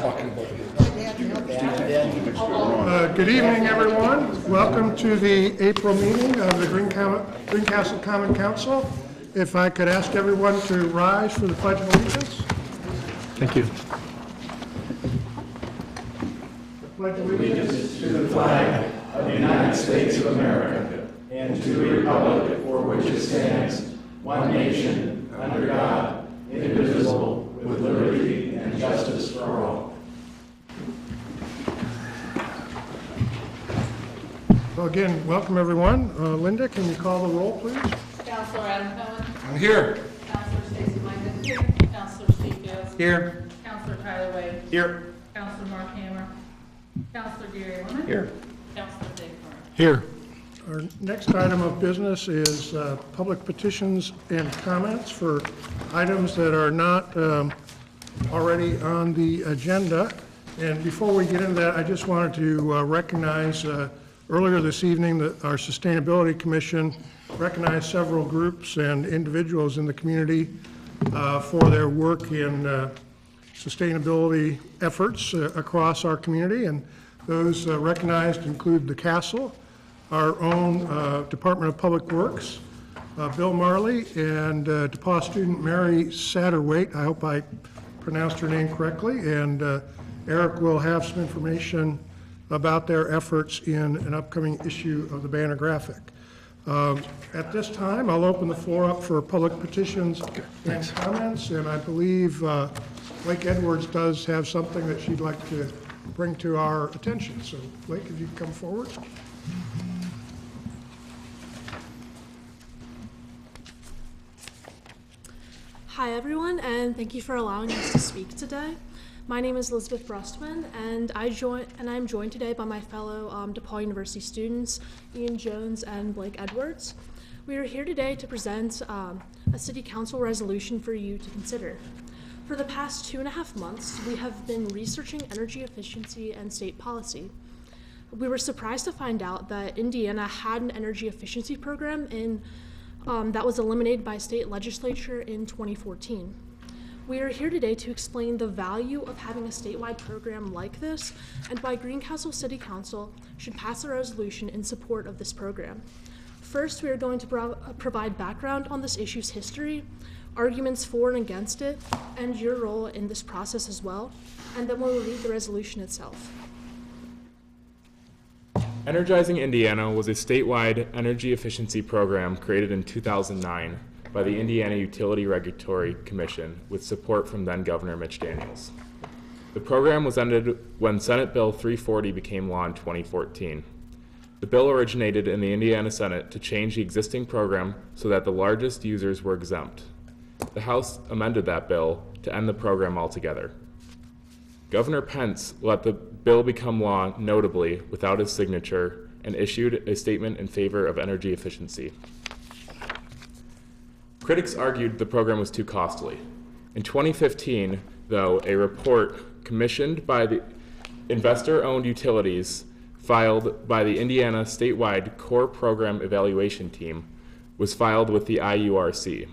Good evening, everyone. Welcome to the April meeting of the Greencastle Common Council. If I could ask everyone to rise for the Pledge of Allegiance. Thank you. The Pledge of Allegiance To the flag of the United States of America and to the republic for which it stands, one nation, under God, indivisible, with liberty and justice for all. Well, again, welcome everyone. Linda, can you call the roll, please? Councilor Adam Cohen. I'm here. Councilor Stacy Langdon. Here. Councilor Steve Gales. Here. Councilor Tyler Wade. Here. Councilor Mark Hammer. Councilor Gary Lemon. Here. Councilor Dave Murray. Here. Our next item of business is public petitions and comments for items that are not already on the agenda. And before we get into that, I just wanted to recognize earlier this evening that our Sustainability Commission recognized several groups and individuals in the community for their work in sustainability efforts across our community. And those recognized include the Castle, our own Department of Public Works, Bill Marley, and DePauw student Mary Satterwhite. I hope I pronounced her name correctly. And Eric will have some information about their efforts in an upcoming issue of the Banner Graphic. At this time, I'll open the floor up for public petitions and comments, and I believe Blake Edwards does have something that she'd like to bring to our attention. So, Blake, if you could come forward. Hi everyone, and thank you for allowing us to speak today. My name is Elizabeth Brustman, and I'm joined today by my fellow DePauw University students, Ian Jones and Blake Edwards. We are here today to present a City Council resolution for you to consider. For the past 2.5 months, we have been researching energy efficiency and state policy. We were surprised to find out that Indiana had an energy efficiency program that was eliminated by state legislature in 2014. We are here today to explain the value of having a statewide program like this and why Greencastle City Council should pass a resolution in support of this program. First, we are going to provide background on this issue's history, arguments for and against it, and your role in this process as well, and then we'll read the resolution itself. Energizing Indiana was a statewide energy efficiency program created in 2009 by the Indiana Utility Regulatory Commission with support from then-Governor Mitch Daniels. The program was ended when Senate Bill 340 became law in 2014. The bill originated in the Indiana Senate to change the existing program so that the largest users were exempt. The House amended that bill to end the program altogether. Governor Pence let the bill become law, notably without his signature, and issued a statement in favor of energy efficiency. Critics argued the program was too costly. In 2015, though, a report commissioned by the investor-owned utilities filed by the Indiana statewide Core Program Evaluation Team was filed with the IURC.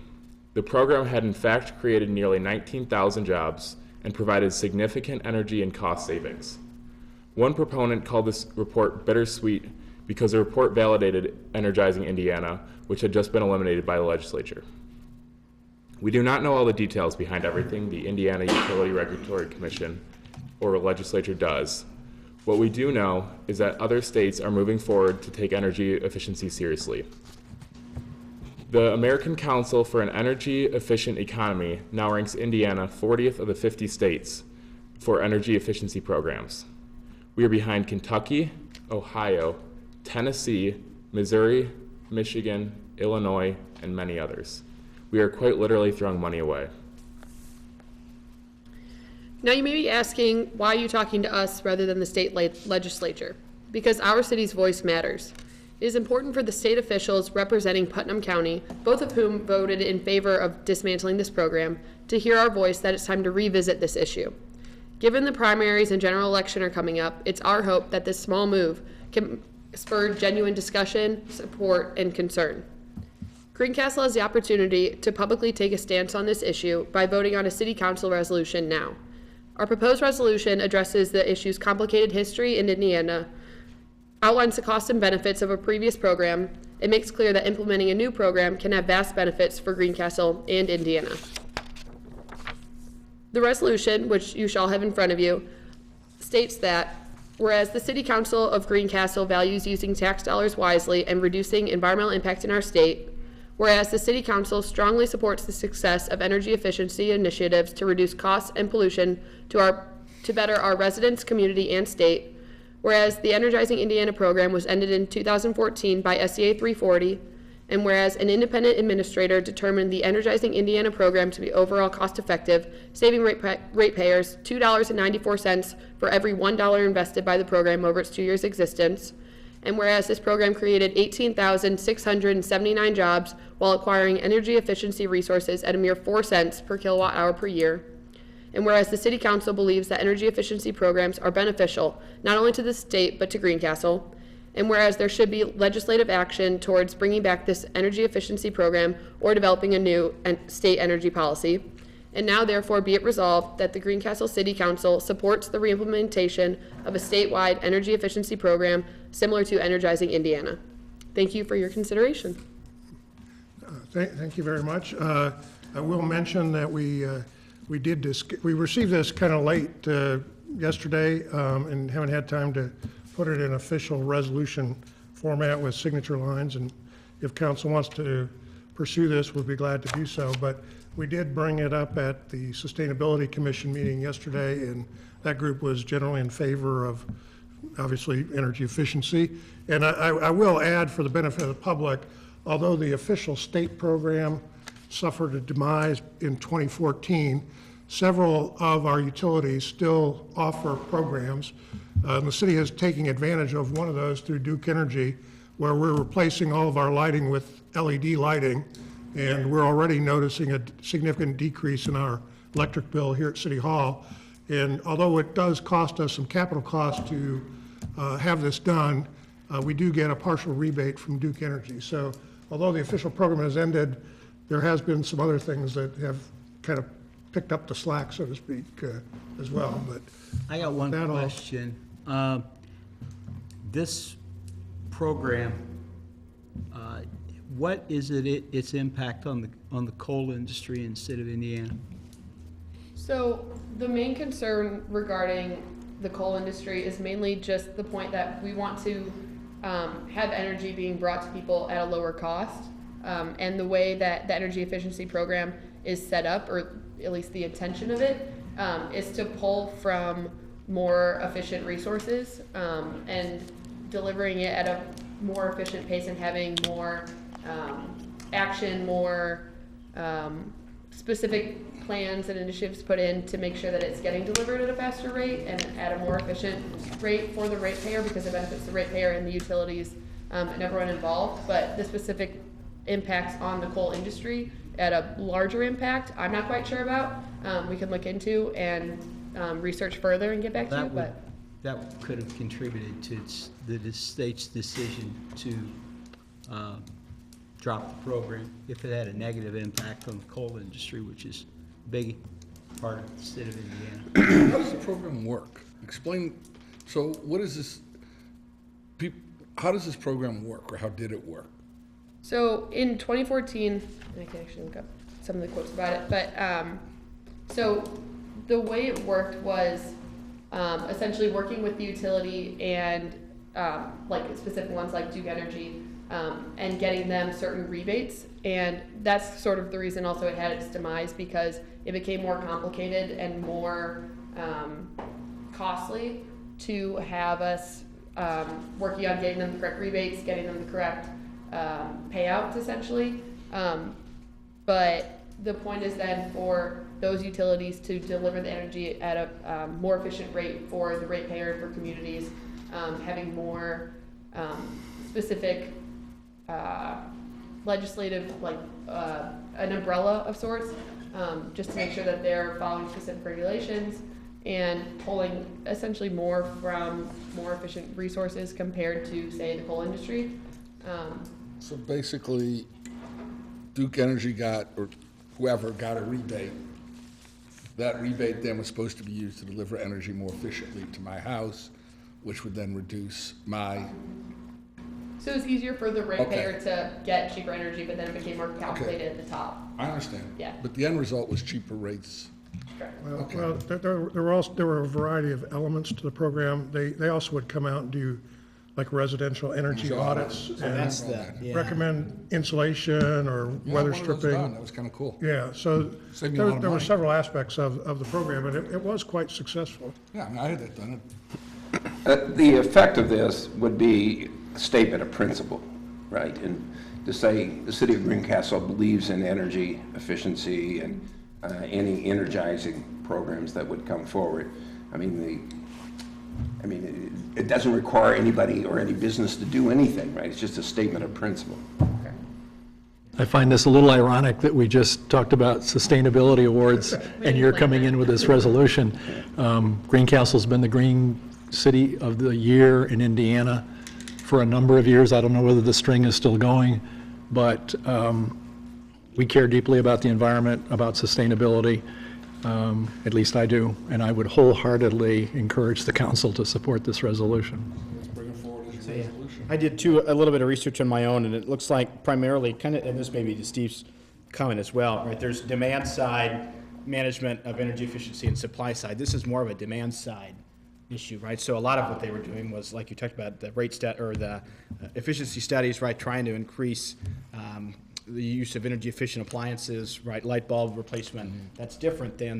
The program had in fact created nearly 19,000 jobs and provided significant energy and cost savings. One proponent called this report bittersweet because the report validated Energizing Indiana, which had just been eliminated by the legislature. We do not know all the details behind everything the Indiana Utility Regulatory Commission or legislature does. What we do know is that other states are moving forward to take energy efficiency seriously. The American Council for an Energy Efficient Economy now ranks Indiana 40th of the 50 states for energy efficiency programs. We are behind Kentucky, Ohio, Tennessee, Missouri, Michigan, Illinois, and many others. We are quite literally throwing money away. Now you may be asking, why are you talking to us rather than the state legislature? Because our city's voice matters. It is important for the state officials representing Putnam County, both of whom voted in favor of dismantling this program, to hear our voice that it's time to revisit this issue. Given the primaries and general election are coming up, it's our hope that this small move can spur genuine discussion, support, and concern. Greencastle has the opportunity to publicly take a stance on this issue by voting on a city council resolution now. Our proposed resolution addresses the issue's complicated history in Indiana, outlines the costs and benefits of a previous program, and makes clear that implementing a new program can have vast benefits for Greencastle and Indiana. The resolution, which you shall have in front of you, states that whereas the City Council of Greencastle values using tax dollars wisely and reducing environmental impact in our state, whereas the City Council strongly supports the success of energy efficiency initiatives to reduce costs and pollution to better our residents, community, and state, whereas the Energizing Indiana program was ended in 2014 by SCA 340, and whereas an independent administrator determined the Energizing Indiana program to be overall cost-effective, saving ratepayers $2.94 for every $1 invested by the program over its 2 years' existence, and whereas this program created 18,679 jobs while acquiring energy efficiency resources at a mere 4 cents per kilowatt hour per year, and whereas the City Council believes that energy efficiency programs are beneficial not only to the state but to Greencastle, and whereas there should be legislative action towards bringing back this energy efficiency program or developing a new state energy policy, and now therefore be it resolved that the Greencastle City Council supports the reimplementation of a statewide energy efficiency program similar to Energizing Indiana. Thank you for your consideration. Thank you very much. I will mention that we received this kind of late yesterday and haven't had time to put it in official resolution format with signature lines, and if council wants to pursue this, we'll be glad to do so. But we did bring it up at the Sustainability Commission meeting yesterday, and that group was generally in favor of, obviously, energy efficiency. And I will add, for the benefit of the public, although the official state program suffered a demise in 2014, several of our utilities still offer programs. The city is taking advantage of one of those through Duke Energy, where we're replacing all of our lighting with LED lighting, and we're already noticing a significant decrease in our electric bill here at City Hall. And although it does cost us some capital costs to have this done, we do get a partial rebate from Duke Energy. So although the official program has ended, there has been some other things that have kind of picked up the slack, so to speak, as well. But I got one question. This program, what is its impact on the coal industry in the state of Indiana? So the main concern regarding the coal industry is mainly just the point that we want to have energy being brought to people at a lower cost. And the way that the energy efficiency program is set up, or at least the intention of it, is to pull from more efficient resources and delivering it at a more efficient pace and having more action, more specific plans and initiatives put in to make sure that it's getting delivered at a faster rate and at a more efficient rate for the ratepayer, because it benefits the ratepayer and the utilities and everyone involved. But the specific impacts on the coal industry at a larger impact, I'm not quite sure about. We can look into and research further and get back to you. But that could have contributed to the state's decision to drop the program if it had a negative impact on the coal industry, which is a big part of the state of Indiana. How does the program work? Explain. So what is this? How does this program work, or how did it work? so in 2014, and I can actually look up some of the quotes about it, but so the way it worked was essentially working with the utility and like specific ones like Duke Energy and getting them certain rebates. And that's sort of the reason also it had its demise, because it became more complicated and more costly to have us working on getting them the correct rebates, getting them the correct payouts essentially. But the point is then for those utilities to deliver the energy at a more efficient rate for the ratepayer, for communities, having more specific legislative, like an umbrella of sorts, just to make sure that they're following specific regulations and pulling essentially more from more efficient resources compared to, say, the coal industry. So basically, Duke Energy got, or whoever got a rebate. that rebate then was supposed to be used to deliver energy more efficiently to my house, which would then reduce my, So it's easier for the Okay. ratepayer to get cheaper energy, but then it became more calculated at the top. I understand. Yeah. But the end result was cheaper rates. Correct. Well, there were a variety of elements to the program. They also would come out and do like residential energy audits and That's the, yeah. recommend insulation or Yeah, weather one of those done. stripping. That was kind of cool. Yeah, so Saved me a lot of there were money. several aspects of the program, and it was quite successful. Yeah, I mean, I had that done. The effect of this would be a statement of principle, right? And to say the city of Greencastle believes in energy efficiency and any energizing programs that would come forward. I mean, it doesn't require anybody or any business to do anything, right? It's just a statement of principle. I find this a little ironic that we just talked about sustainability awards, and you're coming in with this resolution. Greencastle's been the Green City of the Year in Indiana for a number of years. I don't know whether the string is still going, but we care deeply about the environment, about sustainability. At least I do, and I would wholeheartedly encourage the council to support this resolution. Let's bring it forward as a resolution. I did a little bit of research on my own, and it looks like primarily, kind of, and this may be to Steve's comment as well, right? There's demand side, management of energy efficiency, and supply side. This is more of a demand side issue, right? So a lot of what they were doing was, like you talked about, the rate or the efficiency studies, right? Trying to increase the use of energy efficient appliances, right? Light bulb replacement. That's different than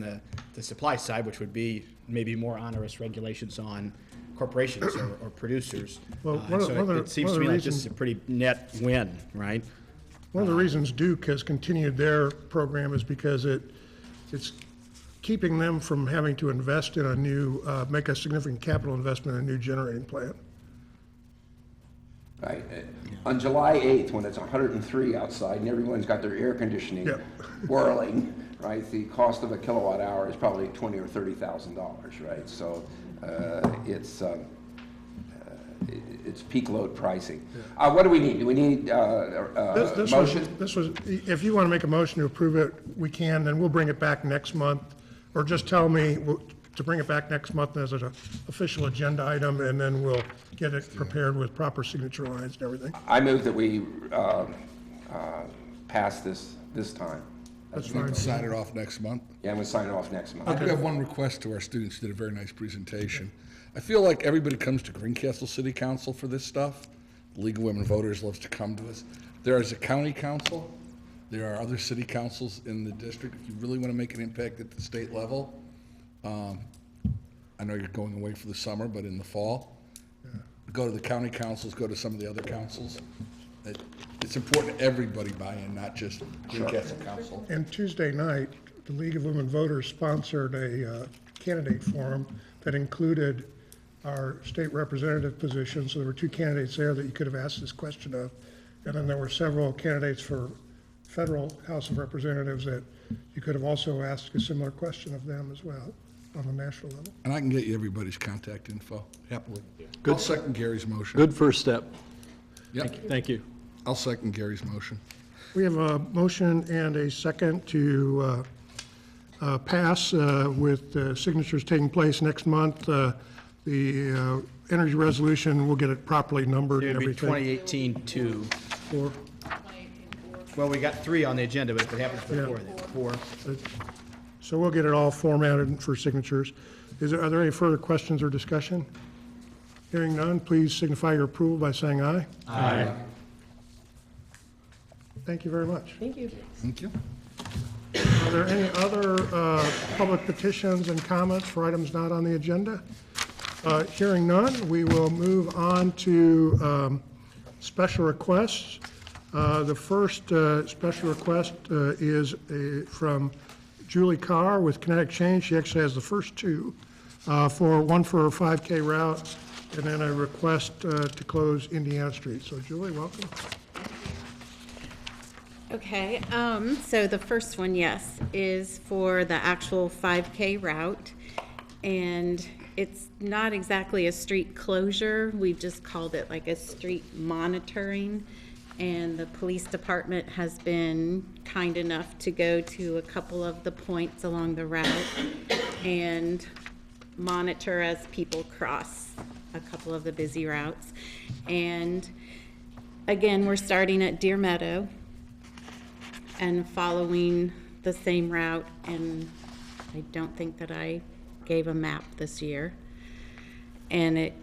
the supply side, which would be maybe more onerous regulations on corporations or producers. Well, So it seems to me like this is a pretty net win, right? One of the reasons Duke has continued their program is because it's keeping them from having to invest in a new, make a significant capital investment in a new generating plant. Right. On July 8th, when it's 103 outside and everyone's got their air conditioning Yeah. whirling, right, the cost of a kilowatt hour is probably $20,000 or $30,000, right? So it's peak load pricing. What do we need? Do we need motion? This was, if you want to make a motion to approve it, we can, then we'll bring it back next month. Or just tell me to bring it back next month as an official agenda item, and then we'll get it prepared with proper signature lines and everything. I move that we pass this time. That's We fine. can sign it off next month. Yeah, I'm going to sign it off next month. I do have one request to our students, who did a very nice presentation. I feel like everybody comes to Greencastle City Council for this stuff. The League of Women Voters loves to come to us. There is a county council. There are other city councils in the district. If you really want to make an impact at the state level, I know you're going away for the summer, but in the fall, go to the county councils, go to some of the other councils. It's important everybody buy in, not just Greencastle Council. And Tuesday night, the League of Women Voters sponsored a candidate forum that included our state representative position. So there were two candidates there that you could have asked this question of. And then there were several candidates for federal House of Representatives that you could have also asked a similar question of them as well on the national level. And I can get you everybody's contact info, happily. Good. I'll second Gary's motion. Good first step. Yep, Thank you. I'll second Gary's motion. We have a motion and a second to pass with signatures taking place next month. The energy resolution, we'll get it properly numbered It and would be everything. 2018-2. Four. Well, we got 3 on the agenda, but if it happens before, then 4. So we'll get it all formatted for signatures. Are there any further questions or discussion? Hearing none, please signify your approval by saying aye. Aye. Thank you very much. Thank you. Thank you. Are there any other public petitions and comments for items not on the agenda? Hearing none, we will move on to special requests. The first special request is from Julie Carr with Kinetic Change. She actually has the first two, one for a 5K route, and then a request to close Indiana Street. So Julie, welcome. Okay, so the first one, yes, is for the actual 5K route, and it's not exactly a street closure. We've just called it like a street monitoring, and the police department has been kind enough to go to a couple of the points along the route and monitor as people cross a couple of the busy routes. And again, we're starting at Deer Meadow and following the same route, and I don't think that I gave a map this year. And it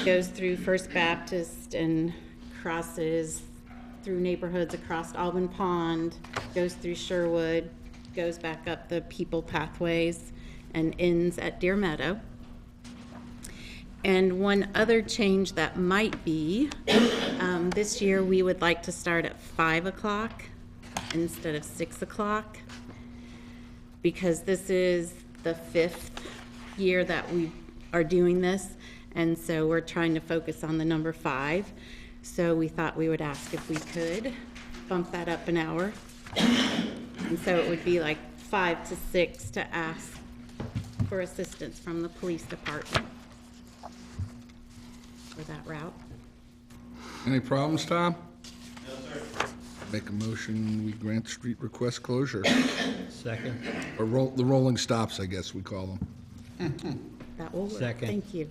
goes through First Baptist and crosses through neighborhoods across Alban Pond, goes through Sherwood, goes back up the People Pathways, and ends at Deer Meadow. And one other change that might be, this year we would like to start at 5 o'clock instead of 6 o'clock, because this is the 5th year that we are doing this, and so we're trying to focus on the number 5. So we thought we would ask if we could bump that up an hour. And so it would be like 5 to 6 to ask for assistance from the police department for that route. Any problems, Tom? No, sir. Make a motion, we grant street request closure. Second. Or the rolling stops, I guess we call them. That will work. Second. Thank you.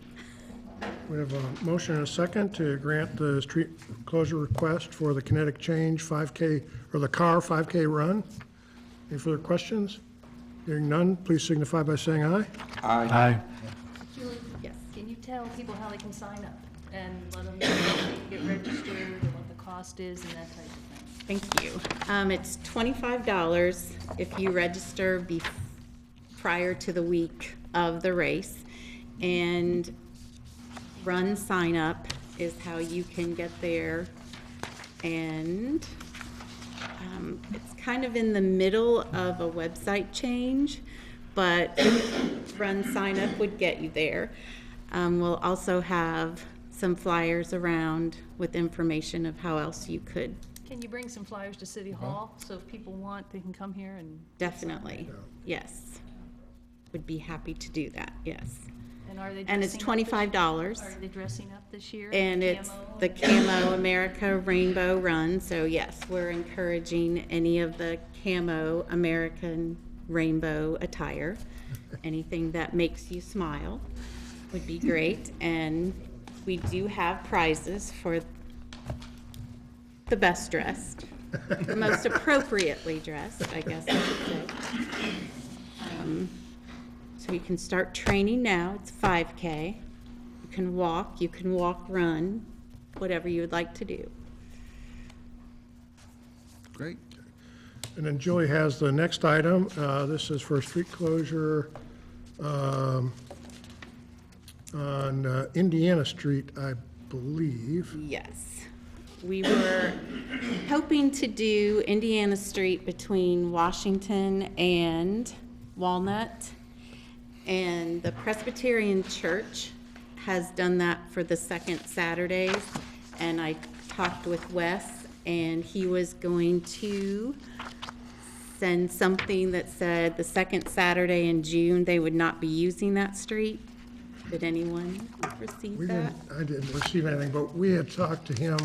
We have a motion and a second to grant the street closure request for the Kinetic Change 5K, or the CAR 5K run. Any further questions? Hearing none, please signify by saying aye. Aye. Julie, Yes. can you tell people how they can sign up and let them know how they can get registered and what the cost is and that type of thing? Thank you. It's $25 if you register prior to the week of the race. And run sign up is how you can get there. And it's kind of in the middle of a website change, but run sign up would get you there. We'll also have some flyers around with information of how else you could. Can you bring some flyers to City Hall, so if people want, they can come here and? Definitely, yes. Would be happy to do that, yes. And are they And it's dressing up this- $25. Are they dressing up this year? And it's Camo? the Camo America Rainbow Run, so yes, we're encouraging any of the Camo American Rainbow attire. Anything that makes you smile would be great. And we do have prizes for the best dressed, the most appropriately dressed, I guess I should say. So you can start training now. It's 5K. You can walk, run, whatever you would like to do. Great. And then Julie has the next item. This is for street closure on Indiana Street, I believe. Yes. We were hoping to do Indiana Street between Washington and Walnut. And the Presbyterian Church has done that for the second Saturdays. And I talked with Wes, and he was going to send something that said the second Saturday in June, they would not be using that street. Did anyone receive that? I didn't receive anything, but we had talked to him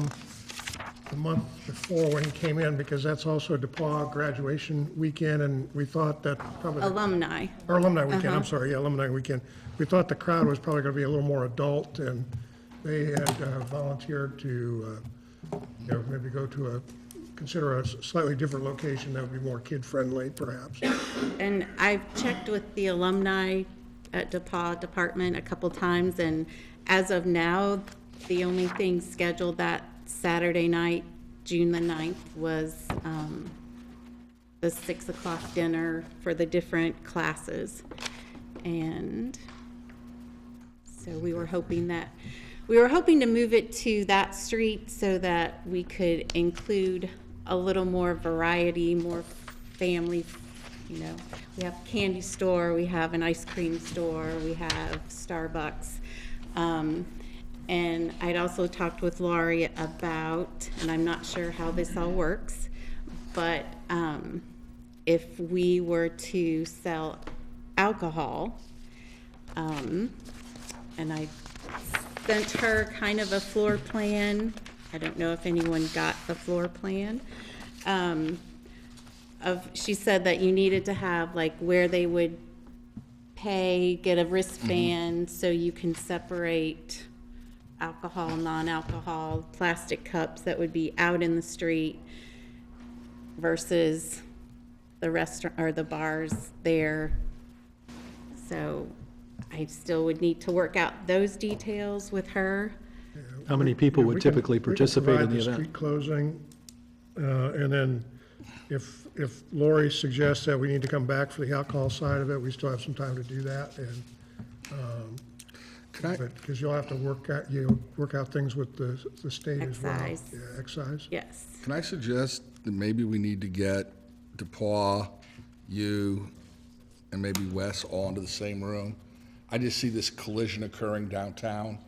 the month before when he came in, because that's also DePaul graduation weekend, and we thought that probably. Alumni. Or alumni weekend, I'm sorry, yeah, alumni weekend. We thought the crowd was probably gonna be a little more adult, and they had volunteered to, maybe go to consider a slightly different location that would be more kid-friendly, perhaps. And I've checked with the alumni at DePaul department a couple times, and as of now, the only thing scheduled that Saturday night, June the 9th, was the 6 o'clock dinner for the different classes. And so we were hoping to move it to that street so that we could include a little more variety, more family. We have a candy store, we have an ice cream store, we have Starbucks. And I'd also talked with Laurie about, and I'm not sure how this all works, but if we were to sell alcohol, and I sent her kind of a floor plan I don't know if anyone got the floor plan. She said that you needed to have like where they would pay, get a wristband so you can separate alcohol, non-alcohol, plastic cups that would be out in the street versus the restaurant or the bars there. So I still would need to work out those details with her. How many people would typically We can participate in provide the street event? closing, and then if Lori suggests that we need to come back for the alcohol side of it, we still have some time to do that, and, because you'll have to work out things with the state as well. Excise. Yeah, excise. Yes. Can I suggest that maybe we need to get DePaul, you, and maybe Wes all into the same room? I just see this collision occurring downtown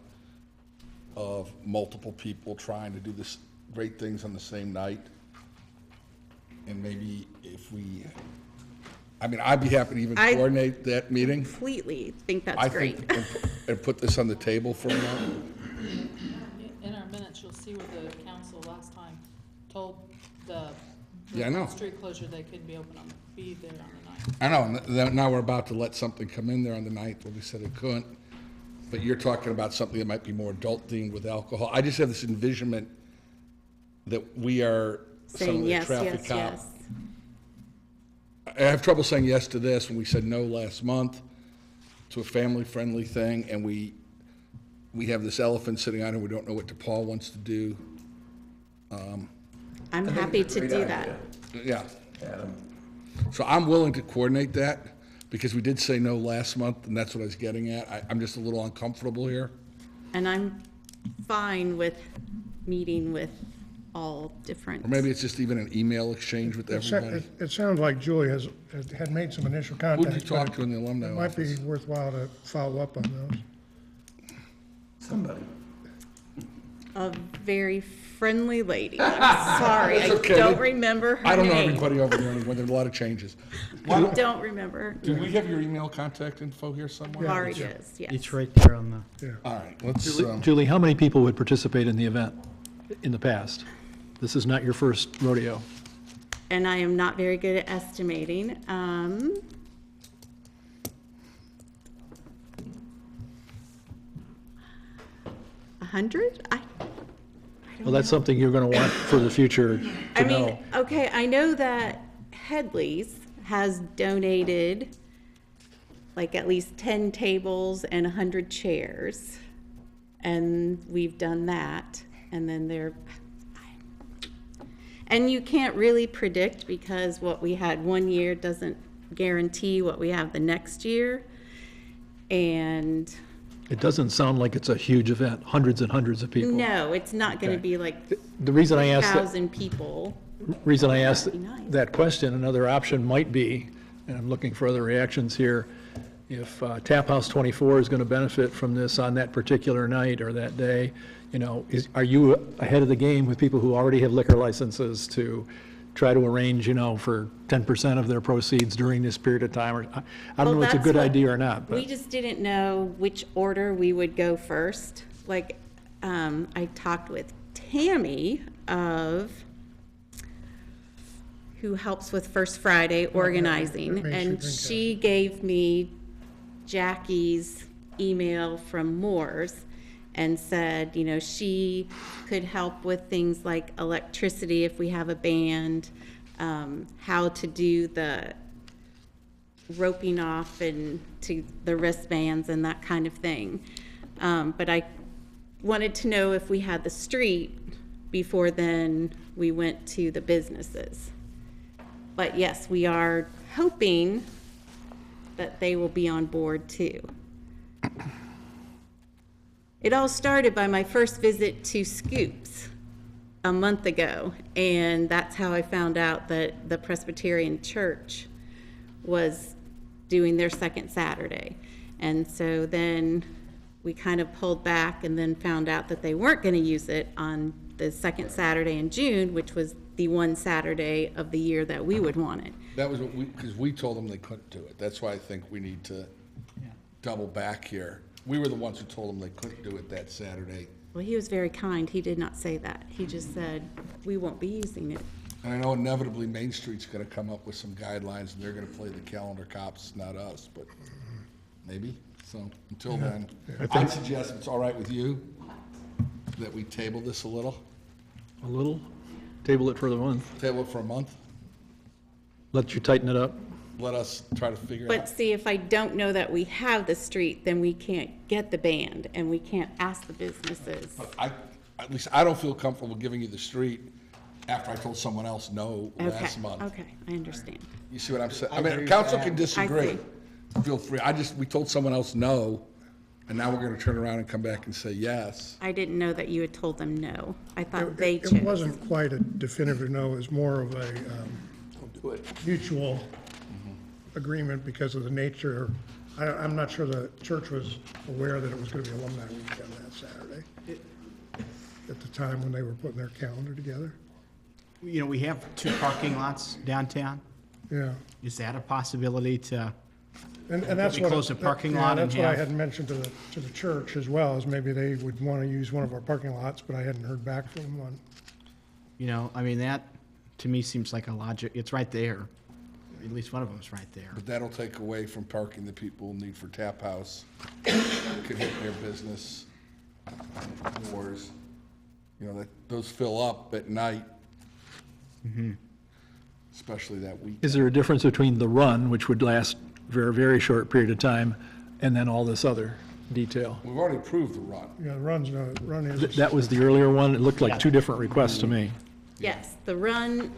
of multiple people trying to do this great things on the same night. And maybe if we, I mean, I'd be happy to even I coordinate that meeting. Completely think that's I great. think, and put this on the table for a moment. In our minutes, you'll see where the council last time told the Yeah, I know. street closure they couldn't be open be there on the 9th. I know, and now we're about to let something come in there on the 9th where we said it couldn't. But you're talking about something that might be more adult themed with alcohol. I just have this envisionment that we are some of Saying the yes, traffic yes, cop. yes. I have trouble saying yes to this when we said no last month to a family-friendly thing, and we have this elephant sitting on it, we don't know what DePaul wants to do. I'm happy to do that. Yeah. So I'm willing to coordinate that, because we did say no last month, and that's what I was getting at. I'm just a little uncomfortable here. And I'm fine with meeting with all different. Or maybe it's just even an email exchange with everybody. It sounds like Julie had made some initial contacts. Who'd you talk to in the alumni It might be office? worthwhile to follow up on those. Somebody. A very friendly lady. I'm sorry, That's I okay. don't remember her I don't know name. everybody over there anymore, there's a lot of changes. I don't remember. Do we have your email contact info here somewhere? Laurie does, yes. It's right there on the. All right, let's, Julie, how many people would participate in the event in the past? This is not your first rodeo. And I am not very good at estimating. 100? Well, that's something you're going to want for the future I to mean, know. okay, I know that Headley's has donated like at least 10 tables and 100 chairs. And we've done that. And then and you can't really predict, because what we had one year doesn't guarantee what we have the next year. And It doesn't sound like it's a huge event, hundreds and hundreds of people. no, it's not going to Okay. be like The reason I asked that, 1,000 people. asked be nice. that question, another option might be, and I'm looking for other reactions here, if Tap House 24 is going to benefit from this on that particular night or that day, you know, are you ahead of the game with people who already have liquor licenses to try to arrange, you know, for 10% of their proceeds during this period of time? Or I don't know if it's a That's good what- idea or not, We but just didn't know which order we would go first. Like, I talked with Tammy who helps with First Friday organizing, Main Street and Green she gave me Jackie's email from Moore's and said, you know, she could help with things like electricity if we have a band, how to do the roping off and to the wristbands and that kind of thing. But I wanted to know if we had the street before then we went to the businesses. But yes, we are hoping that they will be on board too. It all started by my first visit to Scoops a month ago, and that's how I found out that the Presbyterian Church was doing their second Saturday. And so then we kind of pulled back and then found out that they weren't going to use it on the second Saturday in June, which was the one Saturday of the year that we would want it. that was what because we told them they couldn't do it. That's why I think we need to double back here. We were the ones who told them they couldn't do it that Saturday Well, he was very kind. He did not say that. He just said, we won't be using it. And I know inevitably Main Street's gonna come up with some guidelines, and they're gonna play the calendar cops, not us, but maybe. So until then, I'd suggest, if it's all right with you, that we table this a little, A little, table it for the month. table it for a month, Let you tighten it up. let us try to figure But out. see, if I don't know that we have the street, then we can't get the band, and we can't ask the businesses. At least I don't feel comfortable giving you the street after I told someone else no last month. Okay, I understand. You see what I'm saying? I agree mean, with council that. can disagree. see. Feel free. We told someone else no, and now we're gonna turn around and come back and say yes. I didn't know that you had told them no. I thought they It chose. wasn't quite a definitive no, it was more of a mutual agreement because of the nature. I'm not sure the church was aware that it was going to be alumni weekend that Saturday at the time when they were putting their calendar together. You know, we have 2 parking lots downtown. Yeah. Is that a possibility to, And that's We what. close the parking yeah, lot and That's what I have- had mentioned to the church as well, is maybe they would want to use one of our parking lots, but I hadn't heard back from them on. you know, I mean, that to me seems like a logic, it's right there. At least one of them's right there. But that'll take away from parking that people need for Tap House. Could hit their business doors. You know, those fill up at night. Especially that week. Is there a difference between the run, which would last very, very short period of time, and then all this other detail? We've already approved the run. Yeah, run is. That was the earlier one. It looked like 2 different requests to me. Yes, the run,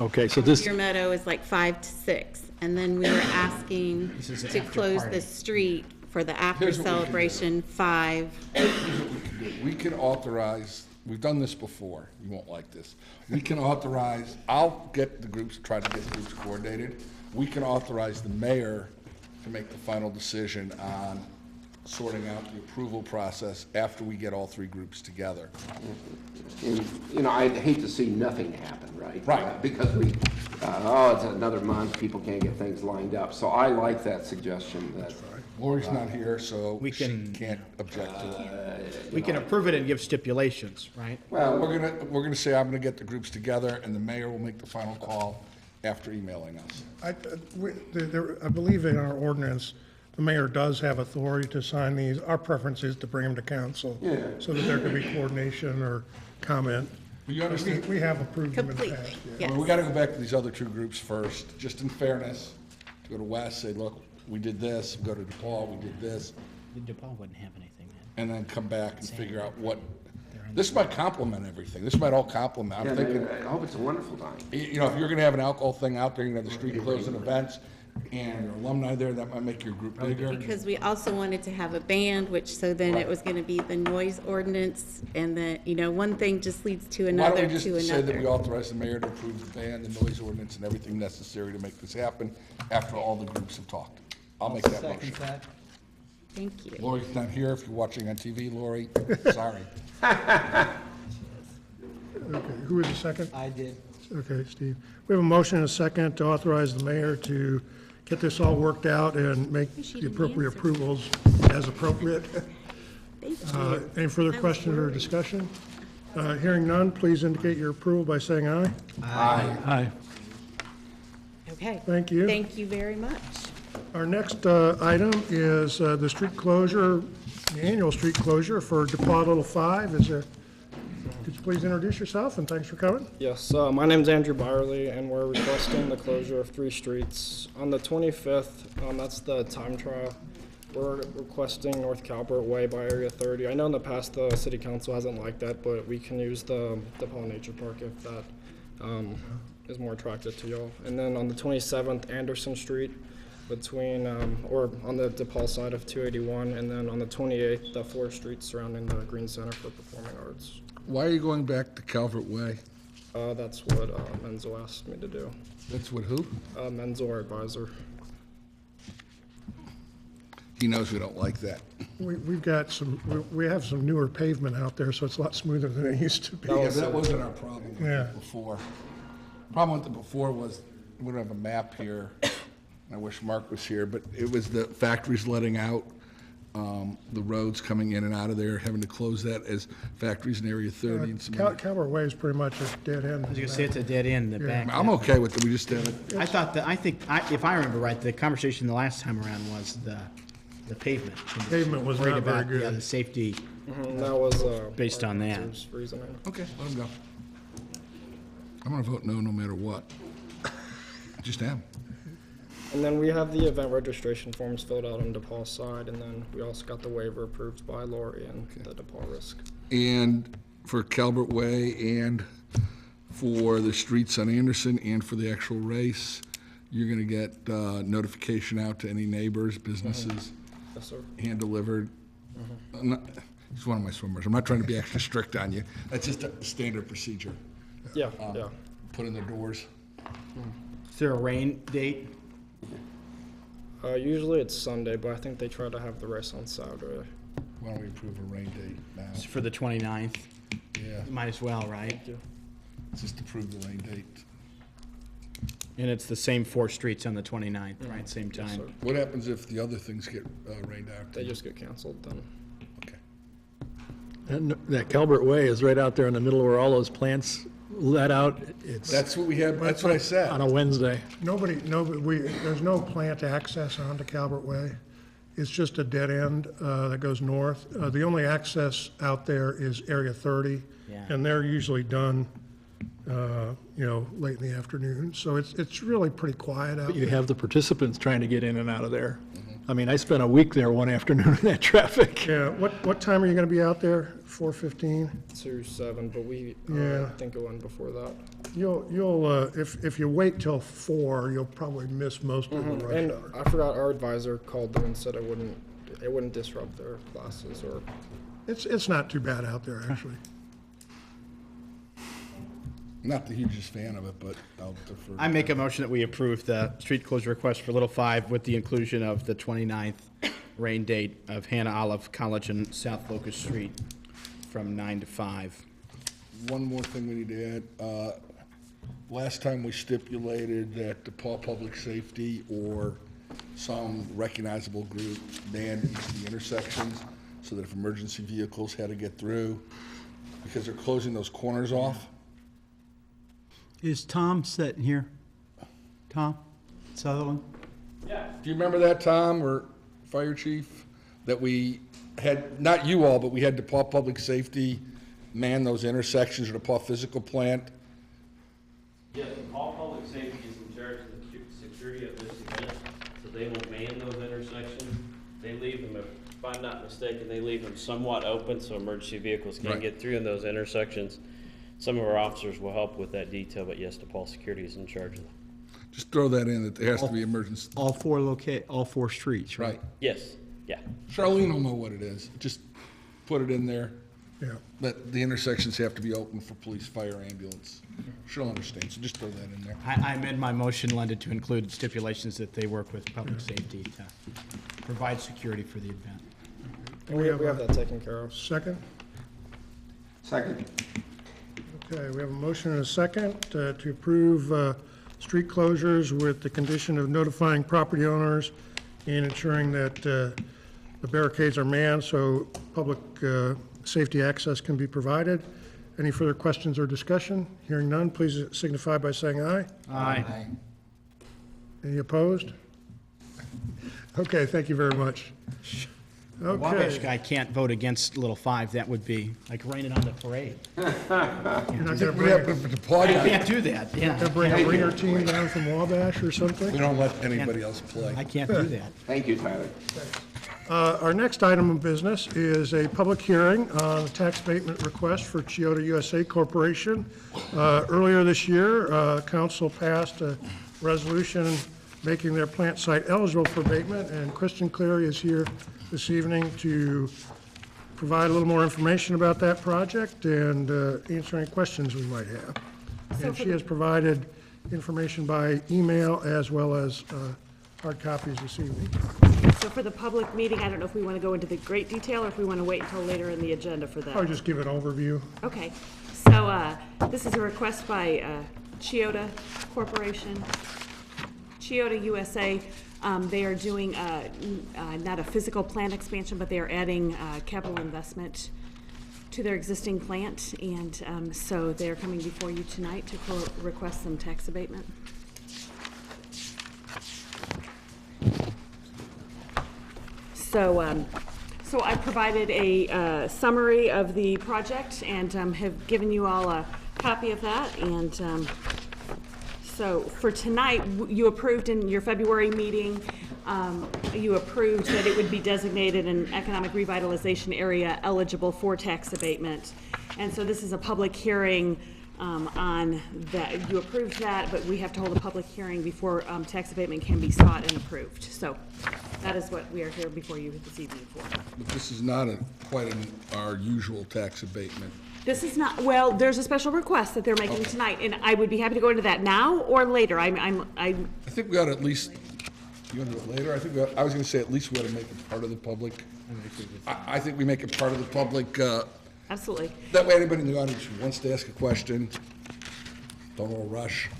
Okay, so this, Deer Meadow is like 5 to 6, and then we were asking This is an to after close party. the street for the after Here's what we can do. celebration 5. We can authorize, we've done this before, you won't like this. We can authorize, I'll get the groups, try to get the groups coordinated. We can authorize the mayor to make the final decision on sorting out the approval process after we get all 3 groups together. And, you know, I'd hate to see nothing happen, right? Right. Because it's another month, people can't get things lined up. So I like that suggestion that. Lori's not here, so We she can- can't object to it. We can approve it and give stipulations, right? Well, we're gonna say I'm gonna get the groups together, and the mayor will make the final call after emailing us. I believe in our ordinance, the mayor does have authority to sign these. Our preference is to bring them to council. Yeah. So that there can be coordination or comment. You understand? We have approved them in the Completely, past. yes. Well, we gotta go back to these other 2 groups first, just in fairness. To go to West, say, look, we did this, go to DePaul, we did this, DePaul wouldn't have anything then. and then come back and figure out what, this might complement everything, this might all complement, I'm thinking, I hope it's a wonderful time. you know, if you're gonna have an alcohol thing out there, you're gonna have the street closing events, and your alumni there, that might make your group bigger. Because we also wanted to have a band, which, so then it was gonna be the noise ordinance, and then, you know, one thing just leads to Why another, don't we just to say that we another. authorize the mayor to approve the band, the noise ordinance, and everything necessary to make this happen after all the groups have talked? I'll make that Second motion. that. Thank you. Lori's not here, if you're watching on TV, Lori, sorry. Okay, who was the second? I did. Okay, Steve. We have a motion and a second to authorize the mayor to get this all worked out and make She the didn't appropriate answer. approvals as appropriate. Thank you. Any further was questions or worried. discussion? Hearing none, please indicate your approval by saying aye. hi. Okay. Thank you. Thank you very much. Our next item is the street closure, the annual street closure for DePaul Little 5. Could you please introduce yourself, and thanks for coming? Yes, my name's Andrew Byerly, and we're requesting the closure of 3 streets. On the 25th, that's the time trial, we're requesting North Calvert Way by Area 30. I know in the past the city council hasn't liked that, but we can use the DePaul Nature Park if that is more attractive to y'all. And then on the 27th, Anderson Street between, or on the DePaul side of 281, and then on the 28th, the 4 streets surrounding the Green Center for Performing Arts. Why are you going back to Calvert Way? That's what Menzo asked me to do. That's what who? Menzo, our advisor. He knows we don't like that. We've got we have some newer pavement out there, so it's a lot smoother than it used to be. Yeah, that wasn't our problem with Yeah. it before. Problem with it before was, we don't have a map here. I wish Mark was here, but it was the factories letting out the roads coming in and out of there, having to close that as factories in Area 30 and some other. Calvert Way is pretty much a dead end. I was gonna say it's a dead end in the back. I'm okay with it, we just have it. I thought that, if I remember right, the conversation the last time around was the pavement. Pavement was Worried not very about, good. yeah, the safety That was, based on that. Architect's reasoning. Okay, let them go. I'm gonna vote no matter what. Just am. And then we have the event registration forms filled out on DePaul's side, and then we also got the waiver approved by Lori and the DePaul risk. And for Calvert Way and for the streets on Anderson and for the actual race, you're gonna get notification out to any neighbors, businesses, Yes, sir. hand-delivered. He's one of my swimmers. I'm not trying to be extra strict on you. That's just a standard procedure. Yeah, yeah. Put in their doors. Is there a rain date? Usually it's Sunday, but I think they try to have the race on Saturday. Why don't we approve a rain date now? It's for the 29th. Yeah, Might as well, right? just approve the rain date. And it's the same 4 streets on the 29th, right? Same Yes, sir. time. What happens if the other things get rained out? They just get canceled then. Okay. And that Calvert Way is right out there in the middle where all those plants let out. It's That's what we had, that's what I said. on a Wednesday. There's no plant access onto Calvert Way. It's just a dead end that goes north. The only access out there is Area 30, Yeah. and they're usually done, late in the afternoon. So it's really pretty quiet out But you there. have the participants trying to get in and out of there. I mean, I spent a week there one afternoon in that traffic. Yeah, what time are you gonna be out there? 4:15? 2-7, but we Yeah. think go in before that. If you wait till 4, you'll probably miss most of the rush And hour. I forgot our advisor called them and said it wouldn't disrupt their classes or. It's not too bad out there, actually. Not the hugest fan of it, but I'll defer. I make a motion that we approve the street closure request for Little Five with the inclusion of the 29th rain date of Hannah Olive College and South Locust Street from 9 to 5. One more thing we need to add. Last time we stipulated that DePaul Public Safety or some recognizable group man each of the intersections so that if emergency vehicles had to get through, because they're closing those corners off. Is Tom sitting here? Tom Sutherland? Do you remember that, Tom, or Fire Chief? That we had, not you all, but we had DePaul Public Safety man those intersections or DePaul Physical Plant? Yes, all public safety is in charge of the security of this event, so they will man those intersections. They leave them, if I'm not mistaken, they leave them somewhat open so emergency vehicles can Right. get through in those intersections. Some of our officers will help with that detail, but yes, DePaul Security is in charge of that. Just throw that in, that there has to be emergency. All 4 streets, right? Right. Yes, yeah. Charlene will know what it is. Just put it in there. Yeah. That the intersections have to be open for police, fire, ambulance. She'll understand, so just throw that in there. I amend my motion, Linda, to include stipulations that they work with public safety to provide security for the event. And we have that taken care of. Second? Second. Okay, we have a motion and a second to approve street closures with the condition of notifying property owners and ensuring that the barricades are manned so public safety access can be provided. Any further questions or discussion? Hearing none, please signify by saying aye. Aye. Any opposed? Okay, thank you very much. The Wabash Okay. guy can't vote against Little Five. That would be like raining on the parade. You're not We gonna have bring, the party. I can't do that, yeah. gonna bring a ringer team down from Wabash or something? We don't let anybody else play. I can't do that. Thank you, Tyler. Our next item of business is a public hearing on a tax abatement request for Chiyoda USA Corporation. Earlier this year, council passed a resolution making their plant site eligible for abatement, and Kristen Cleary is here this evening to provide a little more information about that project and answer any questions we might have. And she has provided information by email as well as hard copies this evening. So for the public meeting, I don't know if we want to go into the great detail or if we want to wait until later in the agenda for that. I'll just give an overview. Okay, so this is a request by Chiyoda Corporation. Chiyoda USA They are doing not a physical plant expansion, but they are adding capital investment to their existing plant, and so they're coming before you tonight to request some tax abatement. So I provided a summary of the project and have given you all a copy of that. And so for tonight, you approved in your February meeting, you approved that it would be designated an economic revitalization area eligible for tax abatement. And so this is a public hearing on that. You approved that, but we have to hold a public hearing before tax abatement can be sought and approved. So that is what we are here before you this evening for. But this is not quite our usual tax abatement. This is not, well, there's a special request that they're making tonight, and I would be happy to go into that now or later. I think we ought to at least, you want to do it later? I was going to say at least we ought to make it part of the public. I think we make it part of the public. Absolutely. That way anybody in the audience who wants to ask a question, don't all rush,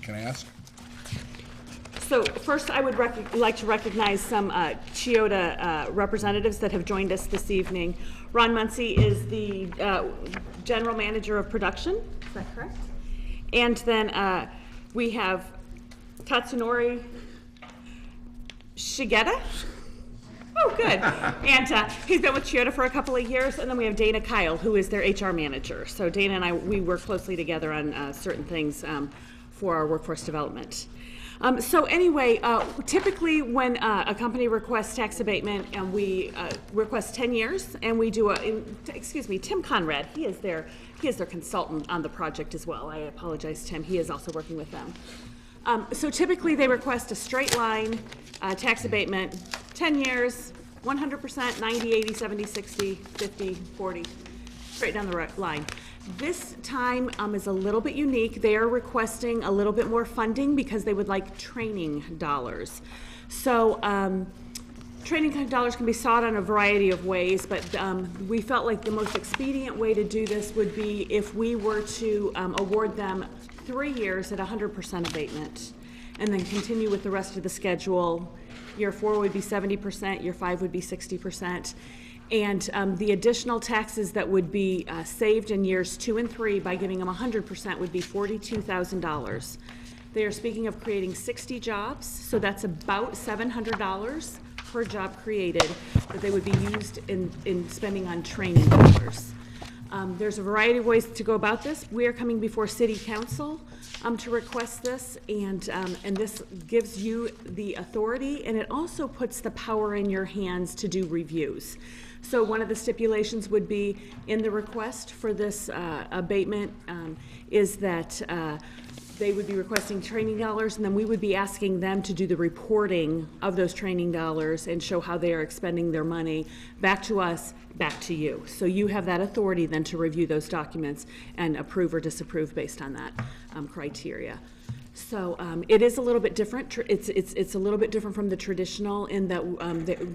can ask. So first, I would like to recognize some Chiyoda representatives that have joined us this evening. Ron Muncy is the General Manager of Production, is that correct? And then we have Tatsunori Shigeta. Oh, good. And he's been with Chiyoda for a couple of years. And then we have Dana Kyle, who is their HR manager. So Dana and I, we work closely together on certain things for our workforce development. So anyway, typically when a company requests tax abatement and we request 10 years and we do Tim Conrad, he is their consultant on the project as well. I apologize, Tim, he is also working with them. So typically they request a straight line tax abatement, 10 years, 100%, 90, 80, 70, 60, 50, 40, straight down the line. This time is a little bit unique. They are requesting a little bit more funding because they would like training dollars. So training dollars can be sought in a variety of ways, but we felt like the most expedient way to do this would be if we were to award them 3 years at 100% abatement and then continue with the rest of the schedule. Year 4 would be 70%, year 5 would be 60%. And the additional taxes that would be saved in years 2 and 3 by giving them 100% would be $42,000. They are speaking of creating 60 jobs, so that's about $700 per job created that they would be used in spending on training dollars. There's a variety of ways to go about this. We are coming before City Council to request this, and this gives you the authority, and it also puts the power in your hands to do reviews. So one of the stipulations would be in the request for this abatement is that they would be requesting training dollars, and then we would be asking them to do the reporting of those training dollars and show how they are expending their money back to us, back to you. So you have that authority then to review those documents and approve or disapprove based on that criteria. So it is a little bit different. It's a little bit different from the traditional in that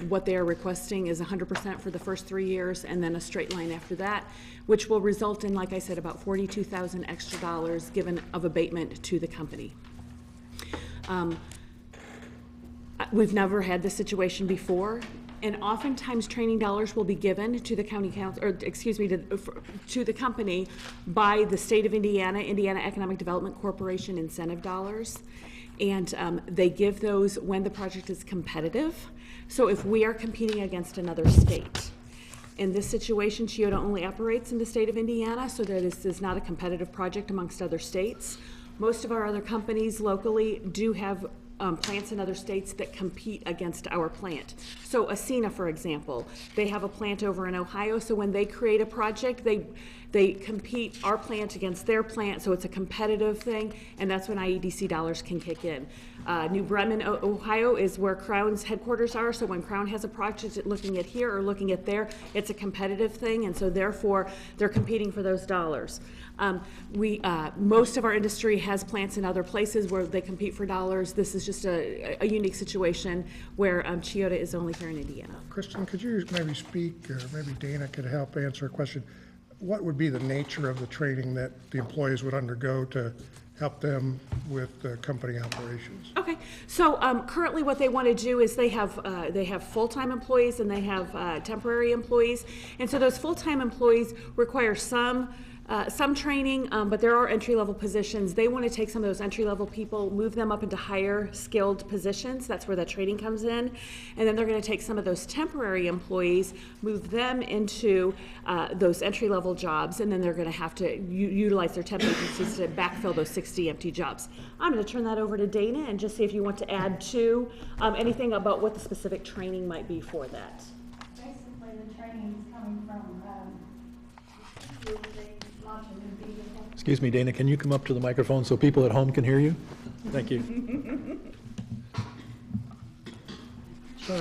what they are requesting is 100% for the first 3 years and then a straight line after that, which will result in, like I said, about $42,000 extra dollars given of abatement to the company. We've never had this situation before. And oftentimes training dollars will be given to the county council, or excuse me, to the company by the state of Indiana, Indiana Economic Development Corporation incentive dollars. And they give those when the project is competitive. So if we are competing against another state. In this situation, Chiyoda only operates in the state of Indiana, so that this is not a competitive project amongst other states. Most of our other companies locally do have plants in other states that compete against our plant. So Ascena, for example, they have a plant over in Ohio, so when they create a project, they compete our plant against their plant, so it's a competitive thing, and that's when IEDC dollars can kick in. New Bremen, Ohio is where Crown's headquarters are, so when Crown has a project looking at here or looking at there, it's a competitive thing, and so therefore they're competing for those dollars. Most of our industry has plants in other places where they compete for dollars. This is just a unique situation where Chiyoda is only here in Indiana. Kristen, could you maybe speak, or maybe Dana could help answer a question? What would be the nature of the training that the employees would undergo to help them with company operations. Okay, so currently what they want to do is they have full-time employees and they have temporary employees. And so those full-time employees require some training, but there are entry-level positions. They want to take some of those entry-level people, move them up into higher skilled positions. That's where the training comes in. And then they're going to take some of those temporary employees, move them into those entry-level jobs, and then they're going to have to utilize their temp agencies to backfill those 60 empty jobs. I'm going to turn that over to Dana and just see if you want to add to anything about what the specific training might be for that. Basically, the training is coming from launching new vehicle. Excuse me, Dana, can you come up to the microphone so people at home can hear you? Thank you.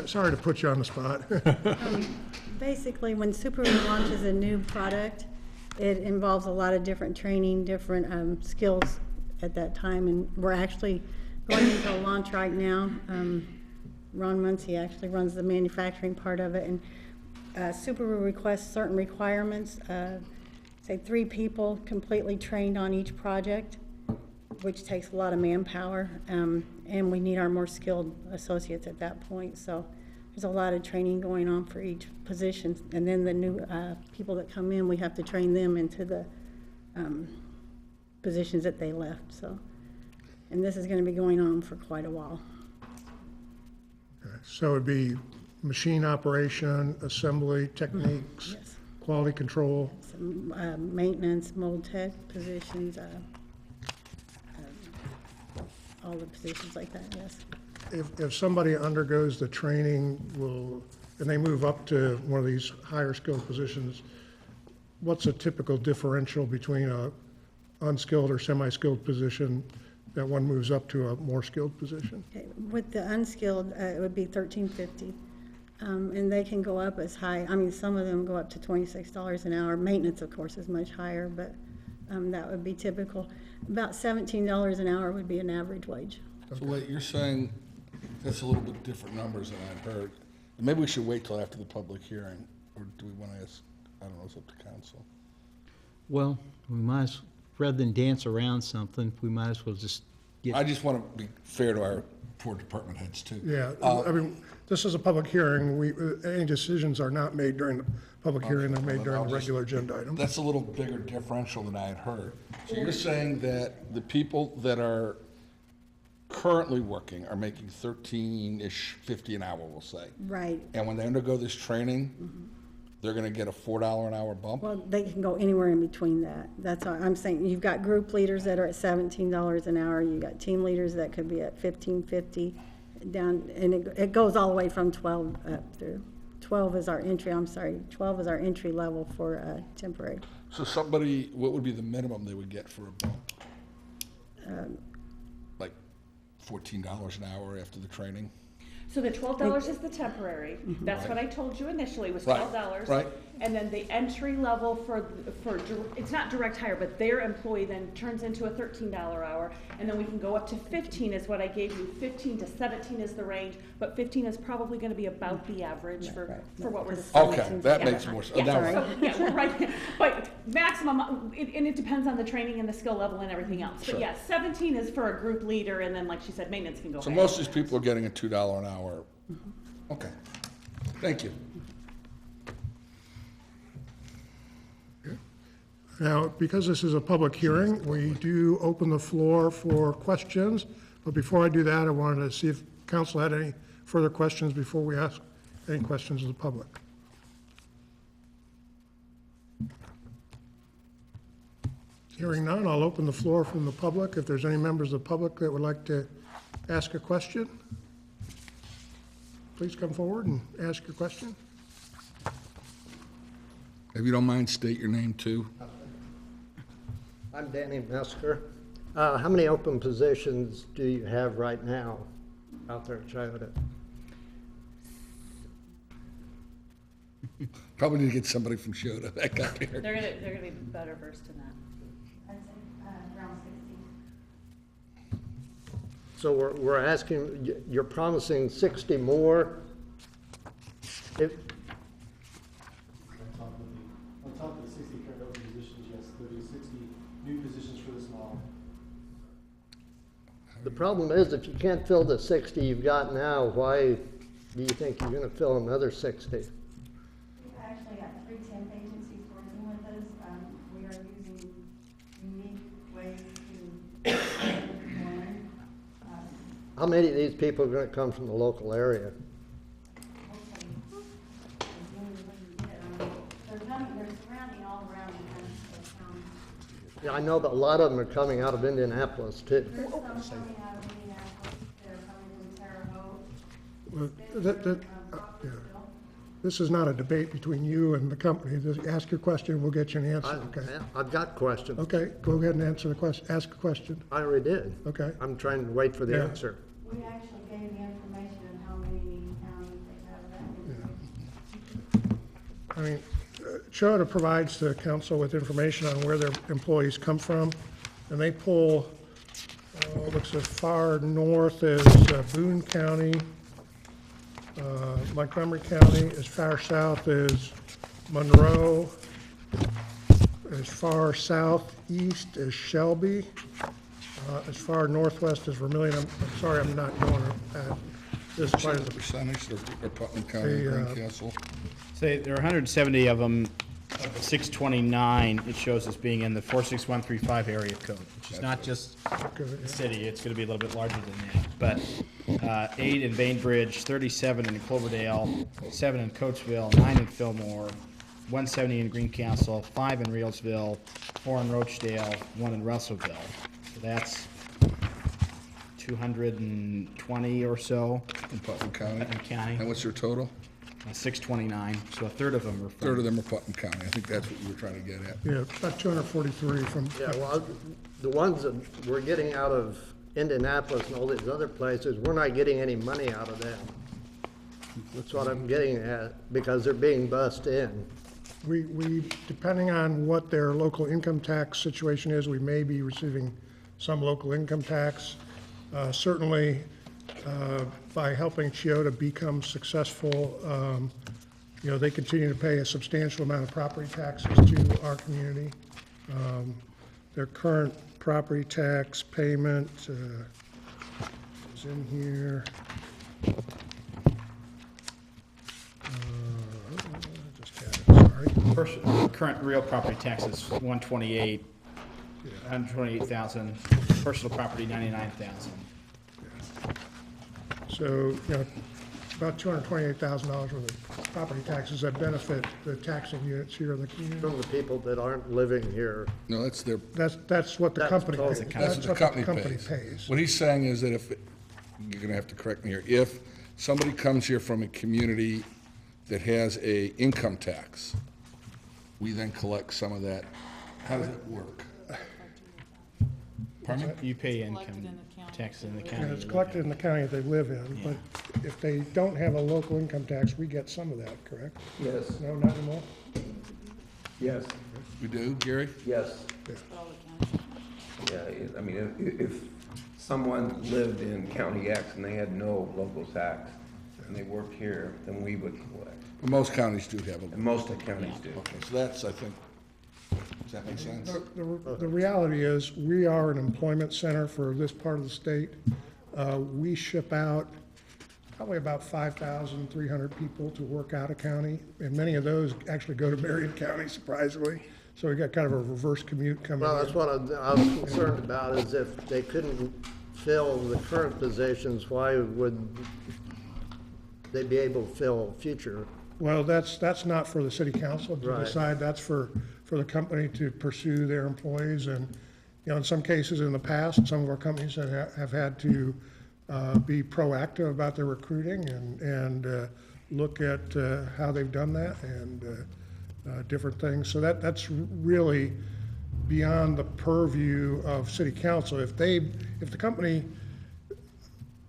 Sorry to put you on the spot. Basically, when Subaru launches a new product, it involves a lot of different training, different skills at that time, and we're actually going into a launch right now. Ron Muncie actually runs the manufacturing part of it, and Subaru requests certain requirements, say 3 people completely trained on each project, which takes a lot of manpower, and we need our more skilled associates at that point. So there's a lot of training going on for each position, and then the new people that come in, we have to train them into the positions that they left. So, and this is going to be going on for quite a while. Okay, so it'd be machine operation, assembly techniques, Yes. quality control. Some maintenance, mold tech positions, all the positions like that, yes. If somebody undergoes the training, and they move up to one of these higher skilled positions, what's a typical differential between a unskilled or semi-skilled position that one moves up to a more skilled position? Okay, with the unskilled, it would be $13.50. And they can go up as high, I mean, some of them go up to $26 an hour. Maintenance, of course, is much higher, but that would be typical. About $17 an hour would be an average wage. So wait, you're saying that's a little bit different numbers than I've heard. Maybe we should wait till after the public hearing, or do we want to ask, I don't know, it's up to council. Well, we might as, rather than dance around something, we might as well just get. I just want to be fair to our poor department heads too. Yeah, I mean, this is a public hearing. Any decisions are not made during the public hearing, they're made during the regular agenda item. That's a little bigger differential than I had heard. So you're saying that the people that are currently working are making 13-ish, 50 an hour, we'll say. Right. And when they undergo this training, they're going to get a $4 an hour bump? Well, they can go anywhere in between that. That's all I'm saying. You've got group leaders that are at $17 an hour. You've got team leaders that could be at $15.50 down, and it goes all the way from 12 up through. 12 is our entry, 12 is our entry level for temporary. So somebody, what would be the minimum they would get for a bump? Like $14 an hour after the training? So the $12 is the temporary. That's what I told you initially, was Right, $12. right. And then the entry level for, it's not direct hire, but their employee then turns into a $13 hour. And then we can go up to 15 is what I gave you. 15 to 17 is the range, but 15 is probably going to be about the average for what we're discussing. Okay, that makes more sense. Yeah, we're right. But maximum, and it depends on the training and the skill level and everything else. But Sure. yeah, 17 is for a group leader, and then like she said, maintenance can go So higher. most of these people are getting a $2 an hour. Okay, thank you. Now, because this is a public hearing, we do open the floor for questions. But before I do that, I wanted to see if council had any further questions before we ask any questions of the public. Hearing none, I'll open the floor from the public. If there's any members of the public that would like to ask a question, please come forward and ask your question. If you don't mind, state your name too. I'm Danny Mesker. How many open positions do you have right now out there at Toyota? Probably need to get somebody from Shota back up here. They're gonna be better versed in that. I'd say around 60. So we're asking, you're promising 60 more? If, On top of the 60 current open positions, yes, there'll be 60 new positions for this model. The problem is, if you can't fill the 60 you've got now, why do you think you're gonna fill another 60? We've actually got 3 temp agencies working with us. We are using unique ways to learn. How many of these people are gonna come from the local area? They're surrounding all around the county. Yeah, I know, but a lot of them are coming out of Indianapolis too. There's some coming out of Indianapolis, they're coming from Terre Haute. Well, yeah. This is not a debate between you and the company. Just ask your question, we'll get you an answer, okay? I've got questions. Okay, go ahead and answer the question, ask a question. I already did. Okay. I'm trying to wait for the Yeah. answer. We actually gave the information on how many counties they have that. I mean, Chiota provides the council with information on where their employees come from, and they pull, looks as far north as Boone County, Montgomery County, as far south as Monroe, as far southeast as Shelby, as far northwest as Vermillion. I'm sorry, I'm not going this What's quite the as percentage of Putnam County, Greencastle? Say there are 170 of them, of the 629, it shows as being in the 46135 area code, which is not just the city, it's gonna be a little bit larger than that. But 8 in Bainbridge, 37 in Cloverdale, 7 in Coatesville, 9 in Fillmore, 170 in Greencastle, 5 in Reelsville, 4 in Rochdale, 1 in Russellville. So that's 220 or so. In Putnam County? Putnam County. And what's your total? 629, so a third of them are from. Third of them are Putnam County. I think that's what you were trying to get at. Yeah, about 243 from. Yeah, well, the ones that we're getting out of Indianapolis and all these other places, we're not getting any money out of them. That's what I'm getting at, because they're being bussed in. We, depending on what their local income tax situation is, we may be receiving some local income tax. Certainly, by helping Chiota become successful, you know, they continue to pay a substantial amount of property taxes to our community. Their current property tax payment is in here. Just had it, sorry. Current real property tax is 128, 128,000. Personal property, 99,000. So, you know, about $228,000 worth of property taxes that benefit the taxing units here in the community. From the people that aren't living here. No, that's their. That's what the That's company total. pays. That's what the company pays. What he's saying is that if, you're gonna have to correct me here, if somebody comes here from a community that has a income tax, we then collect some of that. How does it work? Pardon me? You pay income tax in the county. And it's collected in the county that they live in, but if they don't have a local income tax, we get some of that, correct? Yes. No, not anymore? Yes. We do, Gary? Yes. Yeah, I mean, if someone lived in County X and they had no local tax and they worked here, then we would collect. Well, most counties do have a. And most of the counties do. Okay, so that's, I think, does that make sense? The reality is, we are an employment center for this part of the state. We ship out probably about 5,300 people to work out of county, and many of those actually go to Marion County, surprisingly. So we got kind of a reverse commute coming in. Well, that's what I was concerned about, is if they couldn't fill the current positions, why would they be able to fill future? Well, that's not for the city council to Right. decide. That's for the company to pursue their employees. And, you know, in some cases in the past, some of our companies have had to be proactive about their recruiting and look at how they've done that and different things. So that's really beyond the purview of city council. If the company,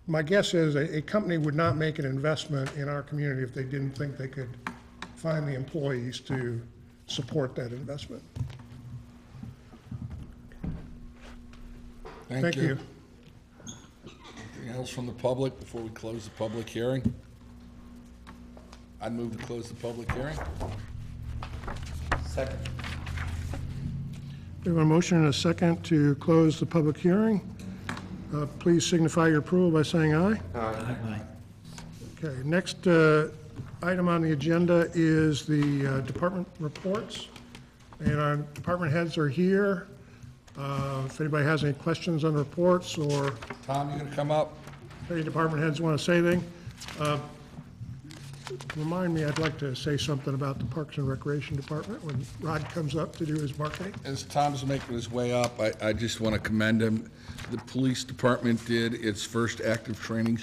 my guess is a company would not make an investment in our community if they didn't think they could find the employees to support that investment. Thank you. Anything else from the public before we close the public hearing? I'd move to close the public hearing. Second. We have a motion and a second to close the public hearing. Please signify your approval by saying aye. Aye. Okay, next item on the agenda is the department reports. And our department heads are here. If anybody has any questions on the reports, or Tom, you gonna come up? if any department heads want to say anything, remind me, I'd like to say something about the Parks and Recreation Department when Rod comes up to do his marketing. As Tom's making his way up, I just want to commend him. The police department did its first active training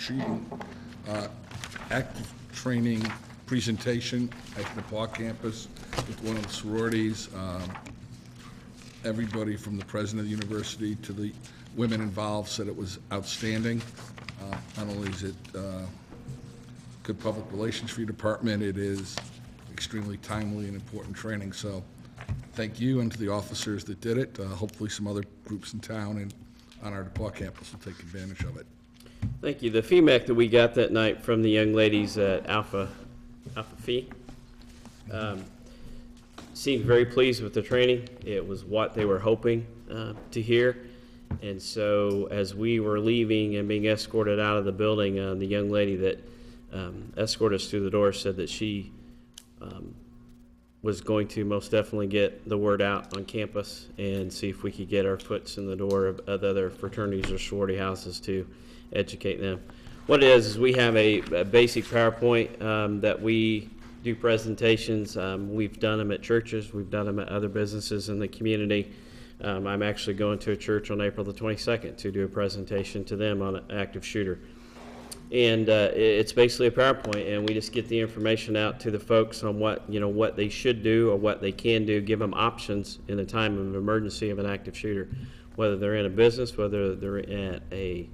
presentation at the Paw campus with one of the sororities. Everybody from the president of the university to the women involved said it was outstanding. Not only is it good public relations for your department, it is extremely timely and important training. So thank you, and to the officers that did it. Hopefully some other groups in town and on our DePauw campus will take advantage of it. Thank you. The feedback that we got that night from the young ladies at Alpha Phi seemed very pleased with the training. It was what they were hoping to hear. And so as we were leaving and being escorted out of the building, the young lady that escorted us through the door said that she was going to most definitely get the word out on campus and see if we could get our foots in the door of other fraternities or sorority houses to educate them. What it is we have a basic PowerPoint that we do presentations. We've done them at churches. We've done them at other businesses in the community. I'm actually going to a church on April the 22nd to do a presentation to them on an active shooter. And it's basically a PowerPoint, and we just get the information out to the folks on what they should do or what they can do, give them options in a time of emergency of an active shooter, whether they're in a business, whether they're at a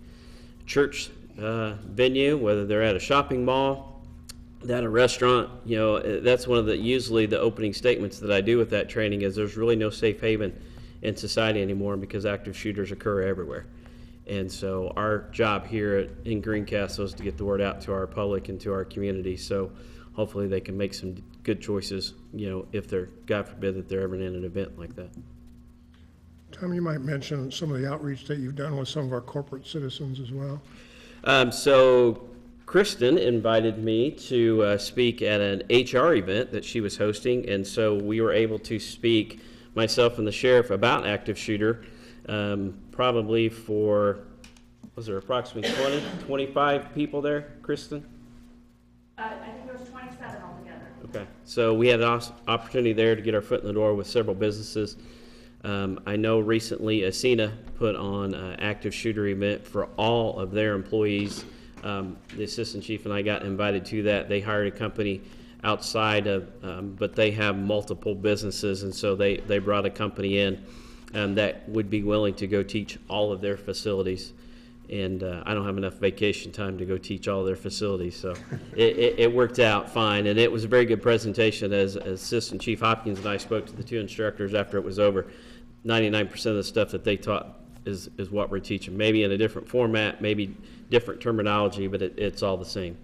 church venue, whether they're at a shopping mall, at a restaurant. That's one of the usually the opening statements that I do with that training is there's really no safe haven in society anymore because active shooters occur everywhere. And so our job here in Greencastle is to get the word out to our public and to our community. So hopefully they can make some good choices, if they're, God forbid, that they're ever in an event like that. Tom, you might mention some of the outreach that you've done with some of our corporate citizens as well. So Kristen invited me to speak at an HR event that she was hosting. And so we were able to speak, myself and the sheriff, about active shooter. Probably for, was there approximately 20, 25 people there, Kristen? I think there was 27 altogether. Okay, so we had an opportunity there to get our foot in the door with several businesses. I know recently Ascena put on an active shooter event for all of their employees. The assistant chief and I got invited to that. They hired a company outside of, but they have multiple businesses, and so they brought a company in that would be willing to go teach all of their facilities. And I don't have enough vacation time to go teach all their facilities, so it worked out fine. And it was a very good presentation. As Assistant Chief Hopkins and I spoke to the two instructors after it was over, 99% of the stuff that they taught is what we're teaching. Maybe in a different format, maybe different terminology, but it's all the same.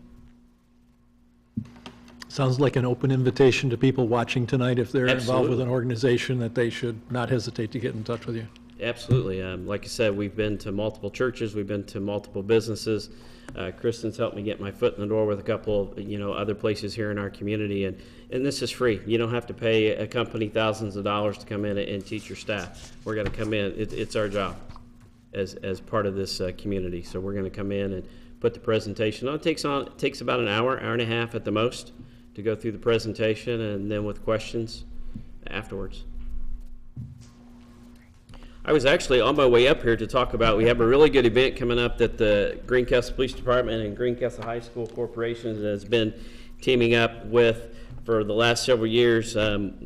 Sounds like an open invitation to people watching tonight, if they're involved with Absolutely. an organization, that they should not hesitate to get in touch with you. Absolutely. Like I said, we've been to multiple churches, we've been to multiple businesses. Kristen's helped me get my foot in the door with a couple of, other places here in our community, and this is free. You don't have to pay a company thousands of dollars to come in and teach your staff. We're going to come in. It's our job as part of this community. So we're going to come in and put the presentation on. It takes about an hour, hour and a half at the most to go through the presentation, and then with questions afterwards. I was actually on my way up here to talk about, we have a really good event coming up that the Greencastle Police Department and Greencastle High School Corporation has been teaming up with for the last several years.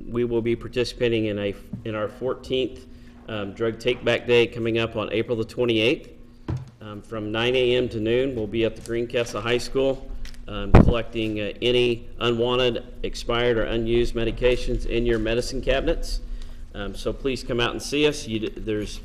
We will be participating in our 14th Drug Take Back Day coming up on April the 28th. From 9 a.m. to noon, we'll be at the Greencastle High School collecting any unwanted, expired, or unused medications in your medicine cabinets. So please come out and see us. There's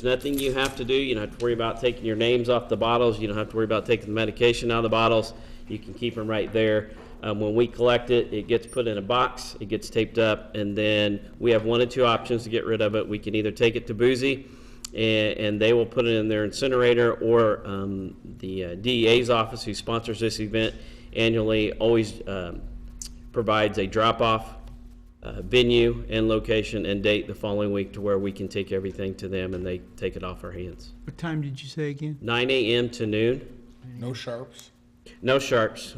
nothing you have to do. You don't have to worry about taking your names off the bottles. You don't have to worry about taking the medication out of the bottles. You can keep them right there. When we collect it, it gets put in a box, it gets taped up, and then we have one of two options to get rid of it. We can either take it to Boozy, and they will put it in their incinerator, or the DEA's office, who sponsors this event annually, always provides a drop-off venue and location and date the following week to where we can take everything to them and they take it off our hands. What time did you say again? 9 a.m. to noon. No sharps? No sharps.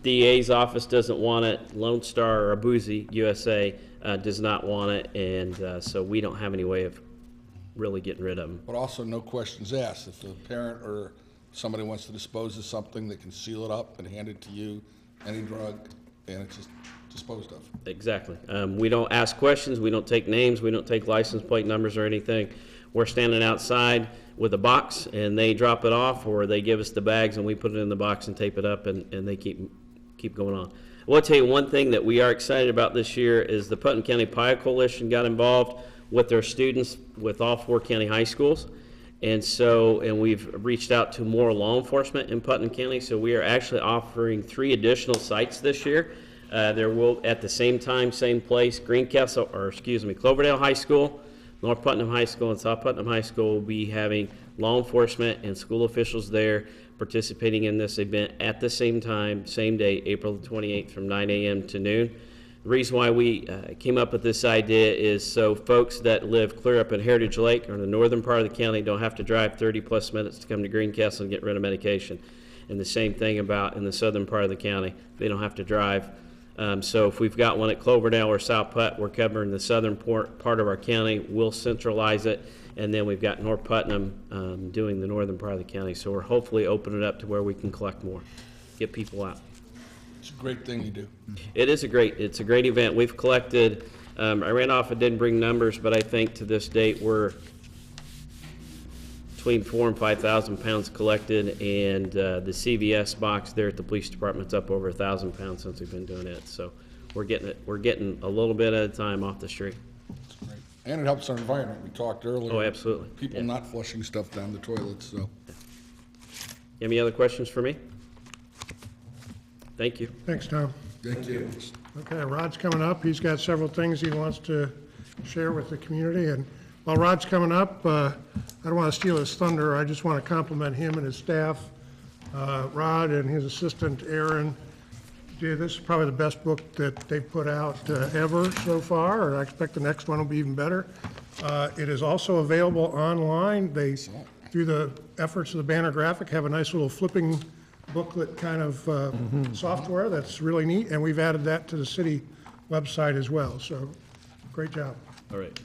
DA's office doesn't want it. Lone Star or Abuzi USA does not want it, and so we don't have any way of really getting rid of them. But also no questions asked. If a parent or somebody wants to dispose of something, they can seal it up and hand it to you, any drug, and it's just disposed of. Exactly. We don't ask questions. We don't take names. We don't take license plate numbers or anything. We're standing outside with a box, and they drop it off, or they give us the bags, and we put it in the box and tape it up, and they keep going on. I will tell you one thing that we are excited about this year is the Putnam County PIA Coalition got involved with their students with all 4 county high schools. And we've reached out to more law enforcement in Putnam County, so we are actually offering 3 additional sites this year. There will, at the same time, same place, Cloverdale High School, North Putnam High School, and South Putnam High School will be having law enforcement and school officials there participating in this event at the same time, same day, April the 28th from 9 a.m. to noon. The reason why we came up with this idea is so folks that live clear up in Heritage Lake or in the northern part of the county don't have to drive 30-plus minutes to come to Greencastle and get rid of medication. And the same thing about in the southern part of the county. They don't have to drive. So if we've got one at Cloverdale or South Putt, we're covering the southern part of our county. We'll centralize it. And then we've got North Putnam doing the northern part of the county. So we're hopefully opening it up to where we can collect more, get people out. It's a great thing you do. It's a great event. We've collected, I ran off and didn't bring numbers, but I think to this date we're between 4,000 and 5,000 pounds collected, and the CVS box there at the police department's up over 1,000 pounds since we've been doing it. So we're getting a little bit at a time off the street. That's great. And it helps our environment. We talked earlier. Oh, absolutely. People not flushing stuff down the toilets, so. Any other questions for me? Thank you. Thanks, Tom. Thank you. Okay, Rod's coming up. He's got several things he wants to share with the community. And while Rod's coming up, I don't want to steal his thunder. I just want to compliment him and his staff. Rod and his assistant, Aaron, this is probably the best book that they've put out ever so far, and I expect the next one will be even better. It is also available online. They, through the efforts of the Banner Graphic, have a nice little flipping booklet kind of software that's really neat, and we've added that to the city website as well, so great job. All right.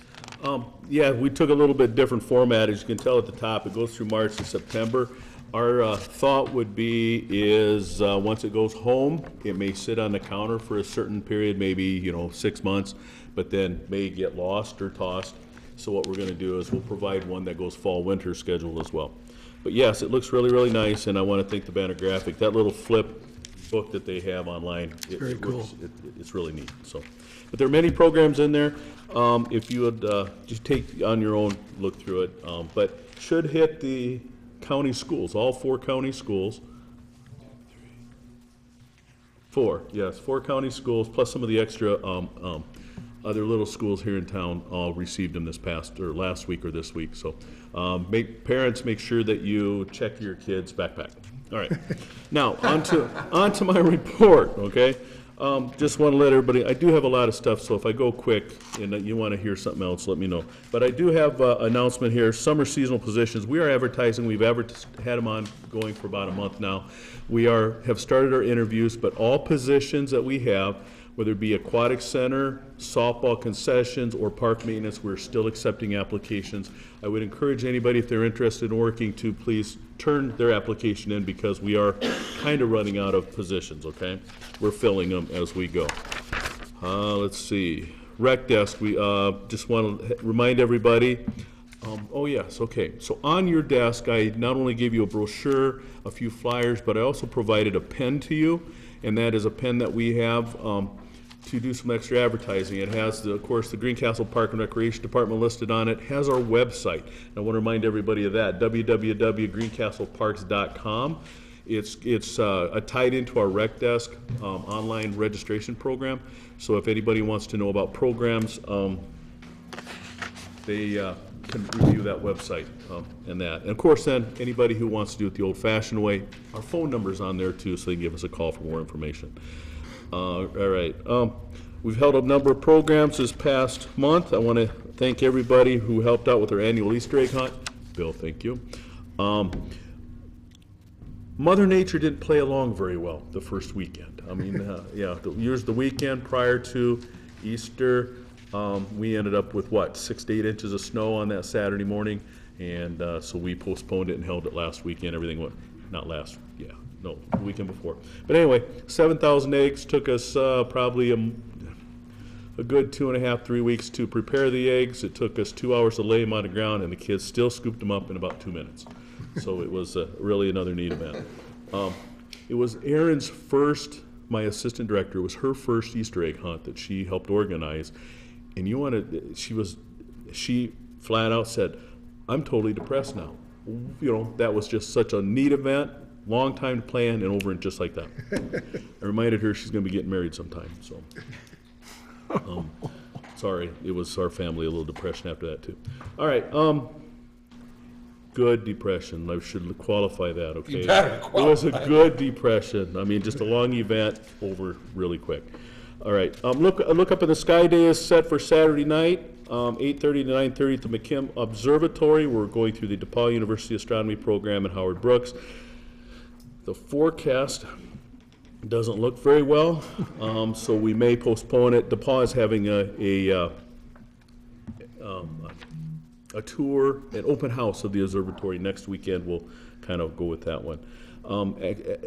Yeah, we took a little bit different format. As you can tell at the top, it goes through March to September. Our thought would be is once it goes home, it may sit on the counter for a certain period, maybe 6 months, but then may get lost or tossed. So what we're going to do is we'll provide one that goes fall-winter schedule as well. But yes, it looks really, really nice, and I want to thank the Banner Graphic. That little flip book that they have online, Very cool. It's really neat. So, but there are many programs in there. If you would just take on your own look through it, but should hit the county schools, all 4 county schools. 4 county schools, plus some of the extra other little schools here in town all received them this past or last week or this week. So parents, make sure that you check your kids' backpack. All right. Now, on to my report, okay? Just want to let everybody, I do have a lot of stuff, so if I go quick and you want to hear something else, let me know. But I do have an announcement here, summer seasonal positions. We are advertising. We've had them on going for about a month now. We have started our interviews, but all positions that we have, whether it be aquatic center, softball concessions, or park maintenance, we're still accepting applications. I would encourage anybody, if they're interested in working, to please turn their application in because we are kind of running out of positions, okay? We're filling them as we go. Let's see. Rec desk, we just want to remind everybody. Oh yes, okay. So on your desk, I not only gave you a brochure, a few flyers, but I also provided a pen to you, and that is a pen that we have to do some extra advertising. It has, of course, the Greencastle Park and Recreation Department listed on it. It has our website. I want to remind everybody of that, www.greencastleparks.com. It's tied into our Rec Desk online registration program. So if anybody wants to know about programs, they can review that website and that. And of course, then, anybody who wants to do it the old-fashioned way, our phone number's on there too, so they can give us a call for more information. All right. We've held a number of programs this past month. I want to thank everybody who helped out with our annual Easter egg hunt. Bill, thank you. Mother Nature didn't play along very well the first weekend. I mean, the weekend prior to Easter, we ended up with, 6 to 8 inches of snow on that Saturday morning, and so we postponed it and held it last weekend. Everything went, the weekend before. But anyway, 7,000 eggs. Took us probably a good 2.5, 3 weeks to prepare the eggs. It took us 2 hours to lay them on the ground, and the kids still scooped them up in about 2 minutes. So it was really another neat event. It was Erin's first, my assistant director, it was her first Easter egg hunt that she helped organize. And she flat out said, "I'm totally depressed now." That was just such a neat event, long time to plan, and over in just like that. I reminded her she's going to be getting married sometime, so. Sorry, it was our family, a little depression after that too. All right, good depression. I should qualify that, okay? You better It was a good depression. I mean, just a long event, over really quick. All right, look up in the sky. Day is set for Saturday night, 8:30 to 9:30 at the McKim Observatory. We're going through the DePaul University Astronomy program at Howard Brooks. The forecast doesn't look very well, so we may postpone it. DePaul is having a tour, an open house of the observatory next weekend. We'll kind of go with that one.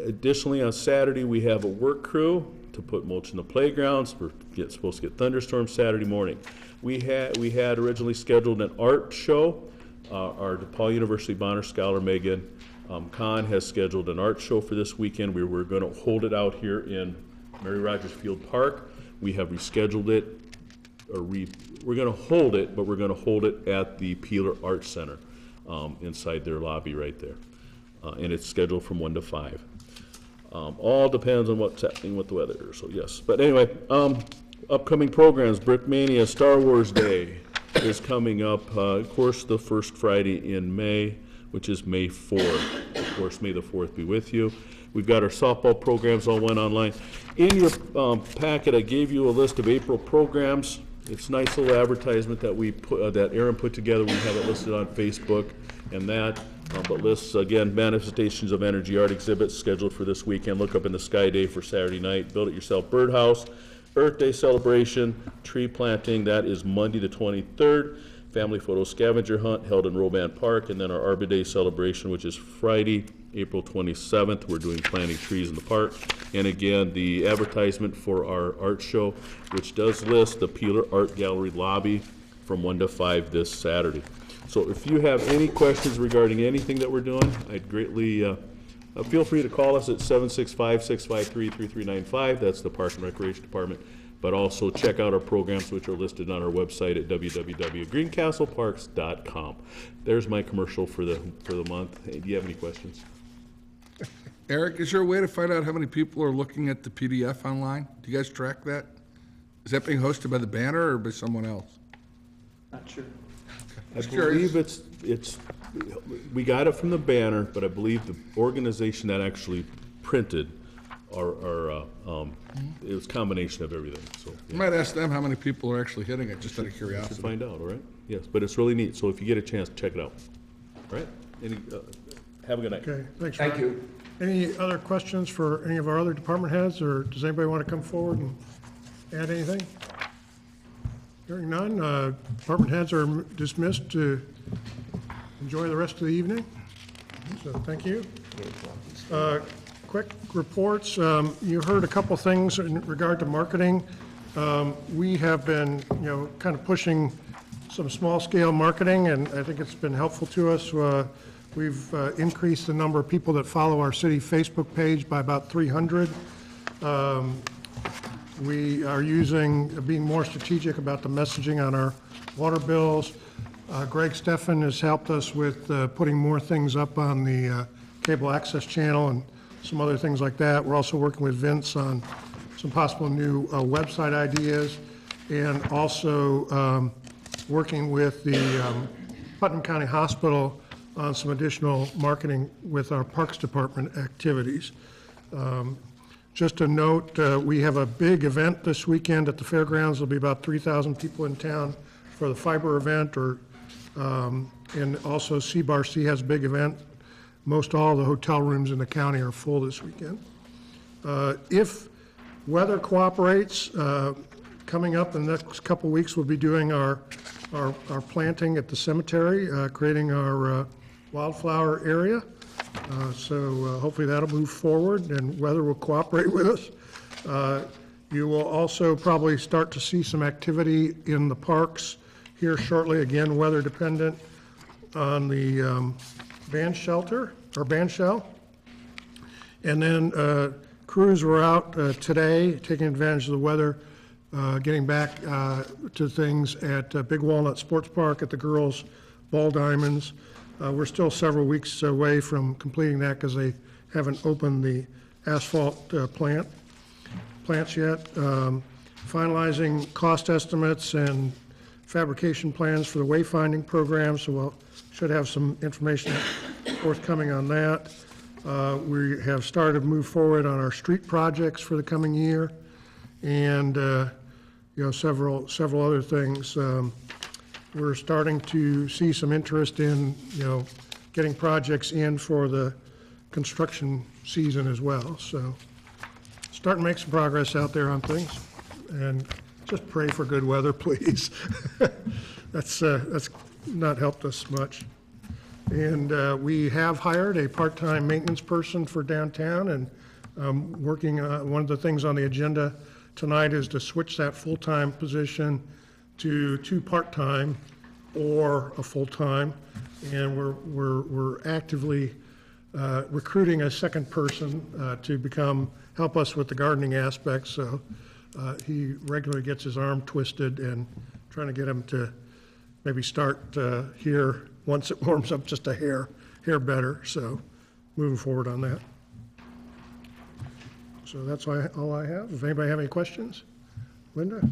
Additionally, on Saturday, we have a work crew to put mulch in the playgrounds. We're supposed to get thunderstorms Saturday morning. We had originally scheduled an art show. Our DePaul University Bonner Scholar, Megan Kahn, has scheduled an art show for this weekend. We were going to hold it out here in Mary Rogers Field Park. We have rescheduled it, we're going to hold it, but we're going to hold it at the Peeler Arts Center inside their lobby right there. And it's scheduled from 1 to 5. All depends on what's happening with the weather, so yes. But anyway, upcoming programs, Brickmania Star Wars Day is coming up. Of course, the first Friday in May, which is May 4th. Of course, may the 4th be with you. We've got our softball programs all went online. In your packet, I gave you a list of April programs. It's a nice little advertisement that that Erin put together. We have it listed on Facebook and that. But lists, again, manifestations of energy art exhibits scheduled for this weekend. Look up in the Sky Day for Saturday night. Build it yourself birdhouse. Earth Day celebration, tree planting, that is Monday the 23rd. Family photo scavenger hunt held in Roban Park. And then our Arbor Day celebration, which is Friday, April 27th. We're doing planting trees in the park. And again, the advertisement for our art show, which does list the Peeler Art Gallery lobby from 1 to 5 this Saturday. So if you have any questions regarding anything that we're doing, I'd greatly, feel free to call us at 765-653-3395. That's the Park and Recreation Department. But also check out our programs, which are listed on our website at www.greencastleparks.com. There's my commercial for the month. Hey, do you have any questions? Eric, is there a way to find out how many people are looking at the PDF online? Do you guys track that? Is that being hosted by the Banner or by someone else? Not sure. I believe we got it from the Banner, but I believe the organization that actually printed it was a combination of everything, so. You might ask them how many people are actually hitting it, just out of curiosity. Should find out, all right? Yes, but it's really neat, so if you get a chance, check it out. All right? Have a good night. Okay, thanks. Thank Ryan. you. Any other questions for any of our other department heads, or does anybody want to come forward and add anything? Hearing none, department heads are dismissed to enjoy the rest of the evening. So thank you. Quick reports. You heard a couple things in regard to marketing. We have been, kind of pushing some small-scale marketing, and I think it's been helpful to us. We've increased the number of people that follow our city Facebook page by about 300. We are being more strategic about the messaging on our water bills. Greg Steffen has helped us with putting more things up on the cable access channel and some other things like that. We're also working with Vince on some possible new website ideas, and also working with the Putnam County Hospital on some additional marketing with our Parks Department activities. Just a note, we have a big event this weekend at the fairgrounds. There'll be about 3,000 people in town for the fiber event, and also C-Bar-C has a big event. Most all the hotel rooms in the county are full this weekend. If weather cooperates, coming up in the next couple of weeks, we'll be doing our planting at the cemetery, creating our wildflower area. So hopefully that'll move forward and weather will cooperate with us. You will also probably start to see some activity in the parks here shortly, again, weather dependent, on the band shelter, or band shell. And then crews were out today, taking advantage of the weather, getting back to things at Big Walnut Sports Park at the girls' ball diamonds. We're still several weeks away from completing that because they haven't opened the asphalt plants yet. Finalizing cost estimates and fabrication plans for the wayfinding program, so we'll should have some information forthcoming on that. We have started to move forward on our street projects for the coming year, and several other things. We're starting to see some interest in getting projects in for the construction season as well. So starting to make some progress out there on things, and just pray for good weather, please. That's not helped us much. And we have hired a part-time maintenance person for downtown, and working one of the things on the agenda tonight is to switch that full-time position to 2 part-time or a full-time, and we're actively recruiting a second person to help us with the gardening aspects. So he regularly gets his arm twisted, and trying to get him to maybe start here once it warms up just a hair better. So moving forward on that. So that's all I have. If anybody have any questions, Linda?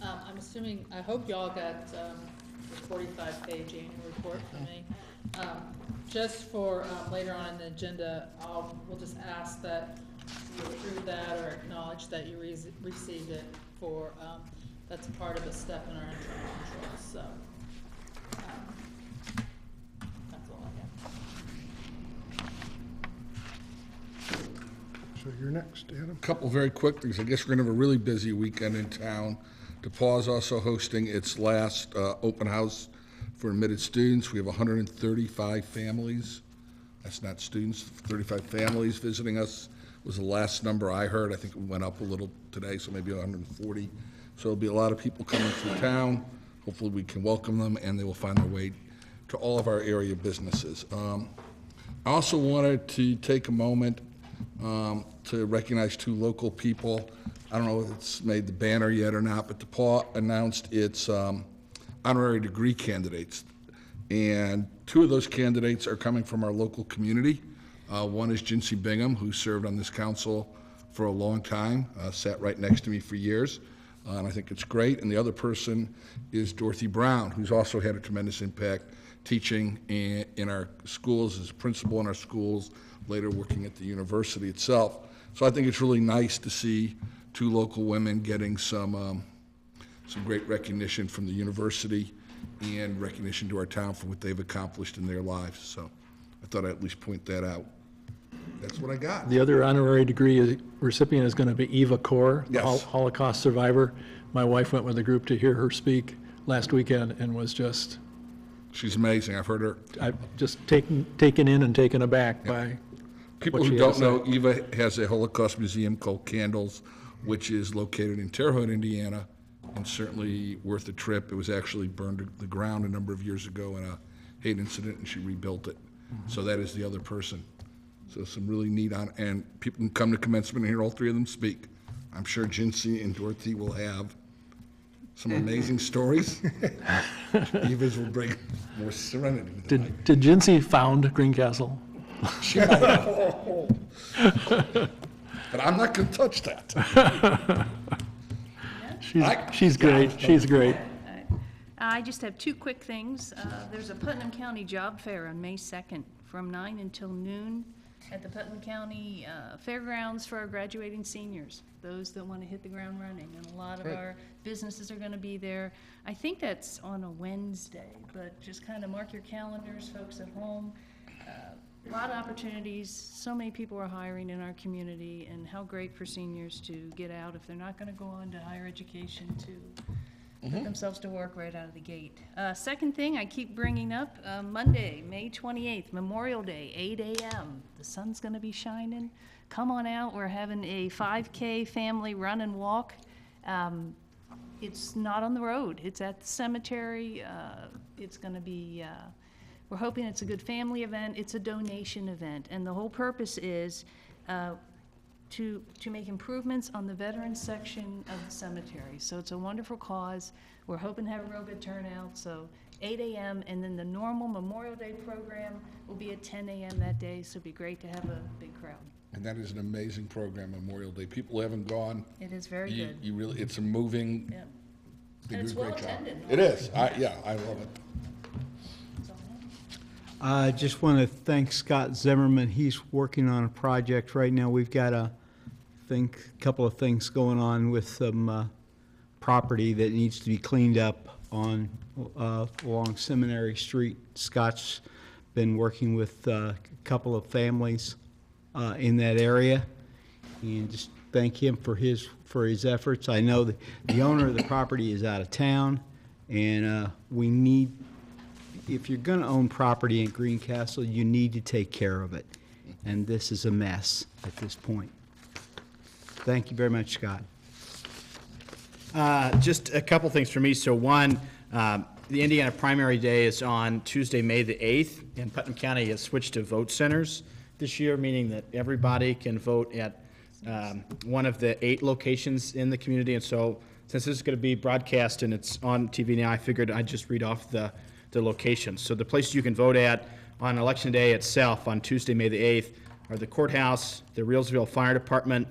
I'm assuming, I hope y'all got the 45-page annual report from me. Just for later on in the agenda, we'll just ask that you approve that or acknowledge that you received it for, that's part of a step in our internal controls. So that's all I have. So you're next, Adam. Couple very quick things. I guess we're going to have a really busy weekend in town. DePauw is also hosting its last open house for admitted students. We have 135 families. That's not students, 35 families visiting us was the last number I heard. I think it went up a little today, so maybe 140. So there'll be a lot of people coming through town. Hopefully we can welcome them and they will find their way to all of our area businesses. I also wanted to take a moment to recognize 2 local people. I don't know if it's made the banner yet or not, but DePauw announced its honorary degree candidates. And 2 of those candidates are coming from our local community. One is Jinsey Bingham, who served on this council for a long time, sat right next to me for years, and I think it's great. And the other person is Dorothy Brown, who's also had a tremendous impact teaching in our schools, as a principal in our schools, later working at the university itself. So I think it's really nice to see 2 local women getting some great recognition from the university and recognition to our town for what they've accomplished in their lives. So I thought I'd at least point that out. That's what I got. The other honorary degree recipient is going to be Eva Kor, the Yes. Holocaust survivor. My wife went with a group to hear her speak last weekend and was just... She's amazing. I've heard her. I'm just taken in and taken aback by People what who she had don't to know, say. Eva has a Holocaust museum called Candles, which is located in Terre Haute, Indiana, and certainly worth a trip. It was actually burned to the ground a number of years ago in a hate incident, and she rebuilt it. So that is the other person. So some really neat and people can come to commencement and hear all 3 of them speak. I'm sure Jinsey and Dorothy will have some amazing stories. Eva's will bring more serenity to the night. Did Jinsey found Greencastle? She might have. But I'm not going to touch that. She's great. She's great. I just have two quick things. There's a Putnam County Job Fair on May 2nd from 9 until noon at the Putnam County Fairgrounds for our graduating seniors, those that want to hit the ground running. And a lot of Great. our businesses are going to be there. I think that's on a Wednesday, but just kind of mark your calendars, folks at home. A lot of opportunities. So many people are hiring in our community, and how great for seniors to get out if they're not going to go on to higher education to put themselves to work right out of the gate. Second thing I keep bringing up, Monday, May 28th, Memorial Day, 8 a.m. The sun's going to be shining. Come on out. We're having a 5K family run and walk. It's not on the road. It's at the cemetery. It's going to be, we're hoping it's a good family event. It's a donation event. And the whole purpose is to make improvements on the veterans section of the cemetery. So it's a wonderful cause. We're hoping to have a real good turnout. So 8 a.m. and then the normal Memorial Day program will be at 10 a.m. that day. So it'd be great to have a big crowd. And that is an amazing program, Memorial Day. People haven't gone. It is very You- good. You really, it's a moving. Yeah. They And do it's a great well job. attended. It is. I love it. I just want to thank Scott Zimmerman. He's working on a project right now. We've got a couple of things going on with some property that needs to be cleaned up on along Seminary Street. Scott's been working with a couple of families in that area, and just thank him for his efforts. I know the owner of the property is out of town, and we need. If you're going to own property in Greencastle, you need to take care of it. And this is a mess at this point. Thank you very much, Scott. Just a couple things for me. So one, the Indiana primary day is on Tuesday, May the 8th, and Putnam County has switched to vote centers this year, meaning that everybody can vote at one of the 8 locations in the community. And so since this is going to be broadcast and it's on TV now, I figured I'd just read off the locations. So the places you can vote at on Election Day itself, on Tuesday, May the 8th, are the courthouse, the Reelsville Fire Department,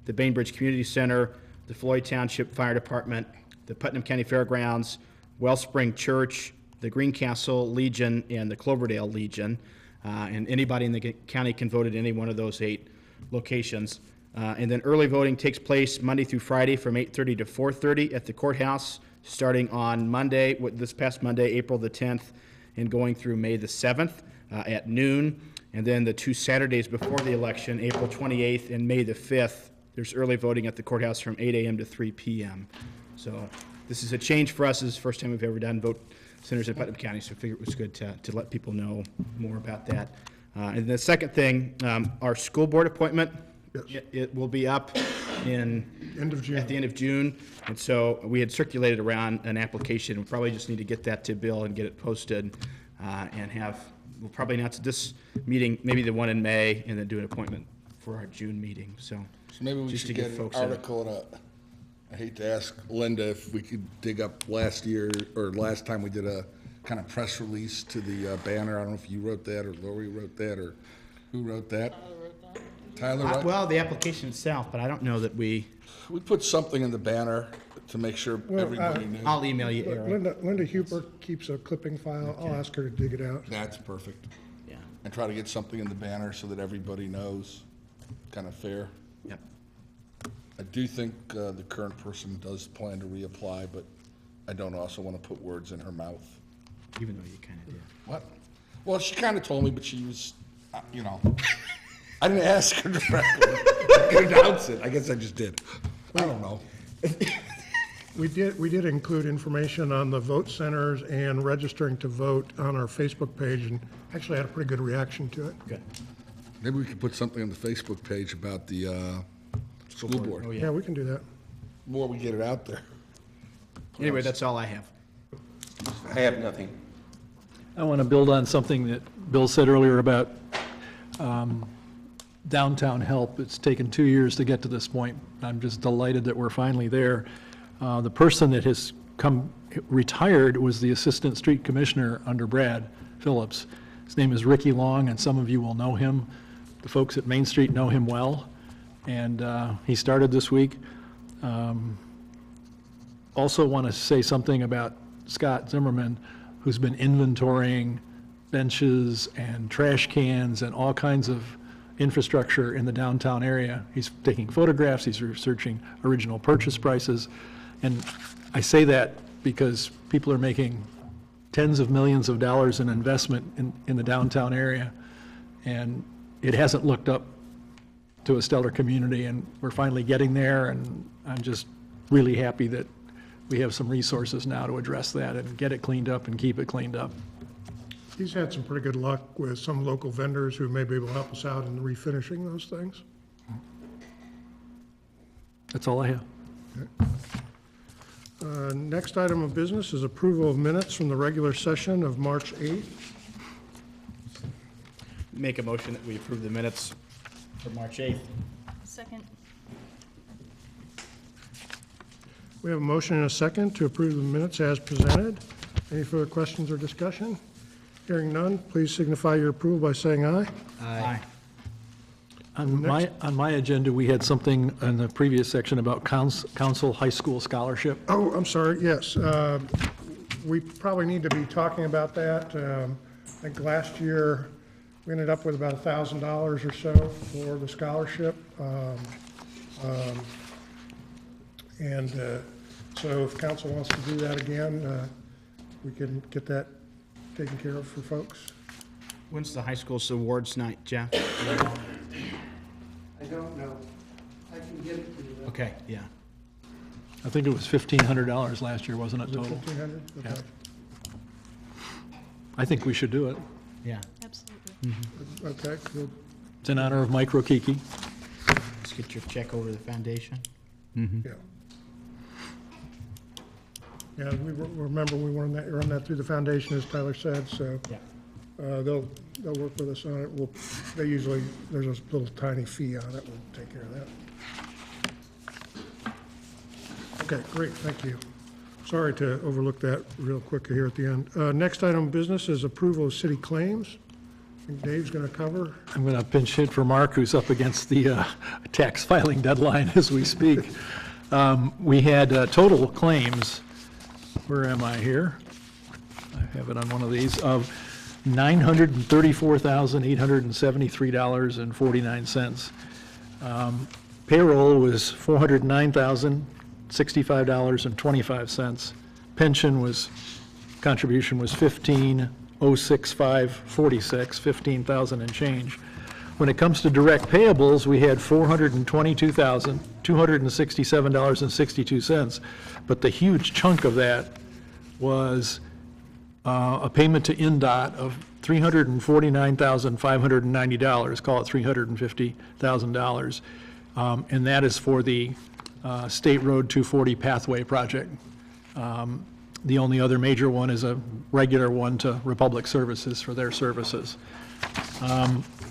the Bainbridge Community Center, the Floyd Township Fire Department, the Putnam County Fairgrounds, Wellspring Church, the Greencastle Legion, and the Cloverdale Legion. And anybody in the county can vote at any one of those 8 locations. And then early voting takes place Monday through Friday from 8:30 to 4:30 at the courthouse, starting on Monday, this past Monday, April the 10th, and going through May the 7th at noon. And then the 2 Saturdays before the election, April 28th and May the 5th, there's early voting at the courthouse from 8 a.m. to 3 p.m. So this is a change for us. This is the first time we've ever done vote centers in Putnam County, so I figured it was good to let people know more about that. And the second thing, our school board appointment, it will be up at the end of June. And so we had circulated around an application. We probably just need to get that to Bill and get it posted and we'll probably announce this meeting, maybe the one in May, and then do an appointment for our June meeting. So Maybe we just should to get an folks article I hate to ask Linda if we could dig up last time we did a kind of press release to the banner. I don't know if you wrote that or Lori wrote that or who wrote that. Tyler, right? Well, the application itself, but I don't know that we put something in the banner to make sure everybody knew. I'll email you, Aaron. Linda Hubert keeps a clipping file. I'll ask her to dig it out. That's perfect. Yeah. And try to get something in the banner so that everybody knows, kind of fair. Yep. I do think the current person does plan to reapply, but I don't also want to put words in her mouth. Even though you kind of did. What? Well, she kind of told me, but she was, I didn't ask her directly. I could announce it. I guess I just did. I don't know. We did include information on the vote centers and registering to vote on our Facebook page, and actually had a pretty good reaction to it. Good. Maybe we could put something on the Facebook page about the school board. Oh, Yeah, we can do that. The more we get it out there. Anyway, that's all I have. I have nothing. I want to build on something that Bill said earlier about downtown help. It's taken 2 years to get to this point. I'm just delighted that we're finally there. The person that has retired was the Assistant Street Commissioner under Brad Phillips. His name is Ricky Long, and some of you will know him. The folks at Main Street know him well, and he started this week. Also want to say something about Scott Zimmerman, who's been inventorying benches and trash cans and all kinds of infrastructure in the downtown area. He's taking photographs, he's researching original purchase prices, and I say that because people are making tens of millions of dollars in investment in the downtown area, and it hasn't looked up to a stellar community, and we're finally getting there, and I'm just really happy that we have some resources now to address that and get it cleaned up and keep it cleaned up. He's had some pretty good luck with some local vendors who may be able to help us out in refinishing those things. That's all I have. Next item of business is approval of minutes from the regular session of March 8th. Make a motion that we approve the minutes for March 8th. Second. We have a motion and a second to approve the minutes as presented. Any further questions or discussion? Hearing none, please signify your approval by saying aye. Aye. On my agenda, we had something in the previous section about council high school scholarship. Oh, I'm sorry, yes. We probably need to be talking about that. I think last year, we ended up with about $1,000 or so for the scholarship. So if council wants to do that again, we can get that taken care of for folks. When's the high school awards night, Jeff? I don't know. I can get it to you. Okay, yeah. I think it was $1,500 last year, wasn't it, Was it total? 1,500? Yeah. Okay. I think we should do it. Yeah. Absolutely. Okay, good. It's in honor of Mike Rokicki. Let's get your check over to the foundation. Yeah. Yeah, remember, we run that through the foundation, as Tyler said, so. Yeah. They'll work with us on it. There's a little tiny fee on it. We'll take care of that. Okay, great, thank you. Sorry to overlook that real quick here at the end. Next item of business is approval of city claims. I think Dave's going to cover. I'm going to pinch hit for Mark, who's up against the tax filing deadline as we speak. We had total claims, where am I here? I have it on one of these, of $934,873.49. Payroll was $409,065.25. Pension contribution was $15,065.46, 15,000 and change. When it comes to direct payables, we had $422,267.62, but the huge chunk of that was a payment to INDOT of $349,590, call it $350,000, and that is for the State Road 240 Pathway Project. The only other major one is a regular one to Republic Services for their services.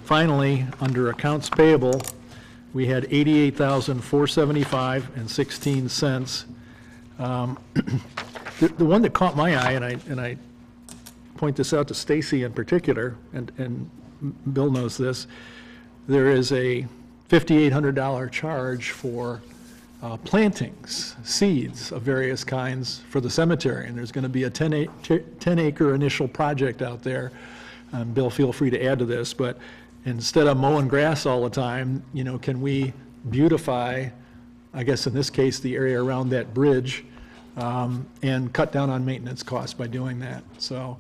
Finally, under accounts payable, we had $88,475.16. The one that caught my eye, and I point this out to Stacy in particular, and Bill knows this, there is a $5,800 charge for plantings, seeds of various kinds for the cemetery, and there's going to be a 10-acre initial project out there. Bill, feel free to add to this, but instead of mowing grass all the time, can we beautify, I guess in this case, the area around that bridge, and cut down on maintenance costs by doing that. So,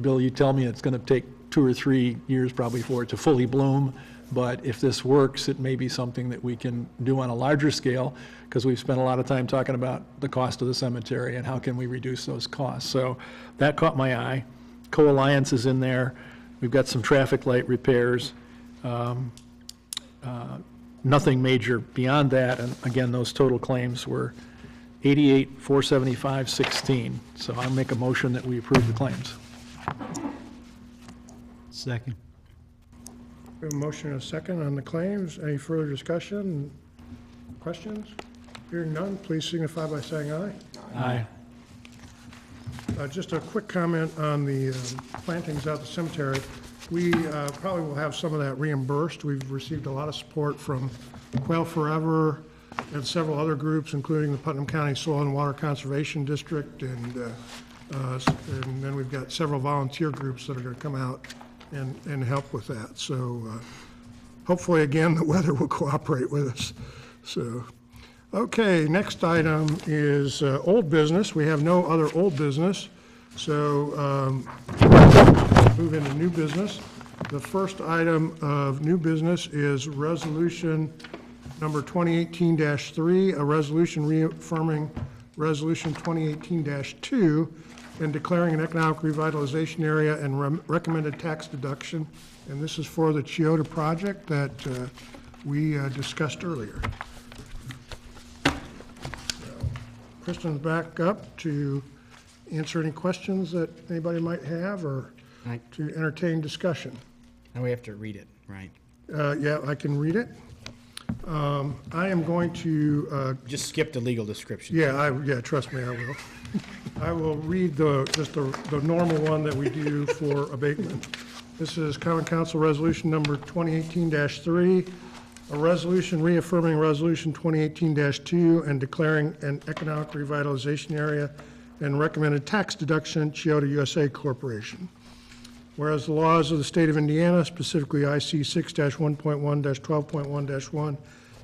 Bill, you tell me it's going to take 2 or 3 years probably for it to fully bloom, but if this works, it may be something that we can do on a larger scale, because we've spent a lot of time talking about the cost of the cemetery and how can we reduce those costs. So that caught my eye. Co-Alliance is in there. We've got some traffic light repairs. Nothing major beyond that, and again, those total claims were $88,475.16. So I'll make a motion that we approve the claims. Second. We have a motion and a second on the claims. Any further discussion? Questions? Hearing none, please signify by saying aye. Aye. Just a quick comment on the plantings out the cemetery. We probably will have some of that reimbursed. We've received a lot of support from Quail Forever, and several other groups, including the Putnam County Soil and Water Conservation District, and then we've got several volunteer groups that are going to come out and help with that. So hopefully, again, the weather will cooperate with us. So, okay, next item is old business. We have no other old business, so move into new business. The first item of new business is resolution number 2018-3, a resolution reaffirming resolution 2018-2 and declaring an economic revitalization area and recommended tax deduction. And this is for the Chiota project that we discussed earlier. Kristen's back up to answer any questions that anybody might have or to entertain discussion. And we have to read it, right? Yeah, I can read it. I am going to just skip the legal description. Yeah, trust me, I will. I will read just the normal one that we do for abatement. This is Common Council Resolution Number 2018-3, a resolution reaffirming Resolution 2018-2 and declaring an economic revitalization area and recommended tax deduction, Chiota USA Corporation. Whereas the laws of the state of Indiana, specifically IC 6-1.1-12.1-1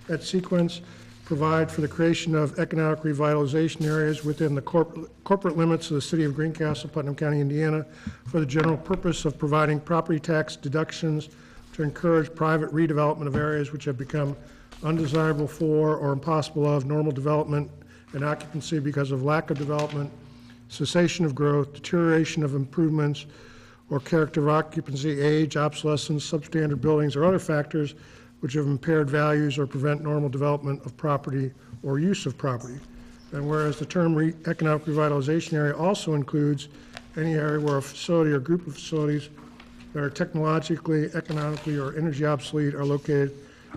at sequence, provide for the creation of economic revitalization areas within the corporate limits of the city of Greencastle, Putnam County, Indiana, for the general purpose of providing property tax deductions to encourage private redevelopment of areas which have become undesirable for or impossible of normal development and occupancy because of lack of development, cessation of growth, deterioration of improvements, or character of occupancy, age, obsolescence, substandard buildings, or other factors which have impaired values or prevent normal development of property or use of property. And whereas the term economic revitalization area also includes any area where a facility or group of facilities that are technologically, economically, or energy obsolete are located,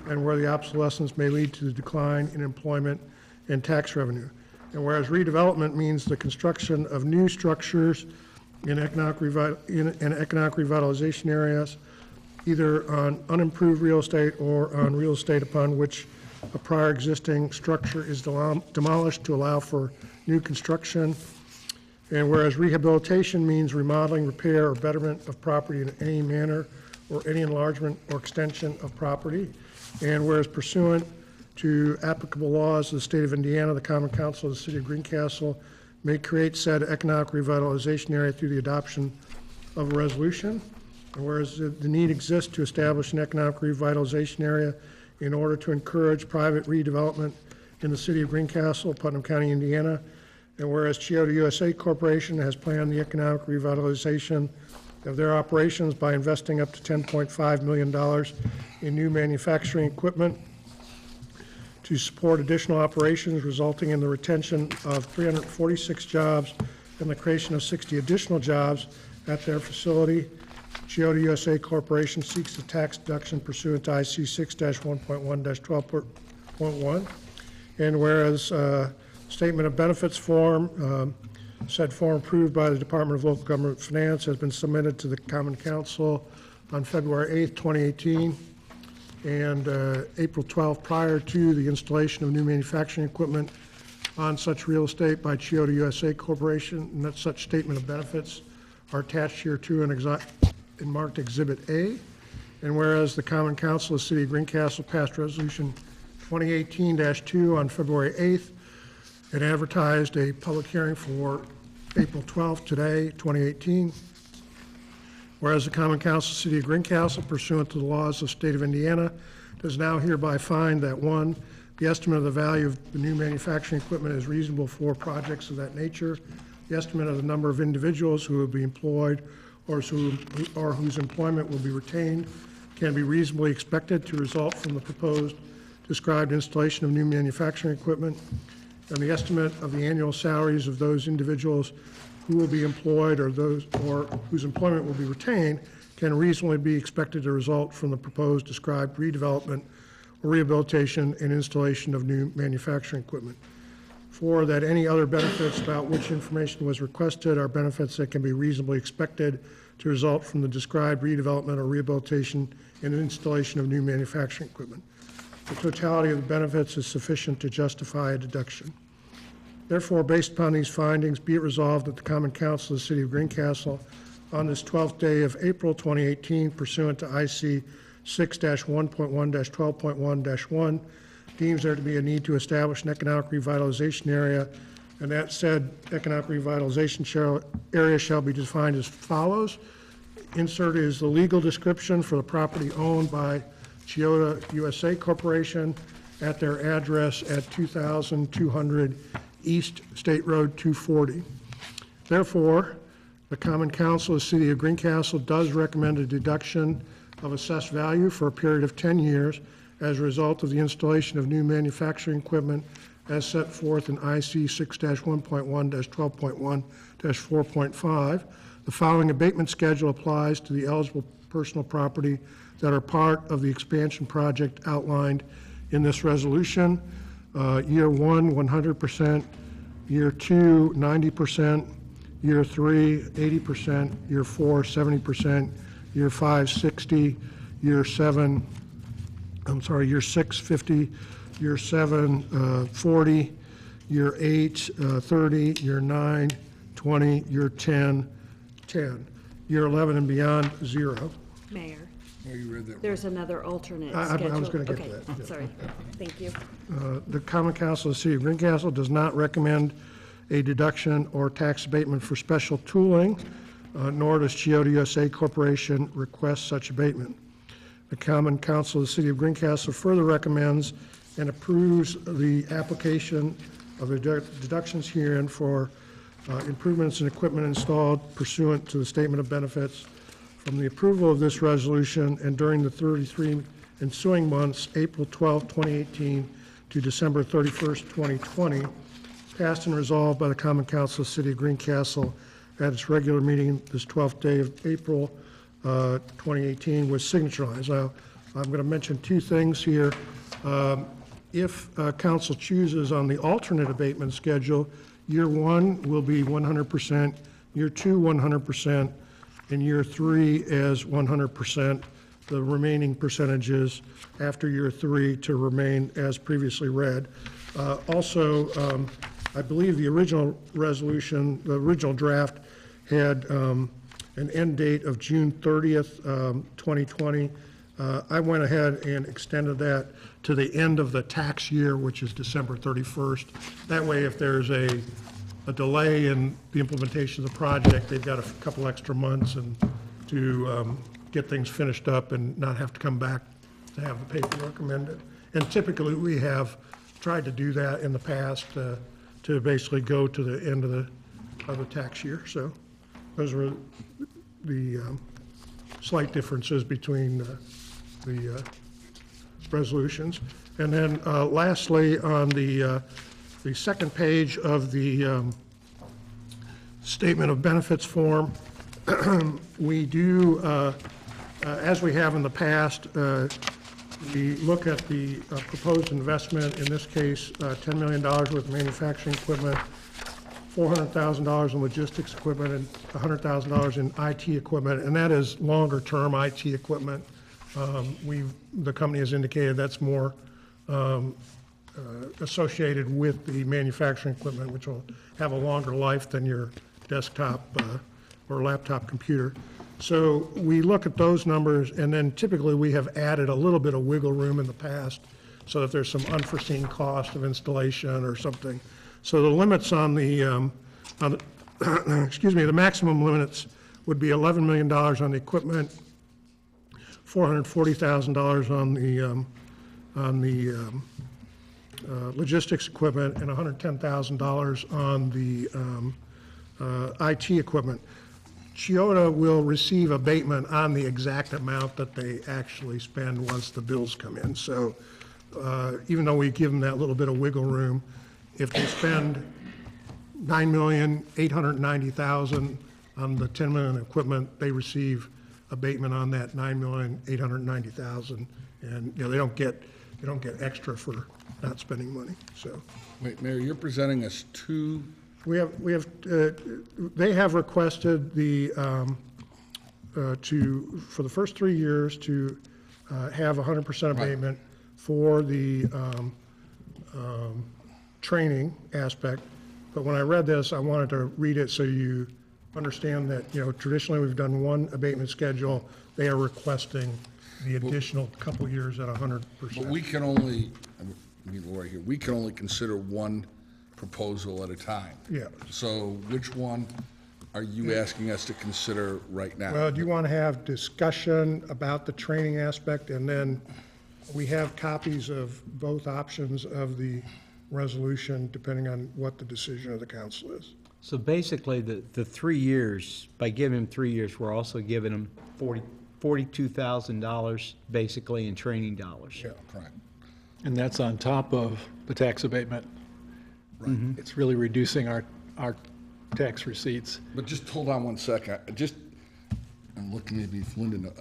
and where the obsolescence may lead to the decline in employment and tax revenue. And whereas redevelopment means the construction of new structures in economic revitalization areas, either on unimproved real estate or on real estate upon which a prior existing structure is demolished to allow for new construction. And whereas rehabilitation means remodeling, repair, or betterment of property in any manner or any enlargement or extension of property. And whereas pursuant to applicable laws of the state of Indiana, the Common Council of the City of Greencastle may create said economic revitalization area through the adoption of a resolution. And whereas the need exists to establish an economic revitalization area in order to encourage private redevelopment in the City of Greencastle, Putnam County, Indiana. And whereas Chiota USA Corporation has planned the economic revitalization of their operations by investing up to $10.5 million in new manufacturing equipment to support additional operations, resulting in the retention of 346 jobs and the creation of 60 additional jobs at their facility. Chiota USA Corporation seeks a tax deduction pursuant to IC 6-1.1-12.1. And whereas statement of benefits form, said form approved by the Department of Local Government Finance has been submitted to the Common Council on February 8th, 2018. And April 12th, prior to the installation of new manufacturing equipment on such real estate by Chiota USA Corporation, and that such statement of benefits are attached here to and marked Exhibit A. And whereas the Common Council of the City of Greencastle passed Resolution 2018-2 on February 8th and advertised a public hearing for April 12th, today, 2018. Whereas the Common Council of the City of Greencastle, pursuant to the laws of the state of Indiana, does now hereby find that 1, the estimate of the value of the new manufacturing equipment is reasonable for projects of that nature. The estimate of the number of individuals who will be employed or whose employment will be retained can be reasonably expected to result from the proposed described installation of new manufacturing equipment. And the estimate of the annual salaries of those individuals who will be employed or whose employment will be retained can reasonably be expected to result from the proposed described redevelopment or rehabilitation and installation of new manufacturing equipment. 4, that any other benefits about which information was requested are benefits that can be reasonably expected to result from the described redevelopment or rehabilitation and installation of new manufacturing equipment. the totality of the benefits is sufficient to justify a deduction. Therefore, based upon these findings, be it resolved that the Common Council of the City of Greencastle on this 12th day of April 2018 pursuant to IC 6-1.1-12.1-1 deems there to be a need to establish an economic revitalization area, and that said economic revitalization area shall be defined as follows. Insert is the legal description for the property owned by Chiyoda USA Corporation at their address at 2200 East State Road 240. Therefore, the Common Council of the City of Greencastle does recommend a deduction of assessed value for a period of 10 years as a result of the installation of new manufacturing equipment as set forth in IC 6-1.1-12.1-4.5. The following abatement schedule applies to the eligible personal property that are part of the expansion project outlined in this resolution. Year 1, 100%, year 2, 90%, year 3, 80%, year 4, 70%, year 5, 60, year 7, year 6, 50, year 7, 40, year 8, 30, year 9, 20, year 10, 10, year 11 and beyond, 0. Mayor, Oh, you read that. there's another alternate I schedule. was gonna get to Okay, that, yeah. sorry. Thank you. The Common Council of the City of Greencastle does not recommend a deduction or tax abatement for special tooling, nor does Chiyoda USA Corporation request such abatement. The Common Council of the City of Greencastle further recommends and approves the application of the deductions herein for improvements in equipment installed pursuant to the Statement of Benefits. From the approval of this resolution and during the 33 ensuing months, April 12, 2018 to December 31st, 2020, passed and resolved by the Common Council of the City of Greencastle at its regular meeting this 12th day of April 2018 with signature lines. Now, I'm going to mention two things here. If council chooses on the alternate abatement schedule, year 1 will be 100%, year 2 100%, and year 3 as 100%. The remaining percentages after year 3 to remain as previously read. Also, I believe the original resolution, the original draft had an end date of June 30th, 2020. I went ahead and extended that to the end of the tax year, which is December 31st. That way, if there's a delay in the implementation of the project, they've got a couple extra months and to get things finished up and not have to come back to have the paperwork amended. And typically, we have tried to do that in the past to basically go to the end of the tax year. So those were the slight differences between the resolutions. And then lastly, on the second page of the Statement of Benefits form, we do, as we have in the past, we look at the proposed investment, in this case, $10 million worth of manufacturing equipment, $400,000 in logistics equipment, and $100,000 in IT equipment, and that is longer-term IT equipment. The company has indicated that's more associated with the manufacturing equipment, which will have a longer life than your desktop or laptop computer. So we look at those numbers, and then typically we have added a little bit of wiggle room in the past so that there's some unforeseen cost of installation or something. So the limits on the, excuse me, the maximum limits would be $11 million on the equipment, $440,000 on the logistics equipment, and $110,000 on the IT equipment. Chiyoda will receive abatement on the exact amount that they actually spend once the bills come in. So even though we give them that little bit of wiggle room, if they spend $9,890,000 on the $10 million equipment, they receive abatement on that $9,890,000, and they don't get extra for not spending money. So, Wait, Mayor, you're presenting us two. They have requested the for the first 3 years to have 100% abatement for the training aspect. But when I read this, I wanted to read it so you understand that, traditionally we've done one abatement schedule. They are requesting the additional couple years at 100%. But we can only, I mean, Laura here, we can only consider one proposal at a time. Yeah. So which one are you asking us to consider right now? Well, do you want to have discussion about the training aspect? And then we have copies of both options of the resolution, depending on what the decision of the council is. So basically, the 3 years, by giving him 3 years, we're also giving him $42,000 basically in training dollars. Yeah, correct. And that's on top of the tax abatement. Right. It's really reducing our tax receipts. But just hold on one second. I'm looking maybe if Linda,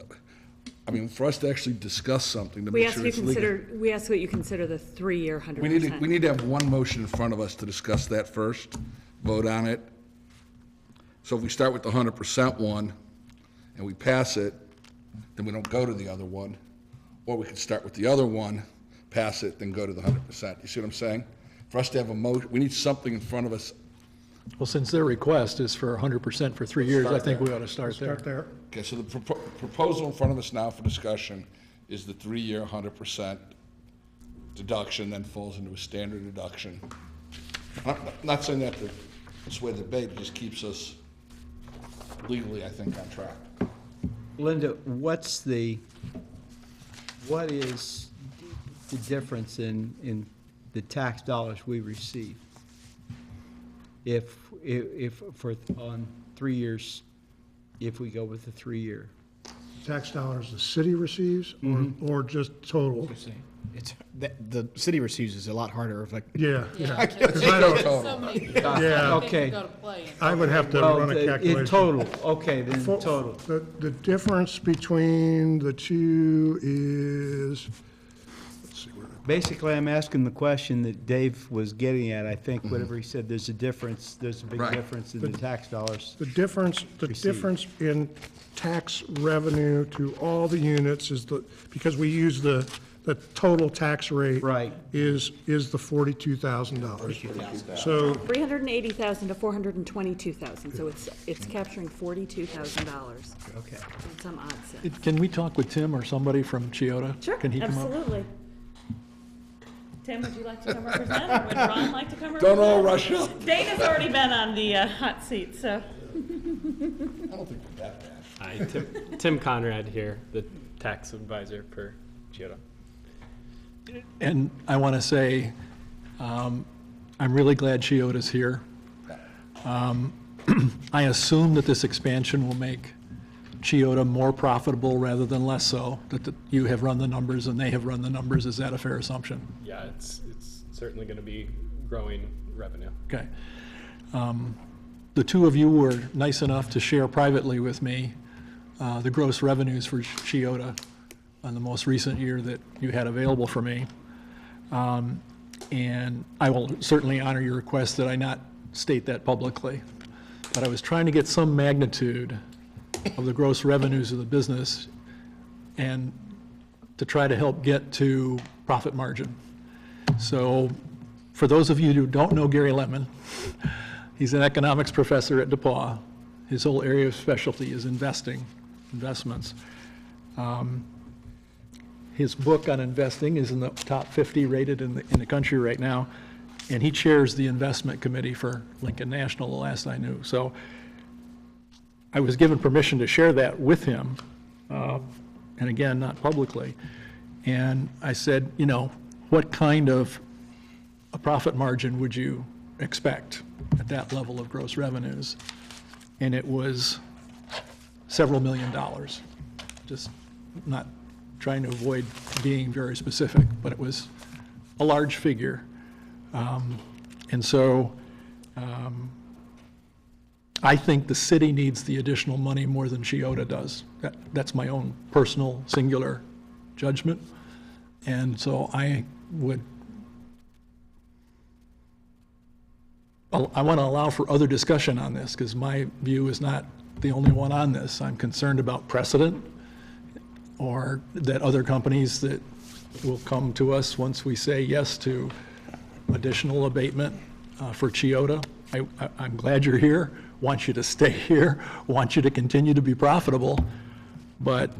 I mean, for us to actually discuss something to We make ask sure you it's legal. we ask that you consider the 3-year 100%. We need to have one motion in front of us to discuss that first, vote on it. So if we start with the 100% one and we pass it, then we don't go to the other one. Or we could start with the other one, pass it, then go to the 100%. You see what I'm saying? For us to have a motion, we need something in front of us. Well, since their request is for 100% for 3 years, I think we ought to start there. Start there. Okay, so the proposal in front of us now for discussion is the 3-year 100% deduction, then falls into a standard deduction. I'm not saying that to sway the debate, it just keeps us legally, I think, on track. Linda, what is the difference in the tax dollars we receive? If for on 3 years, if we go with the 3-year. Tax dollars the city receives, or just total? It's, the city receives is a lot harder, like. Yeah. Yeah, 'Cause I don't- so many things Yeah. Okay. go to play. I would have to Well, run a calculation. in total, okay, then total. The difference between the two is, let's see, where Basically, I'm asking the question that Dave was getting at. I think whatever he said, there's a difference, there's a big Right. difference in the tax dollars. the difference in tax revenue to all the units is because we use the total tax rate. Right. Is the $42,000. So, 380,000 to 422,000, so it's capturing $42,000 Okay. in some odd sense. Can we talk with Tim or somebody from Chiota? Sure, Can he come up? absolutely. Tim, would you like to come represent, or would Ron like to come represent? Don't all rush up. Dana's already been on the hot seat, so. I don't think we're that bad. Hi, Tim Conrad here, the tax advisor for Chiota. And I want to say, I'm really glad Chiota's here. I assume that this expansion will make Chiota more profitable rather than less so, that you have run the numbers and they have run the numbers. Is that a fair assumption? Yeah, it's certainly going to be growing revenue. Okay. The two of you were nice enough to share privately with me the gross revenues for Chiota on the most recent year that you had available for me. And I will certainly honor your request that I not state that publicly. But I was trying to get some magnitude of the gross revenues of the business and to try to help get to profit margin. So for those of you who don't know Gary Letman, he's an economics professor at DePauw. His whole area of specialty is investments. His book on investing is in the top 50 rated in the country right now, and he chairs the investment committee for Lincoln National, the last I knew. So I was given permission to share that with him, and again, not publicly. And I said, what kind of a profit margin would you expect at that level of gross revenues? And it was several $1 million. Just not trying to avoid being very specific, but it was a large figure. And so I think the city needs the additional money more than Chiota does. That's my own personal singular judgment. And so I want to allow for other discussion on this, because my view is not the only one on this. I'm concerned about precedent, or that other companies that will come to us once we say yes to additional abatement for Chiota. I'm glad you're here, want you to stay here, want you to continue to be profitable, but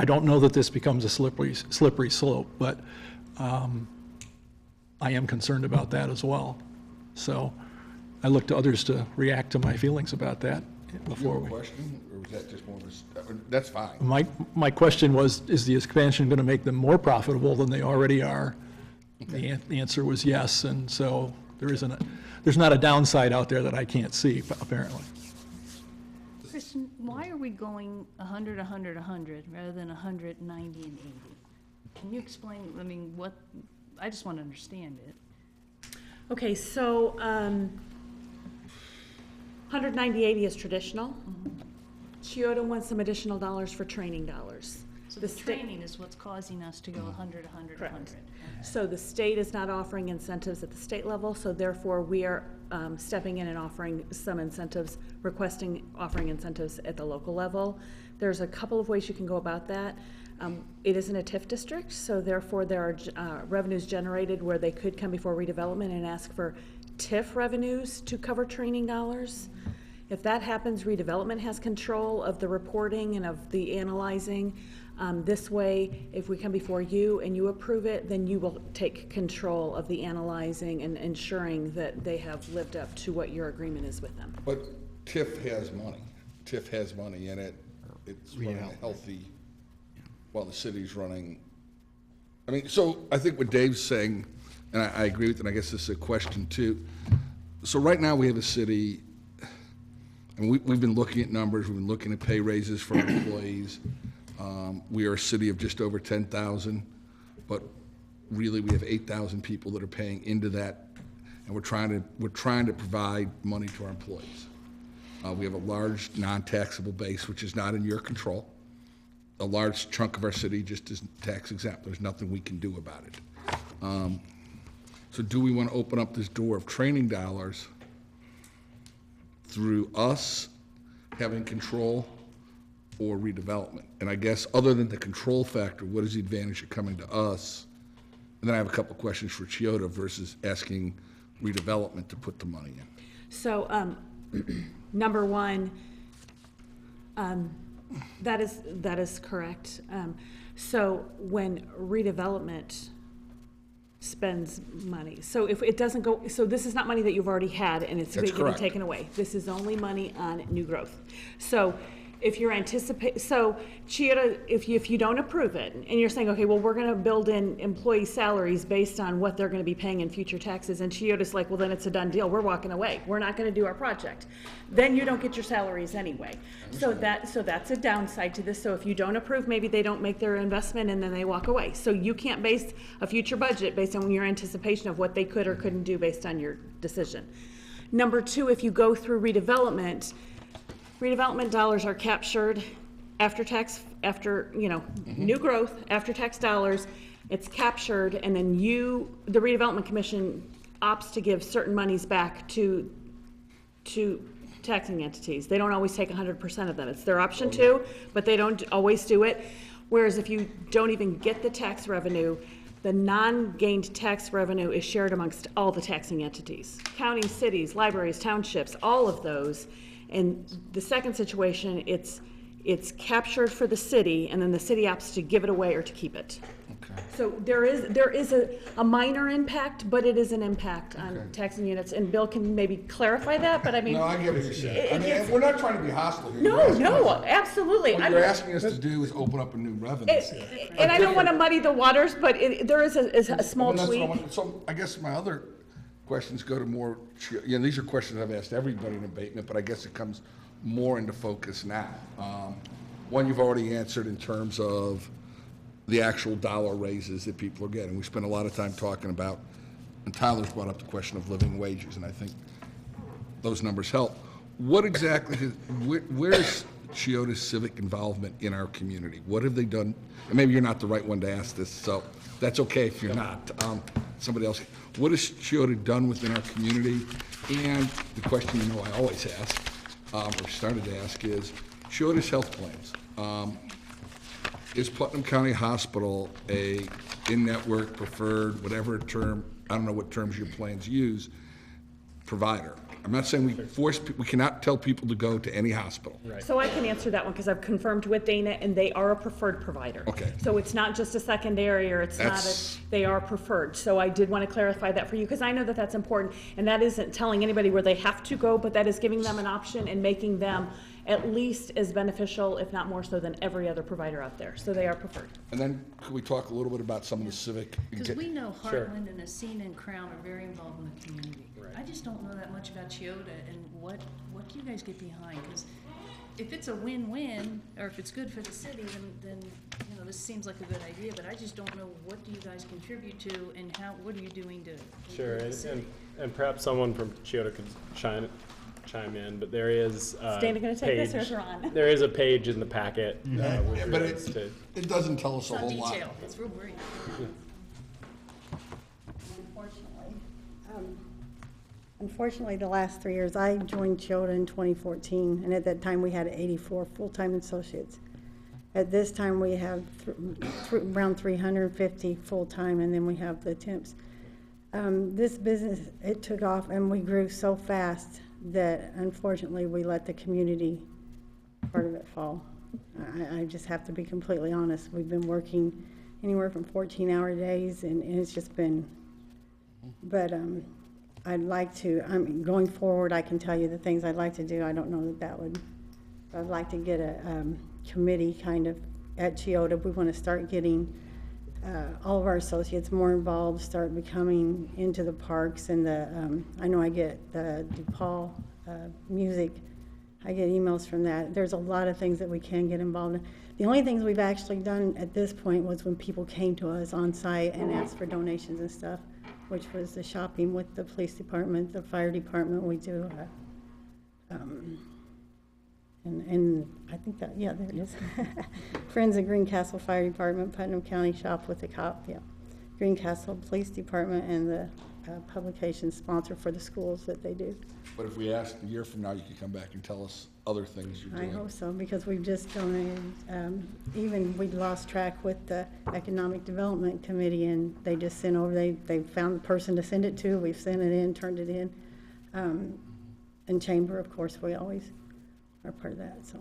I don't know that this becomes a slippery slope, but I am concerned about that as well. So I look to others to react to my feelings about that before we. Question, or was that just more of a, that's fine. My question was, is the expansion going to make them more profitable than they already are? The answer was yes, and so there's not a downside out there that I can't see, apparently. Kristen, why are we going 100, 100, 100 rather than 100, 90, and 80? Can you explain, I mean, what, I just want to understand it. Okay, so 190/80 is traditional. Chiota wants some additional dollars for training dollars. So the training is what's causing us to go 100, 100, 100. So the state is not offering incentives at the state level, so therefore we are stepping in and offering some incentives, offering incentives at the local level. There's a couple of ways you can go about that. It isn't a TIF district, so therefore there are revenues generated where they could come before redevelopment and ask for TIF revenues to cover training dollars. If that happens, redevelopment has control of the reporting and of the analyzing. This way, if we come before you and you approve it, then you will take control of the analyzing and ensuring that they have lived up to what your agreement is with them. But TIF has money. TIF has money in it. It's running a healthy, while the city's running. I mean, so I think what Dave's saying, and I agree with it, and I guess this is a question too. So right now we have a city, and we've been looking at numbers, we've been looking at pay raises for our employees. We are a city of just over 10,000, but really we have 8,000 people that are paying into that, and we're trying to provide money to our employees. We have a large non-taxable base, which is not in your control. A large chunk of our city just isn't tax exempt. There's nothing we can do about it. So do we want to open up this door of training dollars through us having control or redevelopment? And I guess other than the control factor, what is the advantage of coming to us? And then I have a couple of questions for Chiota versus asking redevelopment to put the money in. So number one, that is correct. So when redevelopment spends money, so if it doesn't go, so this is not money that you've already had and it's getting taken away. This is only money on new growth. So if you're so Chiota, if you don't approve it and you're saying, okay, well, we're going to build in employee salaries based on what they're going to be paying in future taxes, and Chiota's like, well, then it's a done deal. We're walking away. We're not going to do our project. Then you don't get your salaries anyway. So that's a downside to this. So if you don't approve, maybe they don't make their investment and then they walk away. So you can't base a future budget based on your anticipation of what they could or couldn't do based on your decision. Number two, if you go through redevelopment dollars are captured after tax, new growth, after tax dollars, it's captured, and then the redevelopment commission opts to give certain monies back to taxing entities. They don't always take 100% of them. It's their option to, but they don't always do it. Whereas if you don't even get the tax revenue, the non-gained tax revenue is shared amongst all the taxing entities. Counties, cities, libraries, townships, all of those. And the second situation, it's captured for the city, and then the city opts to give it away or to keep it. Okay. So there is a minor impact, but it is an impact on taxing units, and Bill can maybe clarify that, but I mean. No, I get what you're saying. I mean, we're not trying to be hostile here. No, absolutely. What you're asking us to do is open up a new revenue. And I don't want to muddy the waters, but there is a small tweak. So I guess my other questions go to more, these are questions I've asked everybody in abatement, but I guess it comes more into focus now. One you've already answered in terms of the actual dollar raises that people are getting. We spent a lot of time talking about, and Tyler's brought up the question of living wages, and I think those numbers help. What exactly, where's Chiota's civic involvement in our community? What have they done? And maybe you're not the right one to ask this, so that's okay if you're not. Somebody else. What has Chiota done within our community? And the question I always ask, or started to ask, is Chiota's health plans. is Putnam County Hospital a in-network, preferred, whatever term, I don't know what terms your plans use, provider? I'm not saying we cannot tell people to go to any hospital. So I can answer that one because I've confirmed with Dana and they are a preferred provider. Okay. So it's not just a secondary or it's not they are preferred. So I did want to clarify that for you because I know that that's important and that isn't telling anybody where they have to go, but that is giving them an option and making them at least as beneficial, if not more so than every other provider out there. So they are preferred. And then could we talk a little bit about some of the civic? Because we know Heartland and Ascena and Crown are very involved in the community. I just don't know that much about Chiota and what do you guys get behind? Because if it's a win-win, or if it's good for the city, then you know, this seems like a good idea, but I just don't know what do you guys contribute to and what are you doing to Sure, improve the city? and perhaps someone from Chiota could chime in, but there is Is Dana gonna take this or is Ron? There is a page in the packet. with But regards to- it doesn't tell us It's a not whole lot. detailed, it's real brief. Unfortunately, the last 3 years, I joined Chiota in 2014, and at that time, we had 84 full-time associates. At this time, we have around 350 full-time, and then we have the temps. This business, it took off, and we grew so fast that unfortunately, we let the community part of it fall. I just have to be completely honest. We've been working anywhere from 14-hour days, and it's just been, but I'd like to, going forward, I can tell you the things I'd like to do. I don't know that would, I'd like to get a committee kind of at Chiota. We want to start getting all of our associates more involved, start becoming into the parks and I know I get the DePaul music. I get emails from that. There's a lot of things that we can get involved in. The only things we've actually done at this point was when people came to us on site and asked for donations and stuff, which was the shopping with the police department, the fire department. We do, and I think that, yeah, there it is. Friends of Greencastle Fire Department, Putnam County Shop with the Cop, yeah. Greencastle Police Department and the publication sponsor for the schools that they do. But if we asked a year from now, you could come back and tell us other things you're I doing. hope so, because we've just donated, even we lost track with the Economic Development Committee, and they just sent over, they found the person to send it to, we've sent it in, turned it in. And Chamber, of course, we always are part of that, so.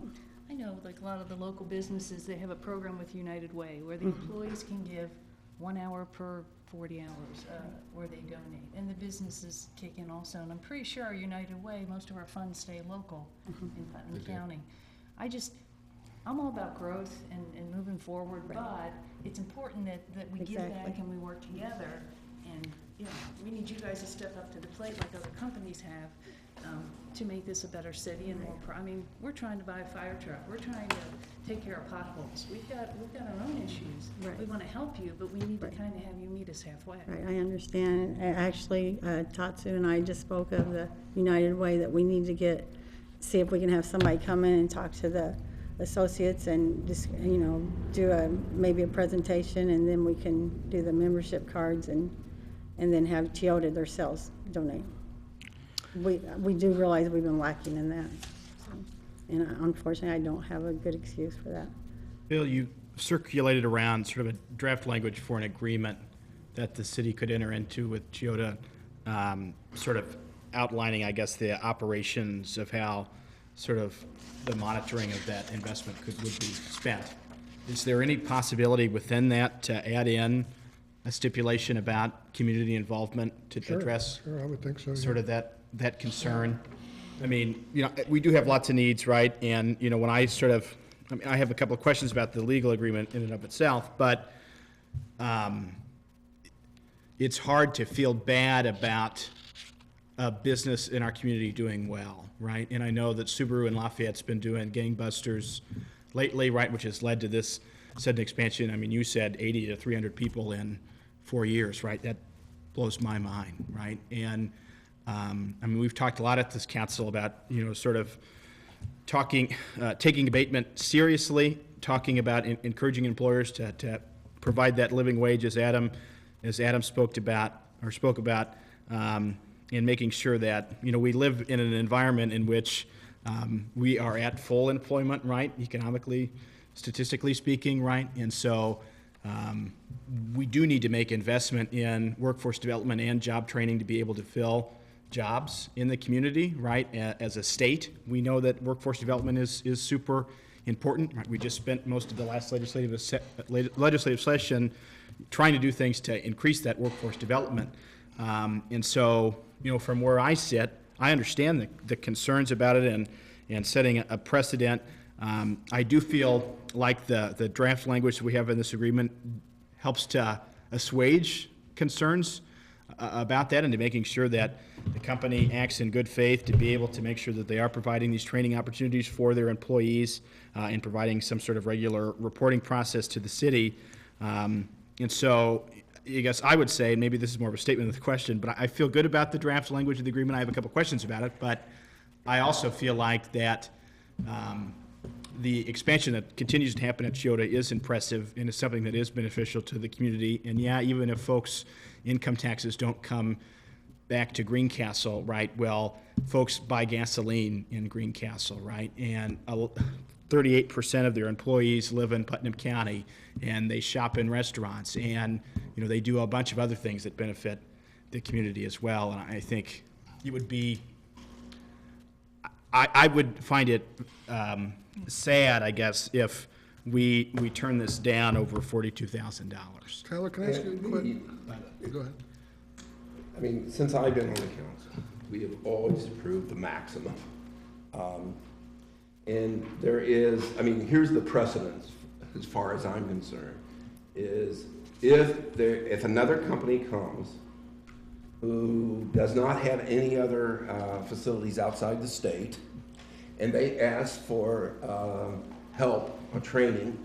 I know, like a lot of the local businesses, they have a program with United Way where the employees can give 1 hour per 40 hours where they donate. And the businesses kick in also. And I'm pretty sure our United Way, most of our funds stay local in Putnam County. I'm all about growth and moving forward, but it's important that we give back and we work together. And you know, we need you guys to step up to the plate like other companies have. To make this a better city and more, I mean, we're trying to buy a fire truck. We're trying to take care of potholes. We've got our own issues. Right. We want to help you, but we need to kind of have you meet us halfway. Right, I understand. Actually, Tatsu and I just spoke of the United Way that we need to see if we can have somebody come in and talk to the associates and just, you know, do maybe a presentation, and then we can do the membership cards and then have Chiota themselves donate. We do realize we've been lacking in that. So, and unfortunately, I don't have a good excuse for that. Bill, you circulated around sort of a draft language for an agreement that the city could enter into with Chiota, sort of outlining, I guess, the operations of how sort of the monitoring of that investment would be spent. Is there any possibility within that to add in a stipulation about community involvement to address Sure, I would think so, sort yeah. of that concern? I mean, you know, we do have lots of needs, right? And, you know, when I have a couple of questions about the legal agreement in and of itself, but it's hard to feel bad about a business in our community doing well, right? And I know that Subaru in Lafayette's been doing gangbusters lately, right, which has led to this sudden expansion. I mean, you said 80 to 300 people in 4 years, right? That blows my mind, right? And I mean, we've talked a lot at this council about, you know, sort of taking abatement seriously, talking about encouraging employers to provide that living wage as Adam spoke about, and making sure that, you know, we live in an environment in which we are at full employment, right, economically statistically speaking, right? And so we do need to make investment in workforce development and job training to be able to fill jobs in the community, right? As a state, we know that workforce development is super important. Right? We just spent most of the last legislative session trying to do things to increase that workforce development. And so, you know, from where I sit, I understand the concerns about it and setting a precedent. I do feel like the draft language that we have in this agreement helps to assuage concerns about that and to making sure that the company acts in good faith to be able to make sure that they are providing these training opportunities for their employees and providing some sort of regular reporting process to the city. And so I guess I would say, maybe this is more of a statement of the question, but I feel good about the draft language of the agreement. I have a couple questions about it, but I also feel like that the expansion that continues to happen at Chiyoda is impressive and is something that is beneficial to the community. And yeah, even if folks' income taxes don't come back to Greencastle, right? Well, folks buy gasoline in Greencastle, right? And 38% of their employees live in Putnam County, and they shop in restaurants, and you know they do a bunch of other things that benefit the community as well. And I think it would be, I would find it sad, I guess, if we turn this down over $42,000. Tyler, can I ask you a quick? Go ahead. I mean, since I've been on the council, we have always approved the maximum. And there is, I mean, here's the precedence, as far as I'm concerned, is if another company comes who does not have any other facilities outside the state, and they ask for help or training,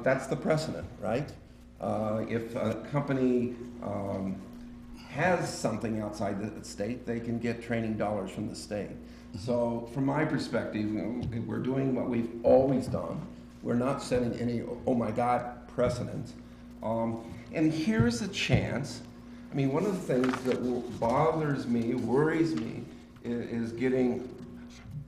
that's the precedent, right? If a company has something outside the state, they can get training dollars from the state. So from my perspective, we're doing what we've always done. We're not setting any, oh my God, precedents. And here's a chance. I mean, one of the things that bothers me, worries me, is getting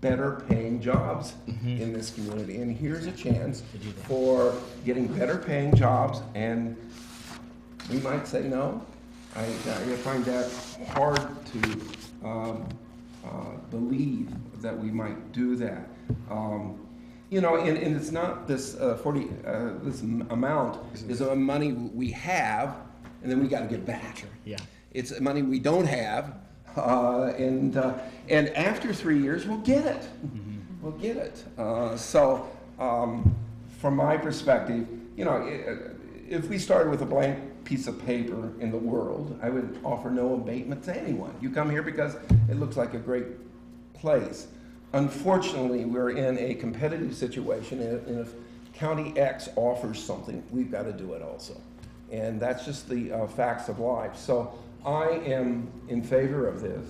better paying jobs in this community. And here's a chance for getting better paying jobs, and we might say no. I find that hard to believe that we might do that. You know, and it's not this this amount is money we have, and then we got to get back. Yeah. It's money we don't have, and after 3 years we'll get it. We'll get it. So, from my perspective, you know, if we started with a blank piece of paper in the world, I would offer no abatement to anyone. You come here because it looks like a great place. Unfortunately, we're in a competitive situation, and if County X offers something, we've got to do it also. And that's just the facts of life. So I am in favor of this.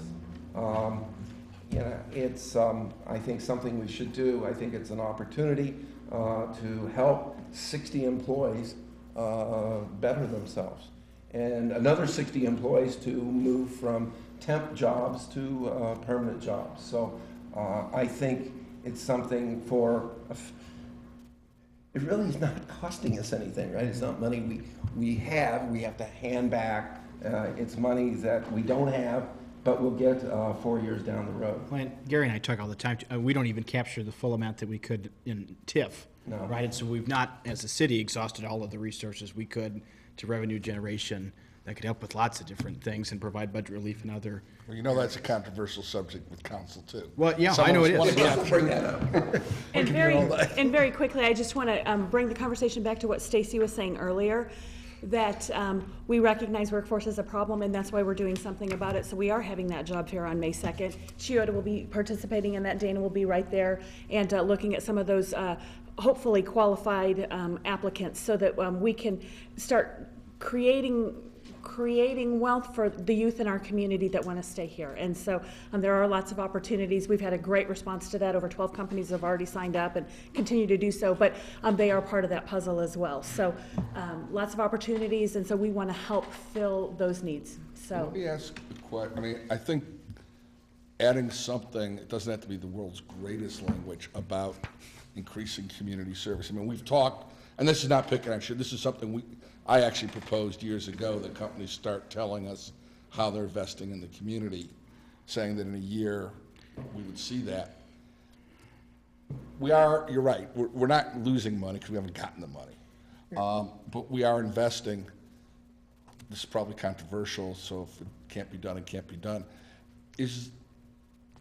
You know, it's, I think, something we should do. I think it's an opportunity to help 60 employees better themselves, and another 60 employees to move from temp jobs to permanent jobs. So I think it's something for, it really is not costing us anything, right? It's not money we have to hand back. It's money that we don't have, but we'll get 4 years down the road. Well, Gary and I talk all the time, we don't even capture the full amount that we could in TIF. No. Right, and so we've not, as a city, exhausted all of the resources we could to revenue generation that could help with lots of different things and provide budget relief and other. Well, you know that's a controversial subject with council too. Well, yeah, I know it is. Let's bring that up. And very quickly, I just want to bring the conversation back to what Stacy was saying earlier, that we recognize workforce as a problem, and that's why we're doing something about it. So we are having that job fair on May 2nd. Chiyoda will be participating in that. Dana will be right there and looking at some of those hopefully qualified applicants, so that we can start creating wealth for the youth in our community that want to stay here. And so there are lots of opportunities. We've had a great response to that. Over 12 companies have already signed up and continue to do so, but they are part of that puzzle as well. So lots of opportunities, and so we want to help fill those needs. So let me ask a question. I mean, I think adding something, it doesn't have to be the world's greatest language, about increasing community service. I mean, we've talked, and this is not picking on shit, this is something I actually proposed years ago, that companies start telling us how they're investing in the community, saying that in a year, we would see that. You're right, we're not losing money because we haven't gotten the money. But we are investing. This is probably controversial, so if it can't be done, it can't be done. Is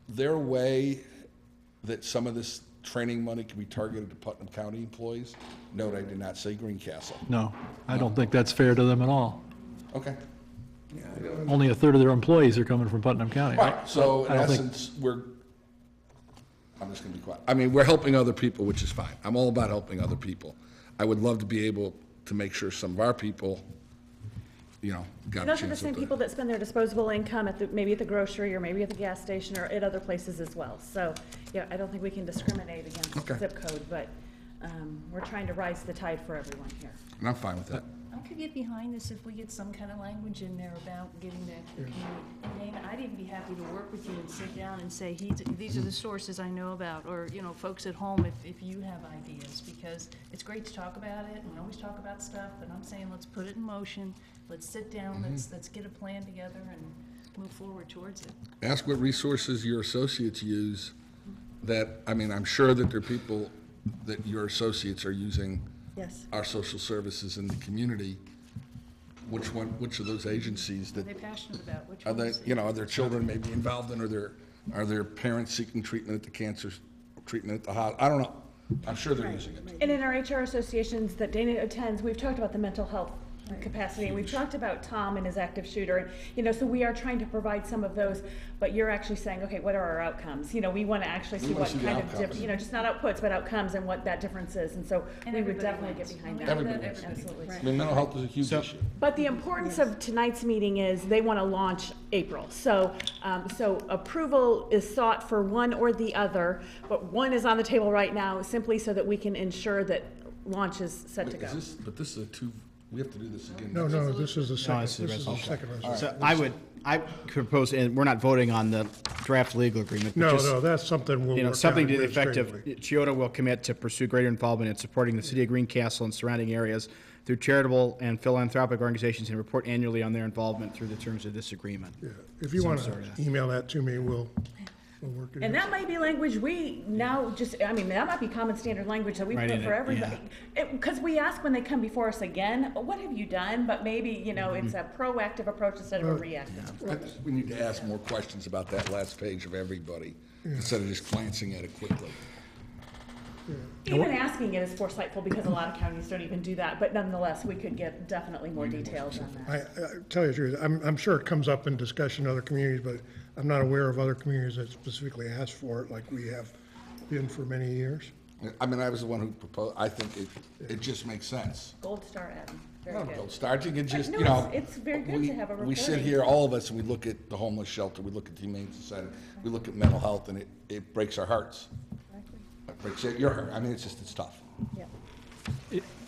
there a way that some of this training money can be targeted to Putnam County employees? Note, I did not say Greencastle. No, I don't think that's fair to them at all. Okay. Only a third of their employees are coming from Putnam County. Right, so in I don't think- essence, I'm just gonna be quiet. I mean, we're helping other people, which is fine. I'm all about helping other people. I would love to be able to make sure some of our people, got And a those are the chance same at people that spend their disposable income at maybe at the grocery or maybe at the gas station or at other places as well. So, yeah, I don't think we can discriminate against Okay. zip code, but we're trying to rise the tide for everyone here. And I'm fine with that. I could get behind this if we get some kind of language in there about getting the community. And Dana, I'd even be happy to work with you and sit down and say, these are the sources I know about, or, folks at home, if you have ideas, because it's great to talk about it, and we always talk about stuff, but I'm saying, let's put it in motion, let's sit down, let's get a plan together and move forward towards it. Ask what resources your associates use that, I mean, I'm sure that there are people that your associates are using Yes. our social services in the community. Which of those agencies Are that, they passionate about which are they, ones? are their children maybe involved in, or are their parents seeking treatment at the cancer, treatment at the hospital? I don't know. I'm sure they're using it. And in our HR associations that Dana attends, we've talked about the mental health capacity, and we've talked about Tom and his active shooter, and, so we are trying to provide some of those, but you're actually saying, okay, what are our outcomes? We want to actually see wanna what see the kind of, outcomes. just not outputs, but outcomes and what that difference is, and so And we would everybody definitely wins. get behind We that. know that Everybody wins. Absolutely. I mean, mental health is a huge issue. But the importance of tonight's meeting is they want to launch April. So, so approval is sought for one or the other, but one is on the table right now simply so that we can ensure that launch is set to go. But this is we have to do this again. No, next no, week. this is the second, this is this is the resolution. second resolution. So I propose, and we're not voting on the draft legal agreement. but No, just, no, that's something we'll work out something to the effect of, administratively. Chiota will commit to pursue greater involvement in supporting the city of Greencastle and surrounding areas through charitable and philanthropic organizations, and report annually on their involvement through the terms of this agreement. Yeah, if you Some want sort to of- email that to me, we'll work it out. And that might be language we now that might be common standard language that we Right put in for it, everybody. Because we ask when they come before us again, what have you done? But maybe, it's a proactive approach instead of a reactive. I think we need to ask more questions about that last page of everybody, instead of just glancing at it quickly. Even asking it is foresightful because a lot of counties don't even do that, but nonetheless, we could get definitely more details on that. I tell you the truth, I'm sure it comes up in discussion in other communities, but I'm not aware of other communities that specifically ask for it like we have been for many years. I mean, I was the one who proposed, I think it just makes sense. Gold star, Adam, very Not good. gold star, you can just, No, it's very good to have a we sit reporting. here, all of us, and we look at the homeless shelter, we look at the Humane Society, we look at mental health, and it breaks our hearts. It breaks your heart. I mean, it's tough.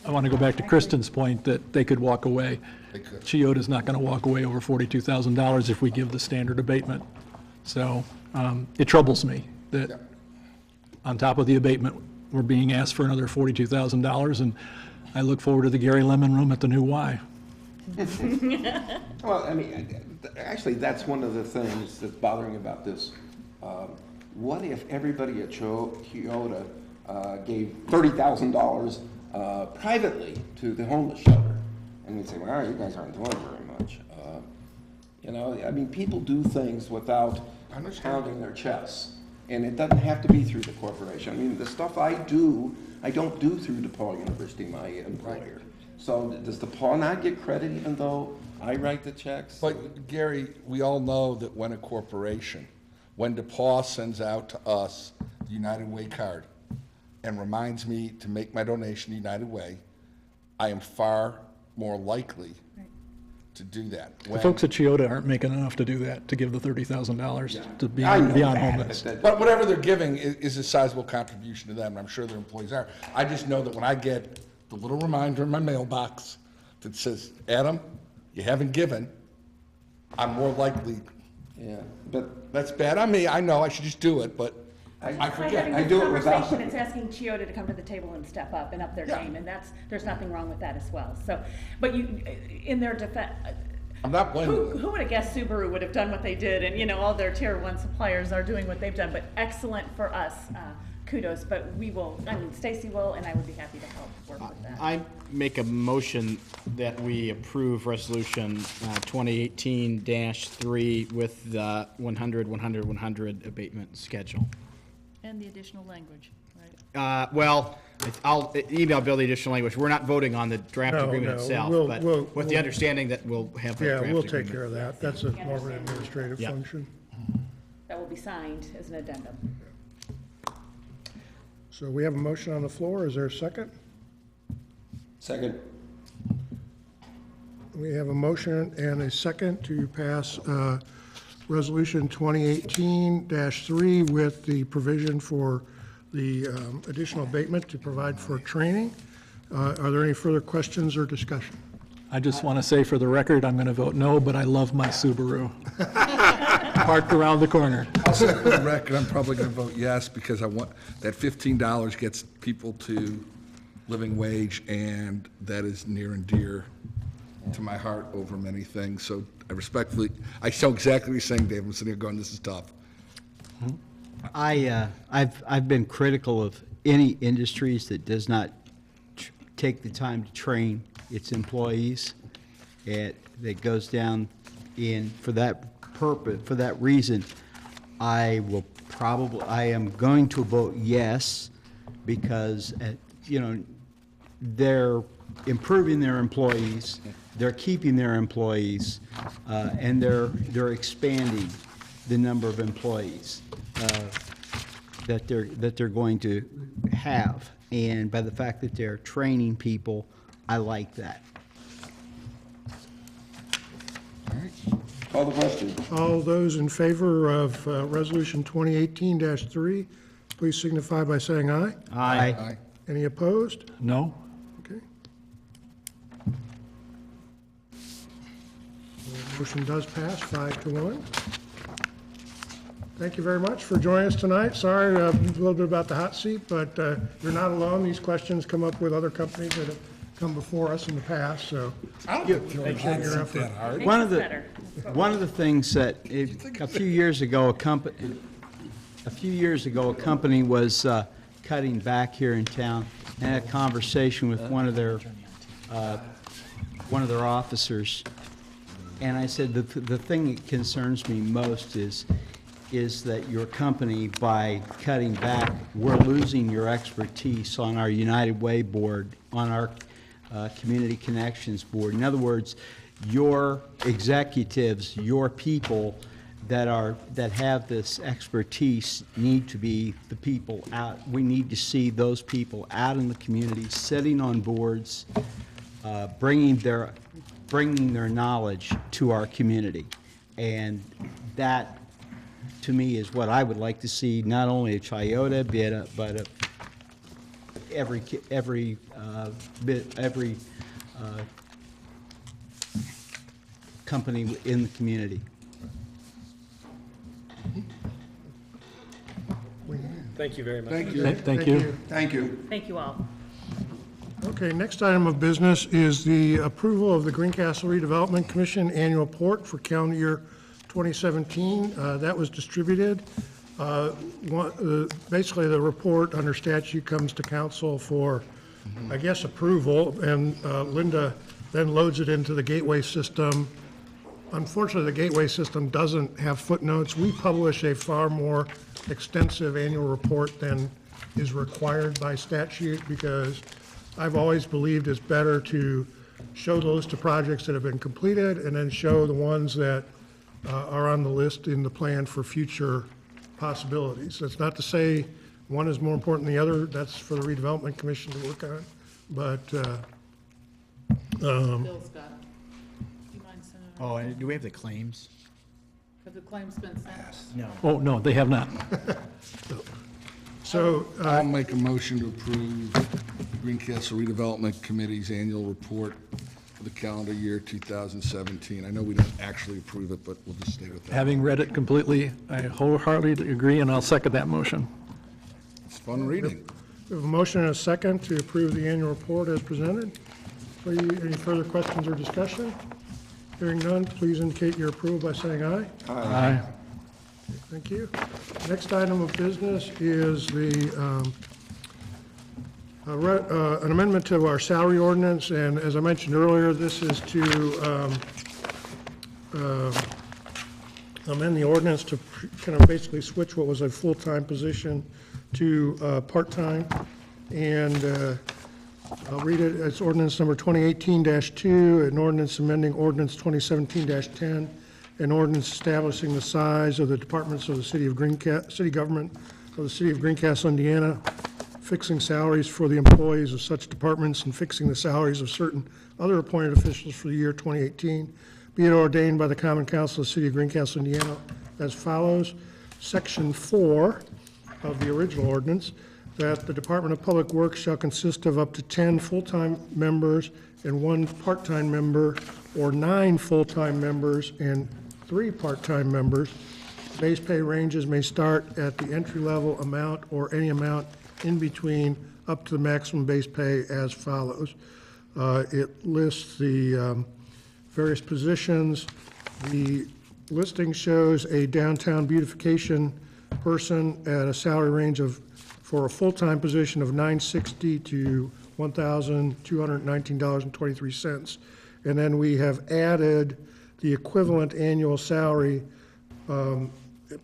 I want to go back to Kristen's point that they could walk away. They could. Chiota's not going to walk away over $42,000 if we give the standard abatement. So it troubles me that on top of the abatement, we're being asked for another $42,000, and I look forward to the Gary Lemon Room at the new Y. Well, I mean, actually, that's one of the things that's bothering about this. What if everybody at Chiota gave $30,000 privately to the homeless shelter? And we'd say, well, you guys aren't doing very much. I mean, people do things without pounding their chests. And it doesn't have to be through the corporation. I mean, the stuff I don't do through DePaul University, my employer. So does DePaul not get credit even though I write the checks? But Gary, we all know that when a corporation, when DePaul sends out to us the United Way card and reminds me to make my donation to United Way, I am far more likely to do that. The folks at Chiota aren't making enough to do that, to give the $30,000 to I know Beyond that, Homeless. But whatever they're giving is a sizable contribution to them, and I'm sure their employees are. I just know that when I get the little reminder in my mailbox that says, Adam, you haven't given, I'm more likely. Yeah, but that's bad on me. I know I should just do it, but I forget, having I this do it without. conversation, it's asking Chiota to come to the table and step up and up their game, and there's nothing wrong with that as well. So, but you, in their defense, I'm not blaming them. who would have guessed Subaru would have done what they did, and all their tier 1 suppliers are doing what they've done, but excellent for us. Kudos, but we will, Stacy will, and I would be happy to help work with that. I make a motion that we approve resolution 2018-3 with the 100, 100, 100 abatement schedule. And the additional language, right? Well, I'll email Bill the additional language. We're not voting on the draft No, agreement no, itself, but with the understanding that we'll have a draft Yeah, we'll agreement. take care of that. That's a more of an administrative Yep. function. That will be signed as an addendum. So we have a motion on the floor. Is there a second? Second. We have a motion and a second to pass Resolution 2018-3 with the provision for the additional abatement to provide for training. Are there any further questions or discussion? I just want to say for the record, I'm going to vote no, but I love my Subaru. Parked around the corner. I'll say for the record, I'm probably going to vote yes, because I want, that $15 gets people to living wage, and that is near and dear to my heart over many things. So I respectfully, I know exactly what you're saying, Dave. I'm sitting here going, this is tough. I've been critical of any industries that does not take the time to train its employees. That goes down in, for that purpose, for that reason, I am going to vote yes, because, they're improving their employees, they're keeping their employees, and they're expanding the number of employees that they're going to have. And by the fact that they're training people, I like that. Call the question. All those in favor of Resolution 2018-3, please signify by saying aye. Aye. Any opposed? No? Okay. Motion does pass 5-1. Thank you very much for joining us tonight. Sorry, a little bit about the hot seat, but you're not alone. These questions come up with other companies that have come before us in the past, so. I don't think you're appreciate your effort. hard. One of the things that, a few years ago, a company was cutting back here in town, and had a conversation with one of their officers. And I said, the thing that concerns me most is that your company, by cutting back, we're losing your expertise on our United Way board, on our Community Connections board. In other words, your executives, your people that have this expertise need to be the people out. We need to see those people out in the community, sitting on boards, bringing their knowledge to our community. And that, to me, is what I would like to see, not only at Chiota, but every company in the community. Thank you very much. Thank you. Thank you. Thank you. Thank you all. Okay, next item of business is the approval of the Greencastle Redevelopment Commission Annual Report for calendar year 2017. That was distributed. Basically, the report under statute comes to council for, I guess, approval, and Linda then loads it into the gateway system. Unfortunately, the gateway system doesn't have footnotes. We publish a far more extensive annual report than is required by statute, because I've always believed it's better to show those to projects that have been completed and then show the ones that are on the list in the plan for future possibilities. That's not to say one is more important than the other. That's for the redevelopment commission to work on. But Bill's got it. Do you mind sending it? Oh, and do we have the claims? Have the claims been sent? No. Oh, no, they have not. so I'll make a motion to approve the Greencastle Redevelopment Committee's annual report for the calendar year 2017. I know we don't actually approve it, but we'll just stay with that. Having read it completely, I wholeheartedly agree, and I'll second that motion. It's fun reading. We have a motion and a second to approve the annual report as presented. Any further questions or discussion? Hearing none, please indicate your approval by saying aye. Aye. Thank you. Next item of business is the an amendment to our salary ordinance, and as I mentioned earlier, this is to amend the ordinance to kind of basically switch what was a full-time position to part-time. And I'll read it. It's ordinance number 2018-2, an ordinance amending ordinance 2017-10, an ordinance establishing the size of the departments of the city government of the city of Greencastle, Indiana, fixing salaries for the employees of such departments, and fixing the salaries of certain other appointed officials for the year 2018. Be it ordained by the Common Council of the City of Greencastle, Indiana, as follows. Section 4 of the original ordinance, that the Department of Public Works shall consist of up to 10 full-time members and 1 part-time member, or 9 full-time members and 3 part-time members. Base pay ranges may start at the entry-level amount or any amount in between up to the maximum base pay as follows. It lists the various positions. The listing shows a downtown beautification person at a salary range of, for a full-time position, of $960 to $1,219.23. And then we have added the equivalent annual salary,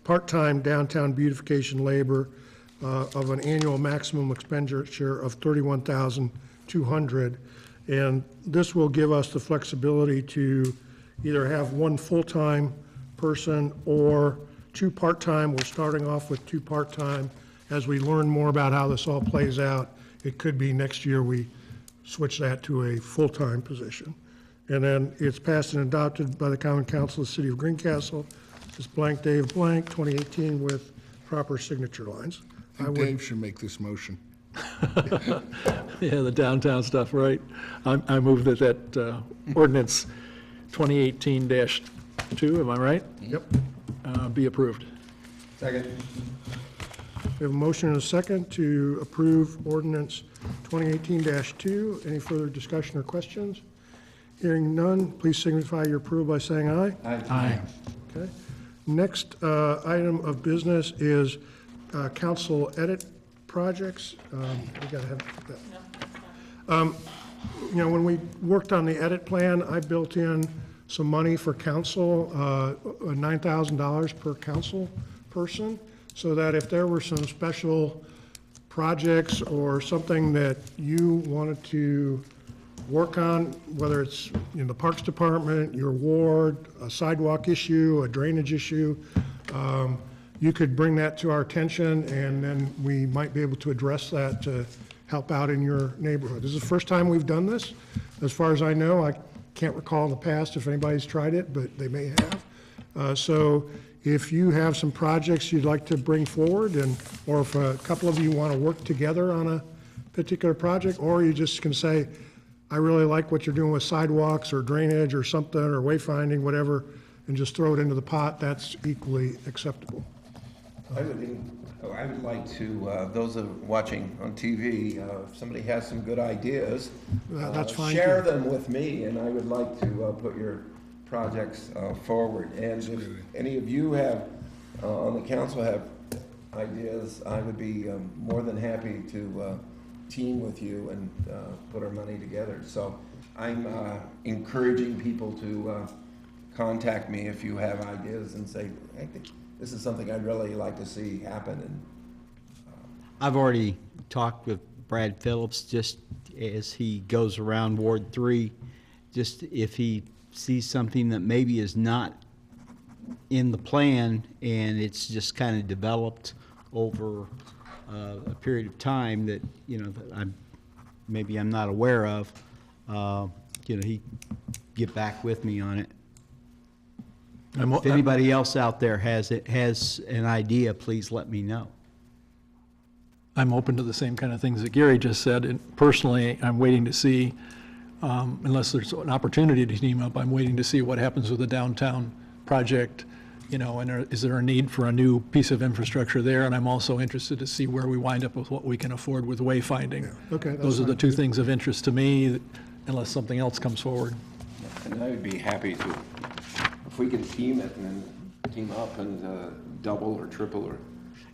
part-time downtown beautification labor, of an annual maximum expenditure of $31,200. And this will give us the flexibility to either have 1 full-time person or 2 part-time. We're starting off with 2 part-time. As we learn more about how this all plays out, it could be next year we switch that to a full-time position. And then it's passed and adopted by the Common Council of the City of Greencastle. It's blank Dave blank 2018 with proper signature lines. I think Dave should make this motion. Yeah, the downtown stuff, right. I move that ordinance 2018-2, am I right? Yep. Be approved. Second. We have a motion and a second to approve ordinance 2018-2. Any further discussion or questions? Hearing none, please signify your approval by saying aye. Aye. Okay. Next item of business is council edit projects. We gotta have that. You know, when we worked on the edit plan, I built in some money for council, $9,000 per council person, so that if there were some special projects or something that you wanted to work on, whether it's in the Parks Department, your ward, a sidewalk issue, a drainage issue, you could bring that to our attention, and then we might be able to address that to help out in your neighborhood. This is the first time we've done this. As far as I know, I can't recall in the past if anybody's tried it, but they may have. So if you have some projects you'd like to bring forward, and or if a couple of you want to work together on a particular project, or you just can say, I really like what you're doing with sidewalks or drainage or something, or wayfinding, whatever, and just throw it into the pot, that's equally acceptable. I would like to, those of watching on TV, if somebody has some good ideas, That's fine, share too. them with me, and I would like to put your projects forward. And if any of you have, on the council have ideas, I would be more than happy to team with you and put our money together. So I'm encouraging people to contact me if you have ideas and say, I think this is something I'd really like to see happen. And I've already talked with Brad Phillips, just as he goes around Ward 3, just if he sees something that maybe is not in the plan and it's just kind of developed over a period of time that, you know, that maybe I'm not aware of, you know, he get back with me on it. If anybody else out there has an idea, please let me know. I'm open to the same kind of things that Gary just said, and personally, I'm waiting to see, unless there's an opportunity to team up, I'm waiting to see what happens with the downtown project you know, and is there a need for a new piece of infrastructure there? And I'm also interested to see where we wind up with what we can afford with wayfinding. Okay, that's Those are the fine. two things of interest to me, unless something else comes forward. And I would be happy to, if we can team it and team up and double or triple or,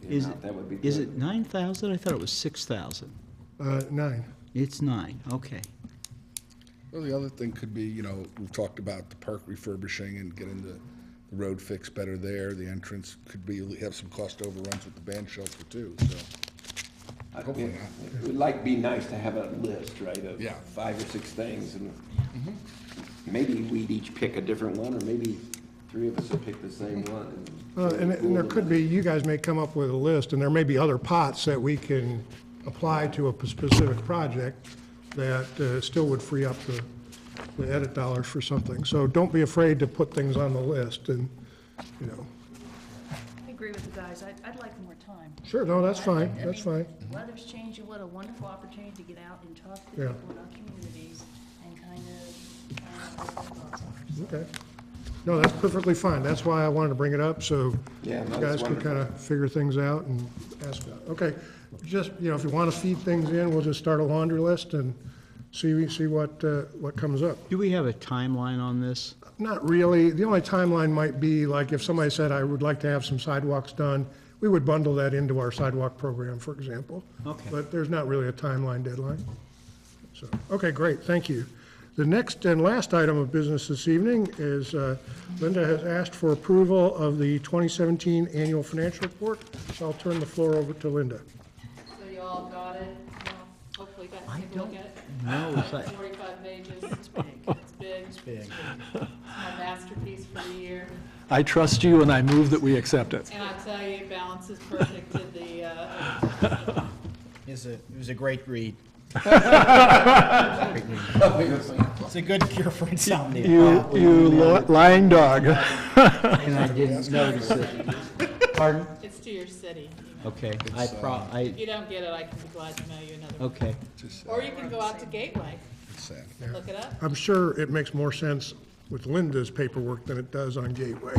Is that would be good. Is it 9,000? I thought it was 6,000. 9. It's 9, okay. Well, the other thing could be, you know, we've talked about the park refurbishing and getting the road fixed better there. The entrance could be, have some cost overruns with the band shelter too, so. Hopefully not. It would be nice to have a list, right, of Yeah. 5 or 6 things, and maybe we'd each pick a different one, or maybe 3 of us would pick the same one. And there could be, you guys may come up with a list, and there may be other pots that we can apply to a specific project that still would free up the edit dollars for something. So don't be afraid to put things on the list, and, you know. I agree with the guys. I'd like more time. Sure, no, that's fine, I that's mean, fine. Weather's changing. What a wonderful opportunity to get out and talk to Yeah. people in our communities and kind of what their thoughts are. Okay. No, that's perfectly fine. That's why I wanted to bring it up, so Yeah, you no, guys that's can wonderful. kind of figure things out and ask about it. Okay, just, you know, if you want to feed things in, we'll just start a laundry list and see what comes up. Do we have a timeline on this? Not really. The only timeline might be, like, if somebody said, I would like to have some sidewalks done, we would bundle that into our sidewalk program, for example. Okay. But there's not really a timeline deadline. So, okay, great, thank you. The next and last item of business this evening is Linda has asked for approval of the 2017 annual financial report. So I'll turn the floor over to Linda. So you all got it? You know, hopefully got to take a look at it. No, it's like- 45 pages. It's big. It's big. It's big. It's my masterpiece for the year. I trust you, and I move that we accept it. And I tell you, it balances perfect to the, It was a great read. It's a good cure for insomnia. You lying dog. And I didn't notice it. Pardon? it's to your city. You know. Okay, If you don't get it, I can be glad to mail you another one. okay. Or you can go out to Gateway, It's sad. look it up. I'm sure it makes more sense with Linda's paperwork than it does on Gateway.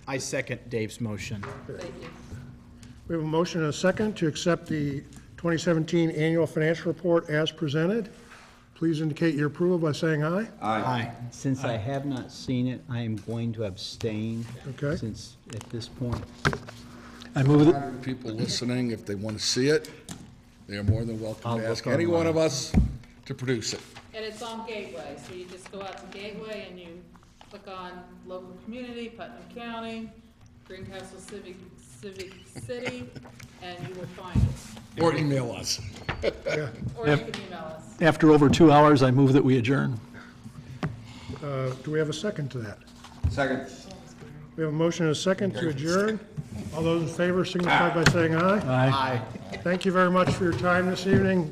I second Dave's motion. Thank you. We have a motion and a second to accept the 2017 annual financial report as presented. Please indicate your approval by saying aye. Aye. Since I have not seen it, I am going to abstain. Okay. Since, at this point. I move that, People listening, if they want to see it, they are more than welcome I'll to ask look any one online. of us to produce it. And it's on Gateway, so you just go out to Gateway and you click on local community, Putnam County, Greencastle Civic City, and you will find it. Or email us. Yeah. Or you can email us. after over 2 hours, I move that we adjourn. Do we have a second to that? Second. We have a motion and a second to adjourn. All those in favor signify by saying aye. Aye. Thank you very much for your time this evening.